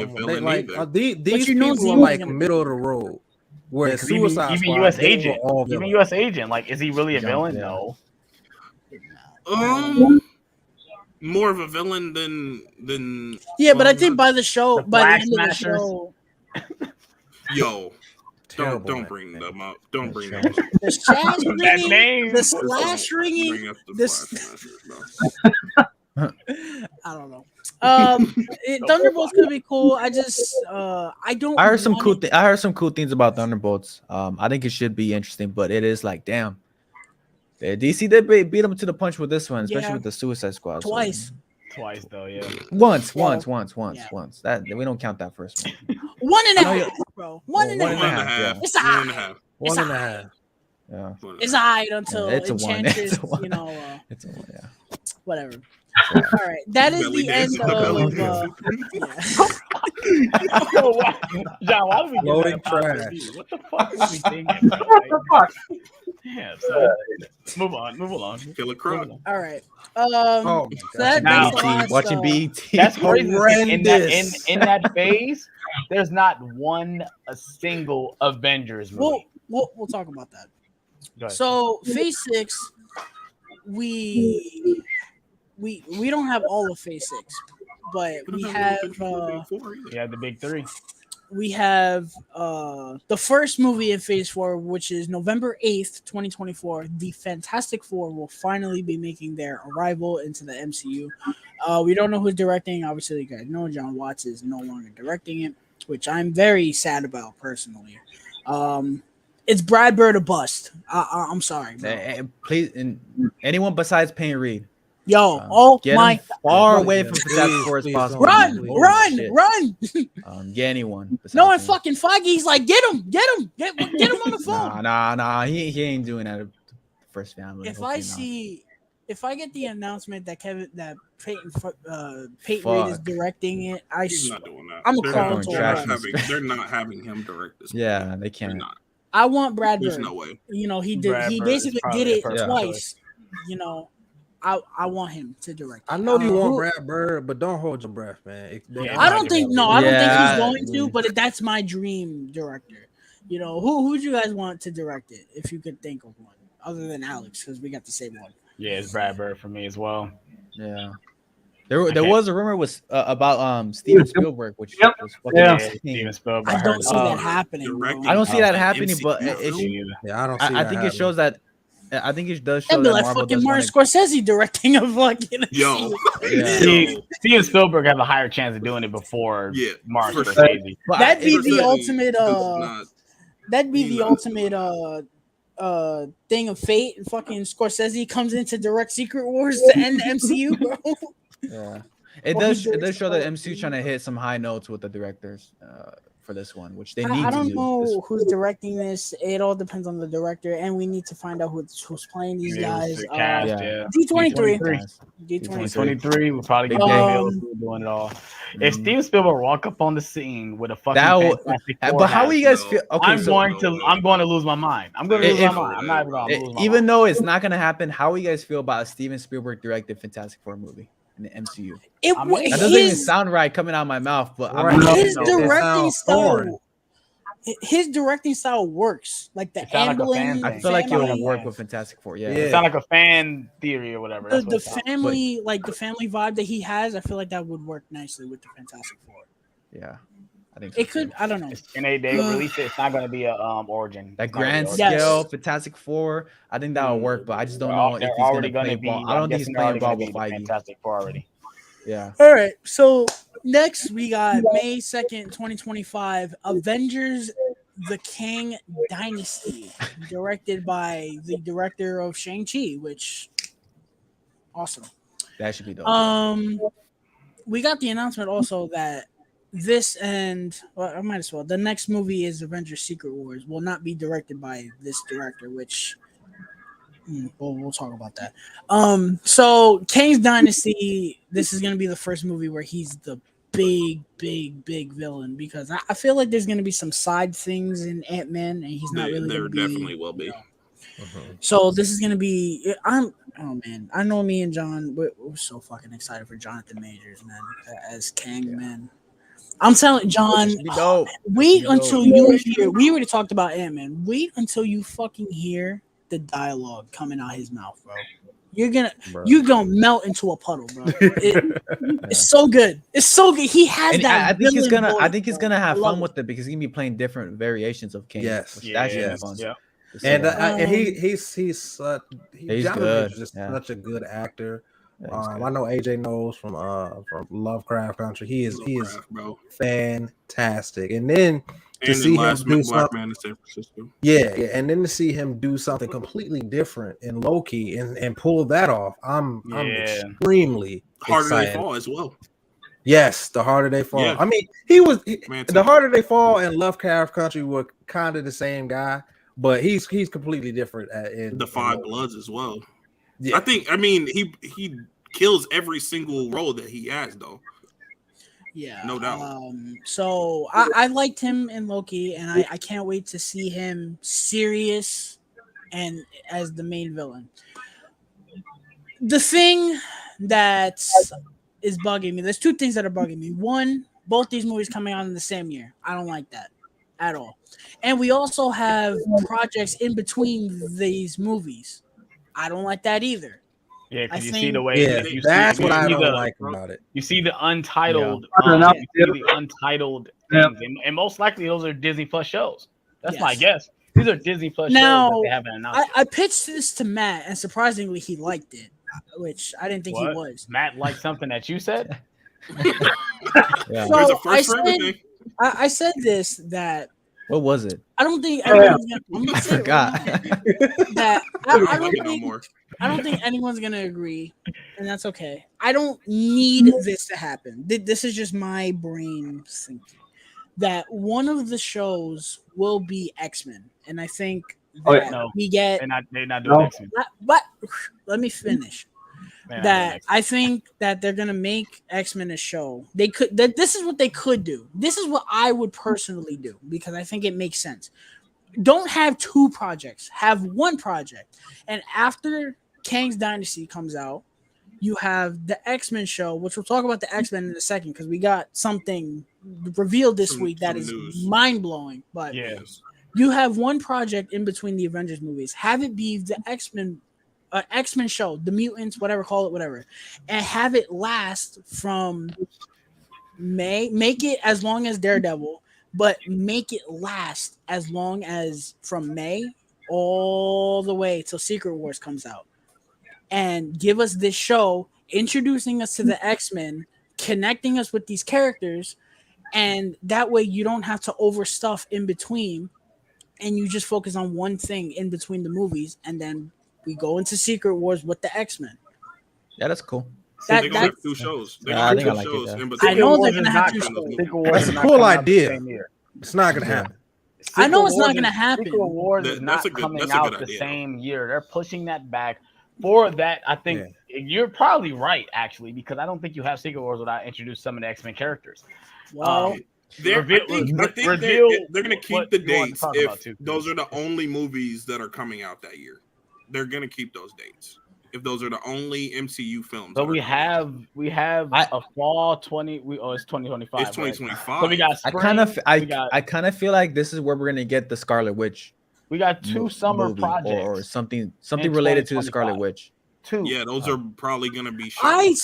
villain. These people are like middle of the road. Where Suicide even Squad, U.S. Agent, even U.S. Agent, like, is he really a villain? No. More of a villain than but I think by the show, by the end of the show, don't bring them up. Don't bring them up. The slash ringing, I don't know. Thunderbolts could be cool. I heard some cool things about Thunderbolts. I think it should be interesting, but it is like, damn. DC did beat them to the punch with this one, especially with the Suicide Squad. Twice though, yeah. Once. That we don't count that first one. 1.5, bro. 1.5. It's a high. 1.5. Yeah. It's high until it's a one. It's a one. It's a one. Yeah. Whatever. All right, that is the end of. John, why would we loading trash? What the fuck is he thinking? What the fuck? Yeah, so move along. Killer Croc. All right. Watching BET. That's horrendous. In that phase, there's not a single Avengers movie. We'll talk about that. So Phase 6, we don't have all of Phase 6, but we have the big three. We have the first movie in Phase 4, which is November 8th, 2024. The Fantastic Four will finally be making their arrival into the MCU. We don't know who's directing. Obviously, you guys know John Watts is no longer directing it, which I'm very sad about personally. It's Brad Bird or bust. I'm sorry, bro. Please, and anyone besides Payne Reed. Yo, get my far away from Fantastic Four as possible. Run! Get anyone. No, and fucking Feige's like, get him on the phone. Nah. He ain't doing that. First family. If I get the announcement that Peyton Reed is directing it, he's not doing that. I'm a they're not having him direct this. Yeah, they can't. I want Brad Bird. There's no way. He did. He basically did it twice. I want him to direct. I know you want Brad Bird, but don't hold your breath, man. I don't think he's going to, but that's my dream director. Who would you guys want to direct it if you could think of one other than Alex, because we got the same one. Yeah, it's Brad Bird for me as well. Yeah. There was a rumor about Steven Spielberg, which was fucking Steven Spielberg. I don't see that happening. I don't see that happening, but I don't see. I think it shows that. I think it does show That'd be that like Marvel fucking does Martin want Scorsese directing a fucking. Steven Spielberg has a higher chance of doing it before Martin Scorsese. That'd be the ultimate. That'd be the ultimate. Thing of fate. And fucking Scorsese comes in to direct Secret Wars to end the MCU, bro. Yeah, it does show that MCU trying to hit some high notes with the directors for this one, which they need to do. I don't know who's directing this. It all depends on the director, and we need to find out who's playing these guys. D23. D23 will probably get doing it all. If Steven Spielberg walk up on the scene with a fucking Fantastic Four, but how do you guys feel? Okay, I'm going to lose my mind. I'm going to lose my mind. I'm not going to lose my mind. Even though it's not going to happen, how do you guys feel about a Steven Spielberg directed Fantastic Four movie in the MCU? That doesn't even sound right coming out of my mouth, but his directing style works. Like the ambulance. I feel like it would work with Fantastic Four. Yeah, it sounds like a fan theory or whatever. The family, like the family vibe that he has, I feel like that would work nicely with the Fantastic Four. Yeah, I think it could. I don't know. And they release it. It's not going to be a origin. That grand scale Fantastic Four. I think that would work, but I just don't know if he's already going to play ball. I don't think he's playing ball with Feige. Fantastic Four already. Yeah. All right. So next we got May 2nd, 2025, Avengers: The Kang Dynasty, directed by the director of Shang-Chi, which awesome. That should be dope. We got the announcement also that this and I might as well. The next movie is Avengers: Secret Wars. Will not be directed by this director, which we'll talk about that. So Kang's Dynasty. This is going to be the first movie where he's the big villain, because I feel like there's going to be some side things in Ant-Man, and he's not really. There definitely will be. So this is going to be. Oh man, I know me and John. We're so fucking excited for Jonathan Majors, man, as Kang, man. I'm telling John, wait until you hear. We already talked about Ant-Man. Wait until you fucking hear the dialogue coming out his mouth, bro. You're gonna melt into a puddle, bro. It's so good. It's so good. He has that. I think he's gonna have fun with it, because he's gonna be playing different variations of Kang. Yes, that's fun. Yeah. And he's good. Just such a good actor. I know AJ knows from Lovecraft Country. He is fantastic. And then to see him do something, Man in San Francisco. And then to see him do something completely different in Loki and pull that off, I'm extremely Harder excited. They Fall as well. Yes, The Harder They Fall. Yeah. I mean, The Harder They Fall and Lovecraft Country were kind of the same guy, but he's completely different in The Five Bloods as well. Yeah. I mean he kills every single role that he has, though. Yeah, no doubt. So I liked him in Loki, and I can't wait to see him serious and as the main villain. The thing that is bugging me, there's two things that are bugging me. One, both these movies coming out in the same year. I don't like that at all. And we also have projects in between these movies. I don't like that either. Yeah, because you see the way. Yeah, that's what I don't like about it. You see the untitled, untitled things, and most likely those are Disney Plus shows. That's my guess. These are Disney Plus shows that they haven't announced. I pitched this to Matt, and surprisingly, he liked it, which I didn't think he was. Matt liked something that you said. So I said this that. What was it? I don't think I forgot. I don't think anyone's gonna agree, and that's okay. I don't need this to happen. This is just my brain thinking that one of the shows will be X-Men, and I think we get. They're not doing X-Men. But let me finish. I think that they're gonna make X-Men a show. They could. This is what they could do. This is what I would personally do, because I think it makes sense. Don't have two projects. Have one project, and after Kang's Dynasty comes out, you have the X-Men show, which we'll talk about the X-Men in a second, because we got something revealed this week that is mind-blowing. But you have one project in between the Avengers movies. Have it be the X-Men an X-Men show, the mutants, whatever, call it whatever, and have it last from May. Make it as long as Daredevil, but make it last as long as from May all the way till Secret Wars comes out, and give us this show introducing us to the X-Men, connecting us with these characters, and that way you don't have to overstuff in between, and you just focus on one thing in between the movies, and then we go into Secret Wars with the X-Men. Yeah, that's cool. They're gonna have 2 shows. I think I like it. Yeah. I know they're gonna have 2 shows. That's a cool idea. It's not gonna happen. I know it's not gonna happen. Secret Wars is not coming out the same year. They're pushing that back. For that, I think you're probably right, actually, because I don't think you have Secret Wars without introducing some of the X-Men characters. Well, I think they're going to keep the dates if those are the only movies that are coming out that year. They're going to keep those dates if those are the only MCU films. So we have a fall 20. It's 2025. It's 2025. Right? So we got spring, I kind of feel like this is where we're gonna get the Scarlet Witch. We got 2 summer projects or something related to the Scarlet Witch. 2. Yeah, those are probably gonna be. I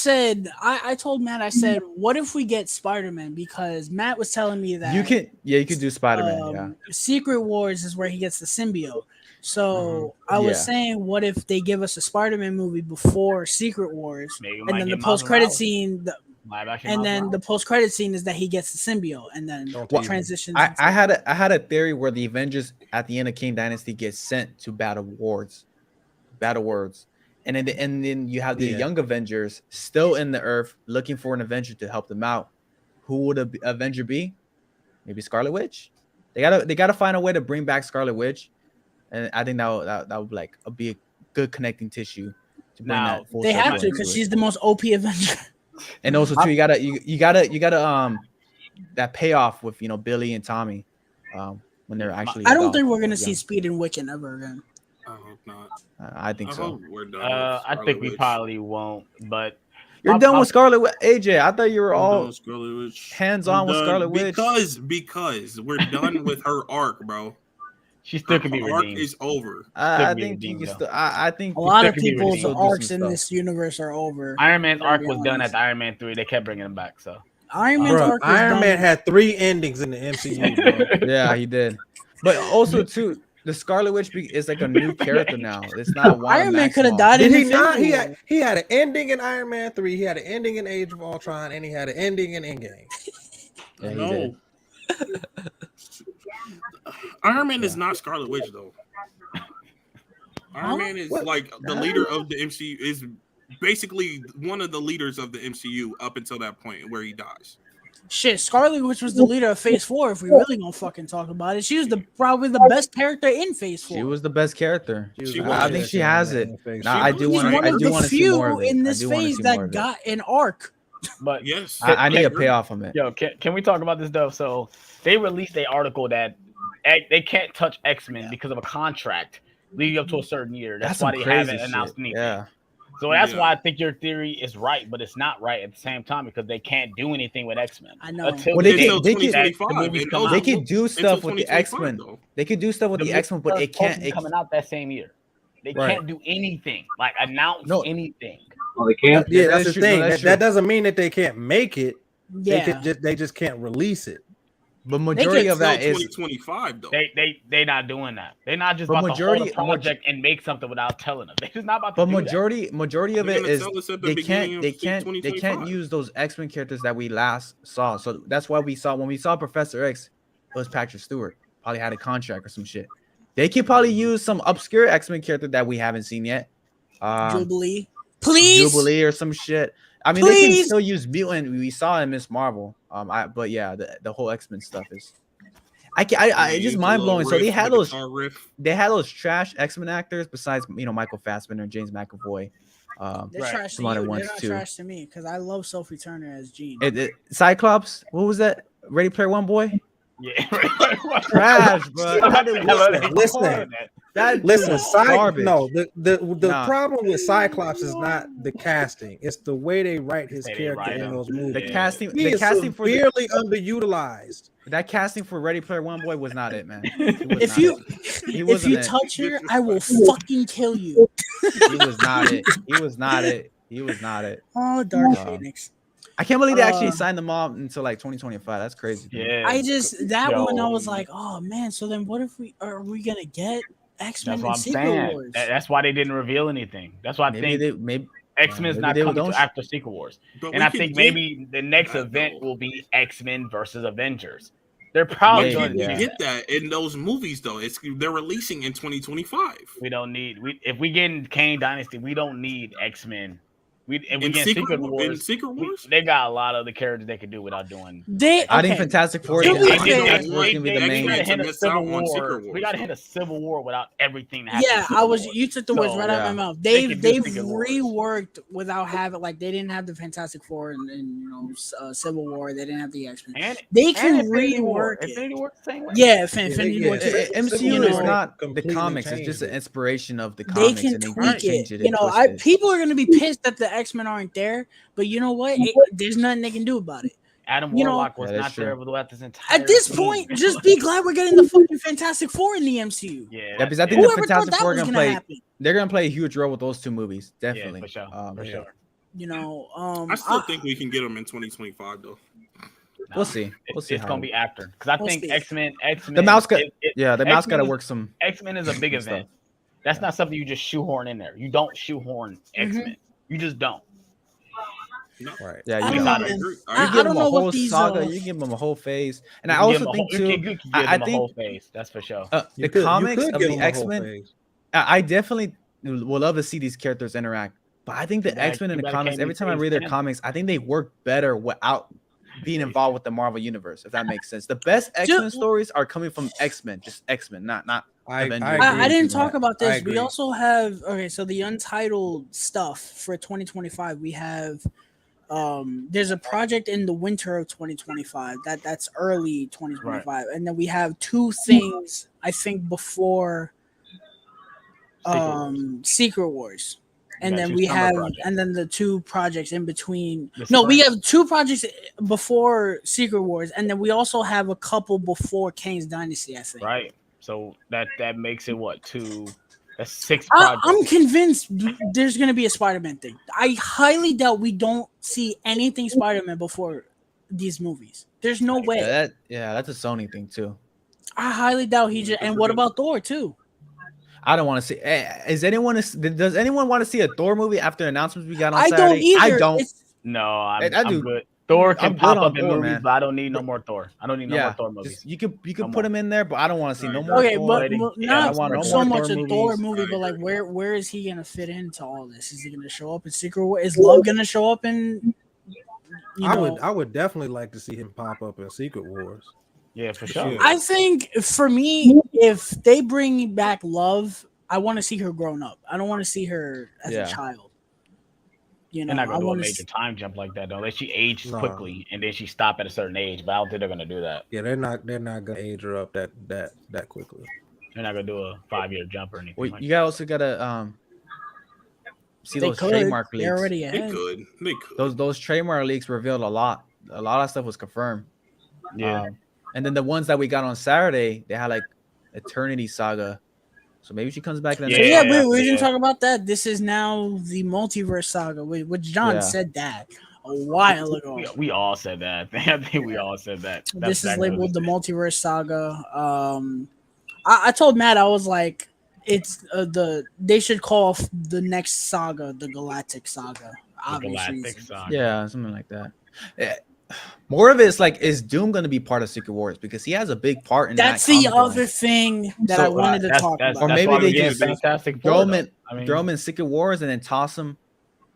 told Matt. I said, what if we get Spider-Man? Because Matt was telling me that you could do Spider-Man. Secret Wars is where he gets the symbiote. So I was saying, what if they give us a Spider-Man movie before Secret Wars, and then the post-credit scene, the post-credit scene is that he gets the symbiote, and then transitions. I had a theory where the Avengers at the end of King Dynasty get sent to Battle Worlds, and then you have the young Avengers still in the Earth looking for an Avenger to help them out. Who would an Avenger be? Maybe Scarlet Witch. They gotta find a way to bring back Scarlet Witch. And I think that would be a good connecting tissue to bring that full they have to, because she's the most OP Avenger. And also too, you gotta that payoff with Billy and Tommy when they're actually. I don't think we're gonna see Speed and Wiccan ever again. I hope not. I think so. We're done. I think we probably won't. But you're done with Scarlet Witch, AJ. I thought you were all hands on with Scarlet Witch because we're done with her arc, bro. She still can be redeemed. Arc is over. I think you can still. I think a lot of people's arcs in this universe are over. Iron Man's arc was done at the Iron Man 3. They kept bringing him back. So Iron Man had 3 endings in the MCU. Bro. Yeah, he did. But also too, the Scarlet Witch is like a new character now. It's not Iron Man could have died. Did he not? He had an ending in Iron Man 3. He had an ending in Age of Ultron, and he had an ending in Endgame. Yeah, he did. Iron Man is not Scarlet Witch though. Iron Man is like the leader of the MCU. Is basically one of the leaders of the MCU up until that point where he dies. Shit, Scarlet Witch was the leader of Phase 4. If we really gonna fucking talk about it, she was probably the best character in Phase 4. She was the best character. I think she has it. I do want to see more of it. In this phase that got an arc. But yes, I need a payoff from it. Yo, can we talk about this stuff? So they released an article that they can't touch X-Men because of a contract leading up to a certain year. That's why they haven't announced anything. Yeah. So that's why I think your theory is right, but it's not right at the same time because they can't do anything with X-Men. I know. They can do stuff with the X-Men. They can do stuff with the X-Men, but it can't coming out that same year. They can't do anything, like announce anything. Well, they can't. Yeah, that's the thing. That doesn't mean that they can't make it. Yeah. They just can't release it. But majority of that is 2025 though. They not doing that. They're not just about to hold a project and make something without telling them. They're just not about to do that. Majority of it is they can't use those X-Men characters that we last saw. So that's why when we saw Professor X, it was Patrick Stewart. Probably had a contract or some shit. They could probably use some obscure X-Men character that we haven't seen yet. Jubilee. Please. Jubilee or some shit. I mean, they can still use mutant. We saw in Miss Marvel. But yeah, the whole X-Men stuff is. It's just mind blowing. So they had those trash X-Men actors besides Michael Fassbender and James McAvoy. They're trash to you. They're not trash to me because I love Sophie Turner as Jean. Cyclops. What was that? Ready Player One boy. Yeah, trash, bro. Listen, the problem with Cyclops is not the casting; it's the way they write his character in those movies. The casting severely underutilized. That casting for Ready Player One boy was not it, man. If you touch her, I will fucking kill you. He was not it. He was not it. He was not it. Oh, Dark Phoenix. I can't believe they actually signed them off until like 2025. That's crazy. Yeah. I just one I was like, oh man. So then what if are we gonna get X-Men and Secret Wars? That's why they didn't reveal anything. That's why I think X-Men's not coming to after Secret Wars. And I think maybe the next event will be X-Men versus Avengers. They're probably going to get that in those movies though. They're releasing in 2025. We don't need if we get in Kane Dynasty, we don't need X-Men. In Secret Wars, they got a lot of the characters they could do without doing. I think Fantastic Four. We got to hit a Civil War without everything. Yeah, you took the words right out of my mouth. They've reworked without having they didn't have the Fantastic Four and Civil War. They didn't have the X-Men. They can rework it. Infinity War the same way. Yeah, Infinity War. MCU is not the comics. It's just an inspiration of the comics. They can tweak it. People are going to be pissed that the X-Men aren't there, but you know what? There's nothing they can do about it. Adam Warlock was not there throughout this entire. At this point, just be glad we're getting the fucking Fantastic Four in the MCU. Yeah, because I think the Fantastic Four are gonna play. They're gonna play a huge role with those two movies, definitely. Yeah, for sure. I still think we can get them in 2025 though. We'll see. It's gonna be after because I think X-Men. The mouse got the mouse got to work some. X-Men is a big event. That's not something you just shoehorn in there. You don't shoehorn X-Men. You just don't. No. Right. Yeah, you give them a whole saga. You give them a whole phase, and I also think too. I think whole phase. That's for sure. The comics of the X-Men. I definitely would love to see these characters interact, but I think the X-Men in the comics. Every time I read their comics, I think they work better without being involved with the Marvel universe. If that makes sense, the best X-Men stories are coming from X-Men, just X-Men, not. I didn't talk about this. We also have so the Untitled stuff for 2025. We have. There's a project in the winter of 2025 that's early 2025, and then we have two things I think before Secret Wars. And then we have and then the two projects in between. We have two projects before Secret Wars, and then we also have a couple before Kane's Dynasty, I think. Right. So that makes it what, 2 That's 6 projects. I'm convinced there's going to be a Spider-Man thing. I highly doubt we don't see anything Spider-Man before these movies. There's no way. That's a Sony thing too. I highly doubt he just. And what about Thor too? I don't want to see. Does anyone want to see a Thor movie after the announcements we got on Saturday? Don't either. I don't. I'm good. Thor can pop up in movies, but I don't need no more Thor. I don't need no more Thor movies. You could put him in there, but I don't want to see no more. Okay, Thor. but not so much a Thor movie, but like where is he gonna fit into all this? Is he gonna show up in Secret Wars? Is Love gonna show up in? I would definitely like to see him pop up in Secret Wars. Yeah, for sure. I think for me, if they bring back Love, I want to see her grown up. I don't want to see her as a child. They're not gonna do a major time jump like that though. Unless she ages quickly and then she stop at a certain age, but I don't think they're gonna do that. Yeah, they're not gonna age her up that quickly. They're not gonna do a 5-year jump or anything. Well, you also gotta see those trademark leaks. They could. Those trademark leaks revealed a lot. A lot of stuff was confirmed. Yeah. And then the ones that we got on Saturday, they had like Eternity Saga. So maybe she comes back in the next we didn't talk about that. This is now the Multiverse Saga, which John said that a while ago. We all said that. I think we all said that. This is labeled the Multiverse Saga. I told Matt, I was like, it's they should call the next saga the Galactic Saga. Yeah, something like that. More of it is like, is Doom going to be part of Secret Wars? Because he has a big part in that. That's the other thing that I wanted to talk about. Or maybe they just throw him in Secret Wars and then toss him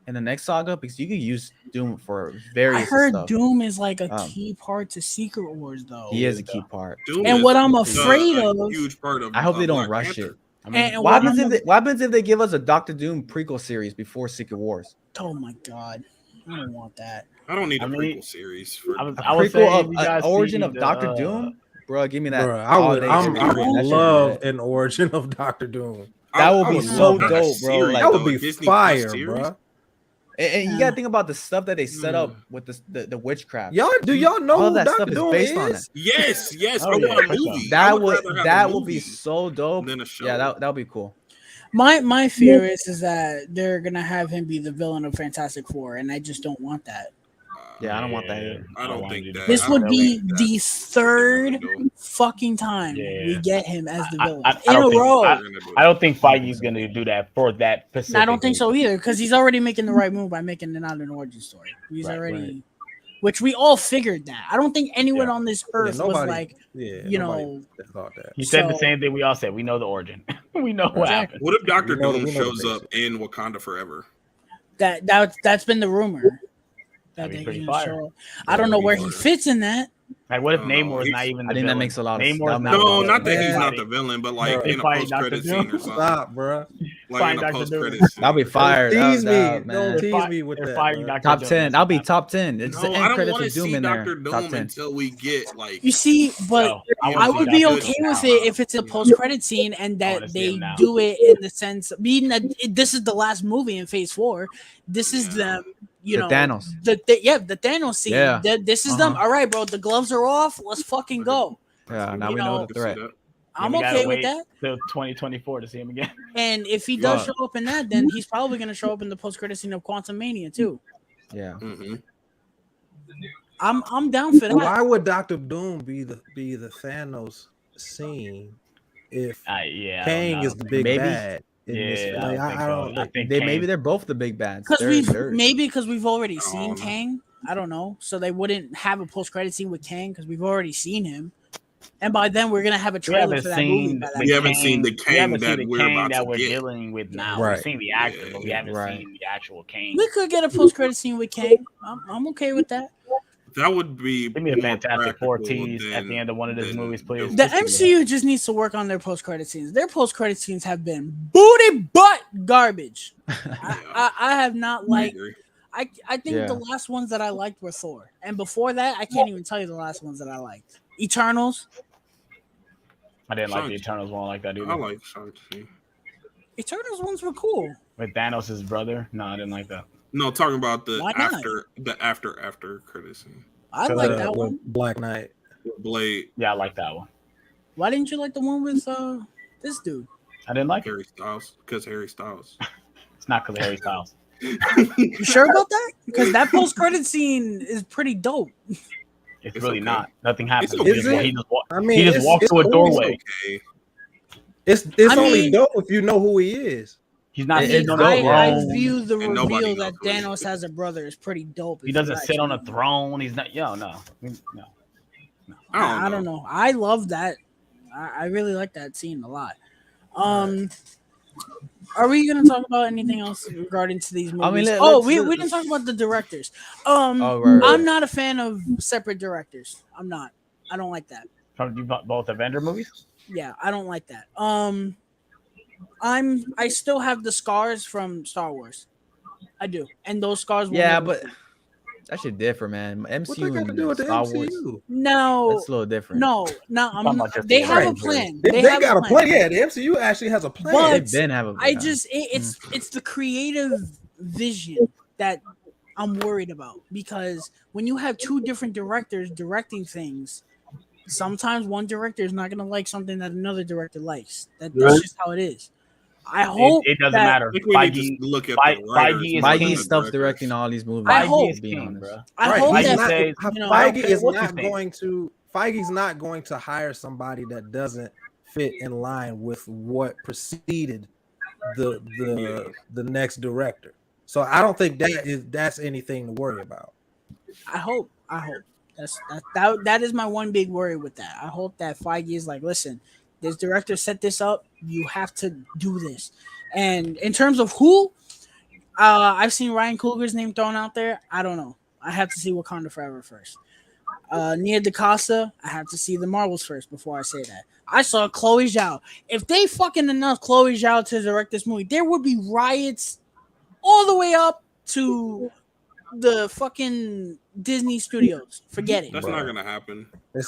in the next saga, because you can use Doom for various stuff. I heard Doom is like a key part to Secret Wars, though. He is a key part. And what I'm afraid of, huge part of. I hope they don't rush it. I mean, what happens if they give us a Doctor Doom prequel series before Secret Wars? Oh my god, I don't want that. I don't need a prequel series for a prequel of origin of Doctor Doom. Bro, give me that. Bro, I would love an origin of Doctor Doom. That would be so dope, bro. Like, that would be fire, bro. And you gotta think about the stuff that they set up with the witchcraft. Do y'all know all that stuff is based on it? Yes. I want a movie. That would be so dope. Yeah, that would be cool. My fear is that they're gonna have him be the villain of Fantastic Four, and I just don't want that. Yeah, I don't want that either. I don't think that. This would be the third fucking time we get him as the villain in a row. I don't think Feige's going to do that for that specific. I don't think so either, because he's already making the right move by making it not an origin story. He's already, which we all figured that. I don't think anyone on this earth was like, you know, thought that. He said the same thing we all said. We know the origin. We know what happened. What if Dr. Doom shows up in Wakanda Forever? That's been the rumor. That'd be pretty fire. I don't know where he fits in that. Like, what if Namor is not even the villain? That makes a lot of sense. No, not that he's not the villain, but like in a post-credit scene or something. Stop, bro. Like in a post-credit scene. That'll be fire. Don't tease me with that. Top 10. That'll be top 10. It's the No, end I don't credits want to of Doom see in there. Dr. Doom until we get like. You see, but I would be okay with it if it's a post-credit scene and that they do it in the sense, being that this is the last movie in Phase 4. This is them. You know, Thanos. The Thanos scene. Yeah. This is them. All right, bro. The gloves are off. Let's fucking go. Yeah, now we know the threat. I'm okay with that. Till 2024 to see him again. And if he does show up in that, then he's probably going to show up in the post-credit scene of Quantum Mania too. Yeah. Mm-hmm. I'm down for that. Why would Dr. Doom be the Thanos scene if Kang is the big bad? Maybe they're both the big bads. Because we've already seen Kang. I don't know. So they wouldn't have a post-credit scene with Kang because we've already seen him. And by then we're gonna have a trailer for that movie. We haven't seen the Kang that we're dealing with now. Right. We've seen the actor, but we haven't seen the actual Kang. We could get a post-credit scene with Kang. I'm okay with that. That would be. Give me a Fantastic Four tease at the end of one of those movies, please. The MCU just needs to work on their post-credit scenes. Their post-credit scenes have been booty butt garbage. I have not liked. I think the last ones that I liked were Thor, and before that, I can't even tell you the last ones that I liked. Eternals. I didn't like the Eternals one like that either. I like Shang-Chi. Eternals ones were cool. With Thanos' brother? No, I didn't like that. No, talking about the after credit scene. I like that one. Black Knight. Blade. Yeah, I like that one. Why didn't you like the one with this dude? I didn't like Harry Styles because Harry Styles. It's not because Harry Styles. You sure about that? Because that post-credit scene is pretty dope. It's really not. Nothing happens. He just walks through a doorway. Okay. It's only dope if you know who he is. He's not. I view the reveal that Thanos has a brother is pretty dope. He doesn't sit on a throne. He's not. No. I don't know. I love that. I really like that scene a lot. Are we going to talk about anything else regarding to these movies? We didn't talk about the directors. I'm not a fan of separate directors. I'm not. I don't like that. You bought both Avenger movies? Yeah, I don't like that. I still have the scars from Star Wars. I do, and those scars. But that shit different, man. MCU and Star Wars. No, it's a little different. No. They have a plan. They got a plan. Yeah, the MCU actually has a plan. But they have a plan. It's the creative vision that I'm worried about, because when you have two different directors directing things, sometimes one director is not going to like something that another director likes. That's just how it is. I hope it doesn't matter. Feige stuff directing all these movies. I hope, Feige's not going to hire somebody that doesn't fit in line with what preceded the next director. So I don't think that's anything to worry about. I hope that is my one big worry with that. I hope that Feige is like, listen, this director set this up. You have to do this. And in terms of who, I've seen Ryan Coogler's name thrown out there. I don't know. I have to see Wakanda Forever first. Nia DaCosta, I have to see the Marvels first before I say that. I saw Chloe Zhao. If they fucking announced Chloe Zhao to direct this movie, there would be riots all the way up to the fucking Disney Studios. Forget it. That's not gonna happen.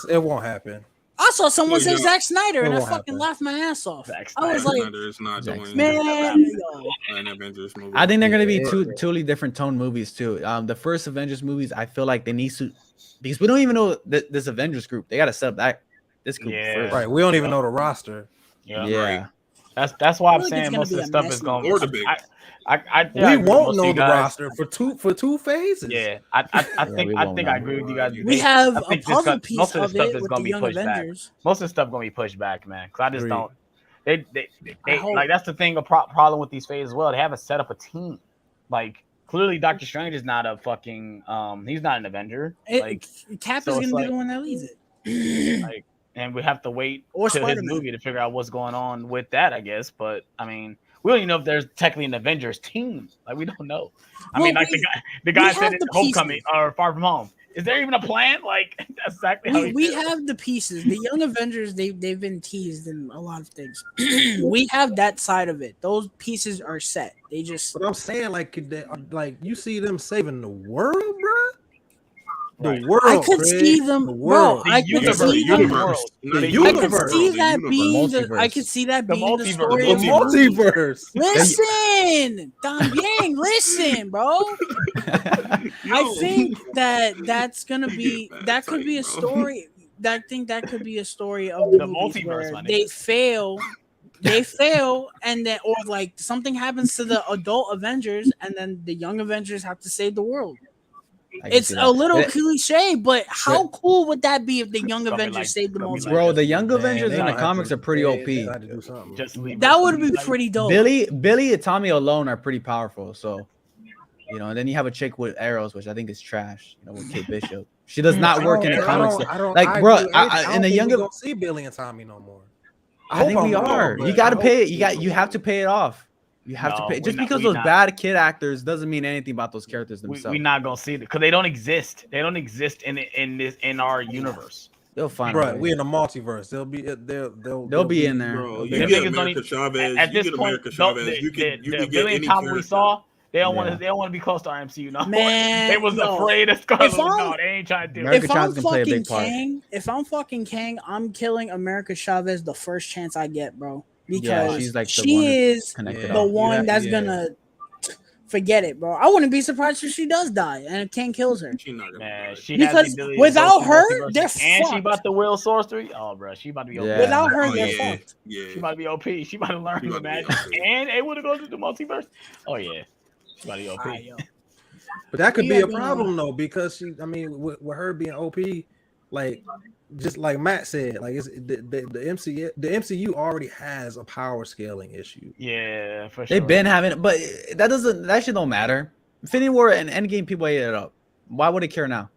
It won't happen. I saw someone say Zack Snyder, and I fucking laughed my ass off. I was like, Snyder is not doing an Avengers movie. I think they're going to be two totally different tone movies too. The first Avengers movies, I feel like they need to, because we don't even know this Avengers group. They got to set up this group first. Right, we don't even know the roster. Yeah. That's why I'm saying most of the stuff is going. We won't know the roster for two phases. Yeah, I think I agree with you guys. We have a puzzle piece most of the stuff it is with going the to be Young pushed Avengers. back. Most of the stuff going to be pushed back, man. Because I just don't. They hope. like that's the thing. A problem with these phases as well. They haven't set up a team. Like clearly, Doctor Strange is not a fucking. He's not an Avenger. Cap is going to be the one that leads it. And we have to wait till his movie to figure out what's going on with that, I guess. But I mean, we don't even know if there's technically an Avengers team. Like we don't know. I mean, like the guy said in Homecoming or Far From Home. Is there even a plan? Like that's exactly how we have the pieces. The Young Avengers, they've been teased in a lot of things. We have that side of it. Those pieces are set. They just. But I'm saying, like you see them saving the world, bro. The world. I could see them, bro. I could see that being the story of the multiverse. Listen, Don Yang, listen, bro. I think that's gonna be could be a story. I think that could be a story of the multiverse where they fail. And then or like something happens to the adult Avengers, and then the young Avengers have to save the world. It's a little cliche, but how cool would that be if the Young Avengers saved the multiverse? Bro, the Young Avengers in the comics are pretty OP. That would be pretty dope. Billy and Tommy alone are pretty powerful. So, and then you have a chick with arrows, which I think is trash. With Kate Bishop, she does not work in the comics. In the Young, we don't see Billy and Tommy no more. I think we are. You got to pay it. You have to pay it off. You have to pay just because those bad kid actors doesn't mean anything about those characters themselves. We're not gonna see it because they don't exist. They don't exist in our universe. They'll find. Bro, we in the multiverse. They'll be in there. Bro, you get America Chavez. At this point, you can get any character. We saw. They don't want to be close to our MCU. No, man, they was afraid of Scarlet. No, they ain't trying to do it. If I'm fucking Kang, I'm killing America Chavez the first chance I get, bro. Because she's like she is the one that's gonna forget it, bro. I wouldn't be surprised if she does die and Kang kills her. Because without her, they're fucked. And she about to will sorcery. Oh, bro, she about to be OP. Without her, they're fucked. Yeah, she about to be OP. She about to learn the magic and able to go to the multiverse. Oh yeah, she about to be OP. But that could be a problem though, because with her being OP, like. Just like Matt said, like it's the MCU already has a power scaling issue. Yeah, for sure. They've been having it, but that shit don't matter. Infinity War and Endgame, people ate it up. Why would they care now?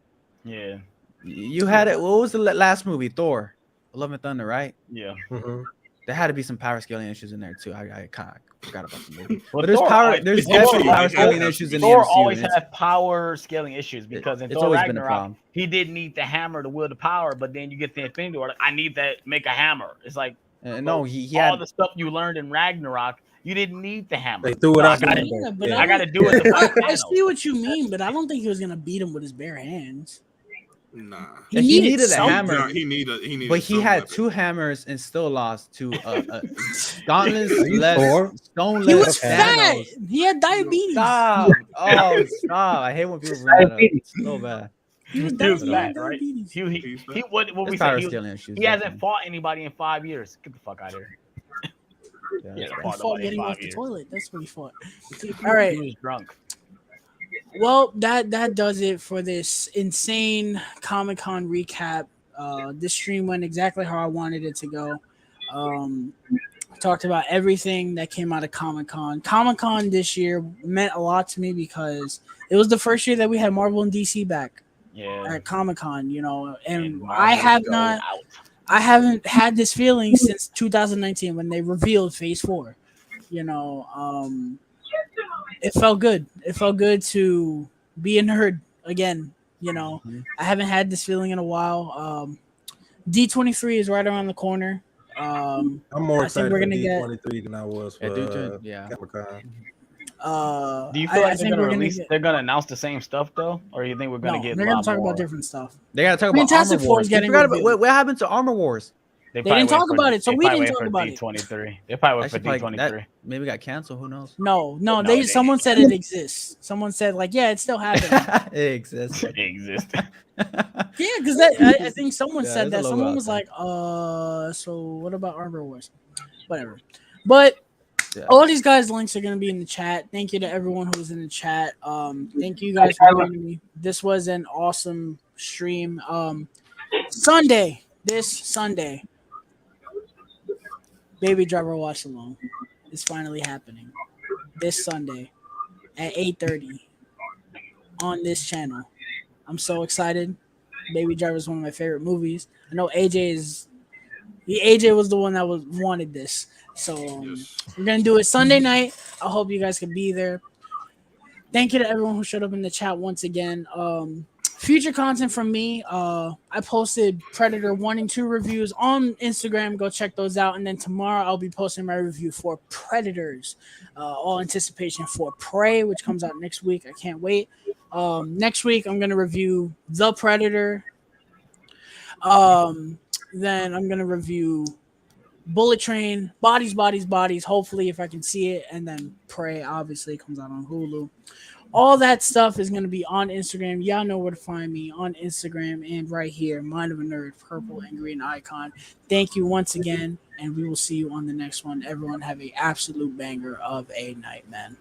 Yeah, you had it. What was the last movie? Thor, Love and Thunder, right? Yeah. Mm-hmm. There had to be some power scaling issues in there too. I kind of forgot about the movie. Well, there's definitely power scaling issues in the MCU. Thor always had power scaling issues because in Thor Ragnarok, he didn't need the hammer to wield the power, but then you get the Infinity War. I need that make a hammer. It's like no, he all had the stuff you learned in Ragnarok. You didn't need the hammer. They threw it out. I got to do it. I see what you mean, but I don't think he was gonna beat him with his bare hands. Nah, he needed a hammer. No, he needed. But he had two hammers and still lost to Dauntless, Stoneless. He was fat. He had diabetes. Stop! Oh, stop! I hate when people bring that up. It's so bad. He was fat, right? He what we say? He hasn't fought anybody in 5 years. Get the fuck out of here. He fought getting off the toilet. That's what he fought. All right. He was drunk. Well, that does it for this insane Comic-Con recap. This stream went exactly how I wanted it to go. Talked about everything that came out of Comic-Con. Comic-Con this year meant a lot to me because it was the first year that we had Marvel and DC back at Comic-Con, and I haven't had this feeling since 2019 when they revealed Phase 4. It felt good. It felt good to be a nerd again. I haven't had this feeling in a while. D23 is right around the corner. I'm more excited for D23 than I was for Comic-Con. Do you feel like they're gonna announce the same stuff though, or you think we're gonna get? They're gonna talk about different stuff. They gotta talk about Armor Wars. What happened to Armor Wars? They didn't talk about it, so we didn't talk about it. D23. They probably wait for D23. Maybe got canceled. Who knows? No. Someone said it exists. Someone said it's still happening. It exists. It exists. Yeah, because I think someone said that. Someone was like, so what about Armor Wars? Whatever. But all these guys' links are going to be in the chat. Thank you to everyone who was in the chat. Thank you guys for joining me. This was an awesome stream. This Sunday, Baby Driver Watch Along is finally happening. This Sunday at 8:30 on this channel. I'm so excited. Baby Driver is one of my favorite movies. I know AJ was the one that wanted this. So we're going to do it Sunday night. I hope you guys can be there. Thank you to everyone who showed up in the chat once again. Future content from me. I posted Predator 1 and 2 reviews on Instagram. Go check those out. And then tomorrow I'll be posting my review for Predators. All anticipation for Prey, which comes out next week. I can't wait. Next week I'm going to review The Predator. Then I'm going to review Bullet Train, Bodies. Hopefully, if I can see it. And then Prey, obviously, comes out on Hulu. All that stuff is going to be on Instagram. Y'all know where to find me on Instagram and right here, Mind of a Nerd, purple and green icon. Thank you once again, and we will see you on the next one. Everyone have an absolute banger of a night, man.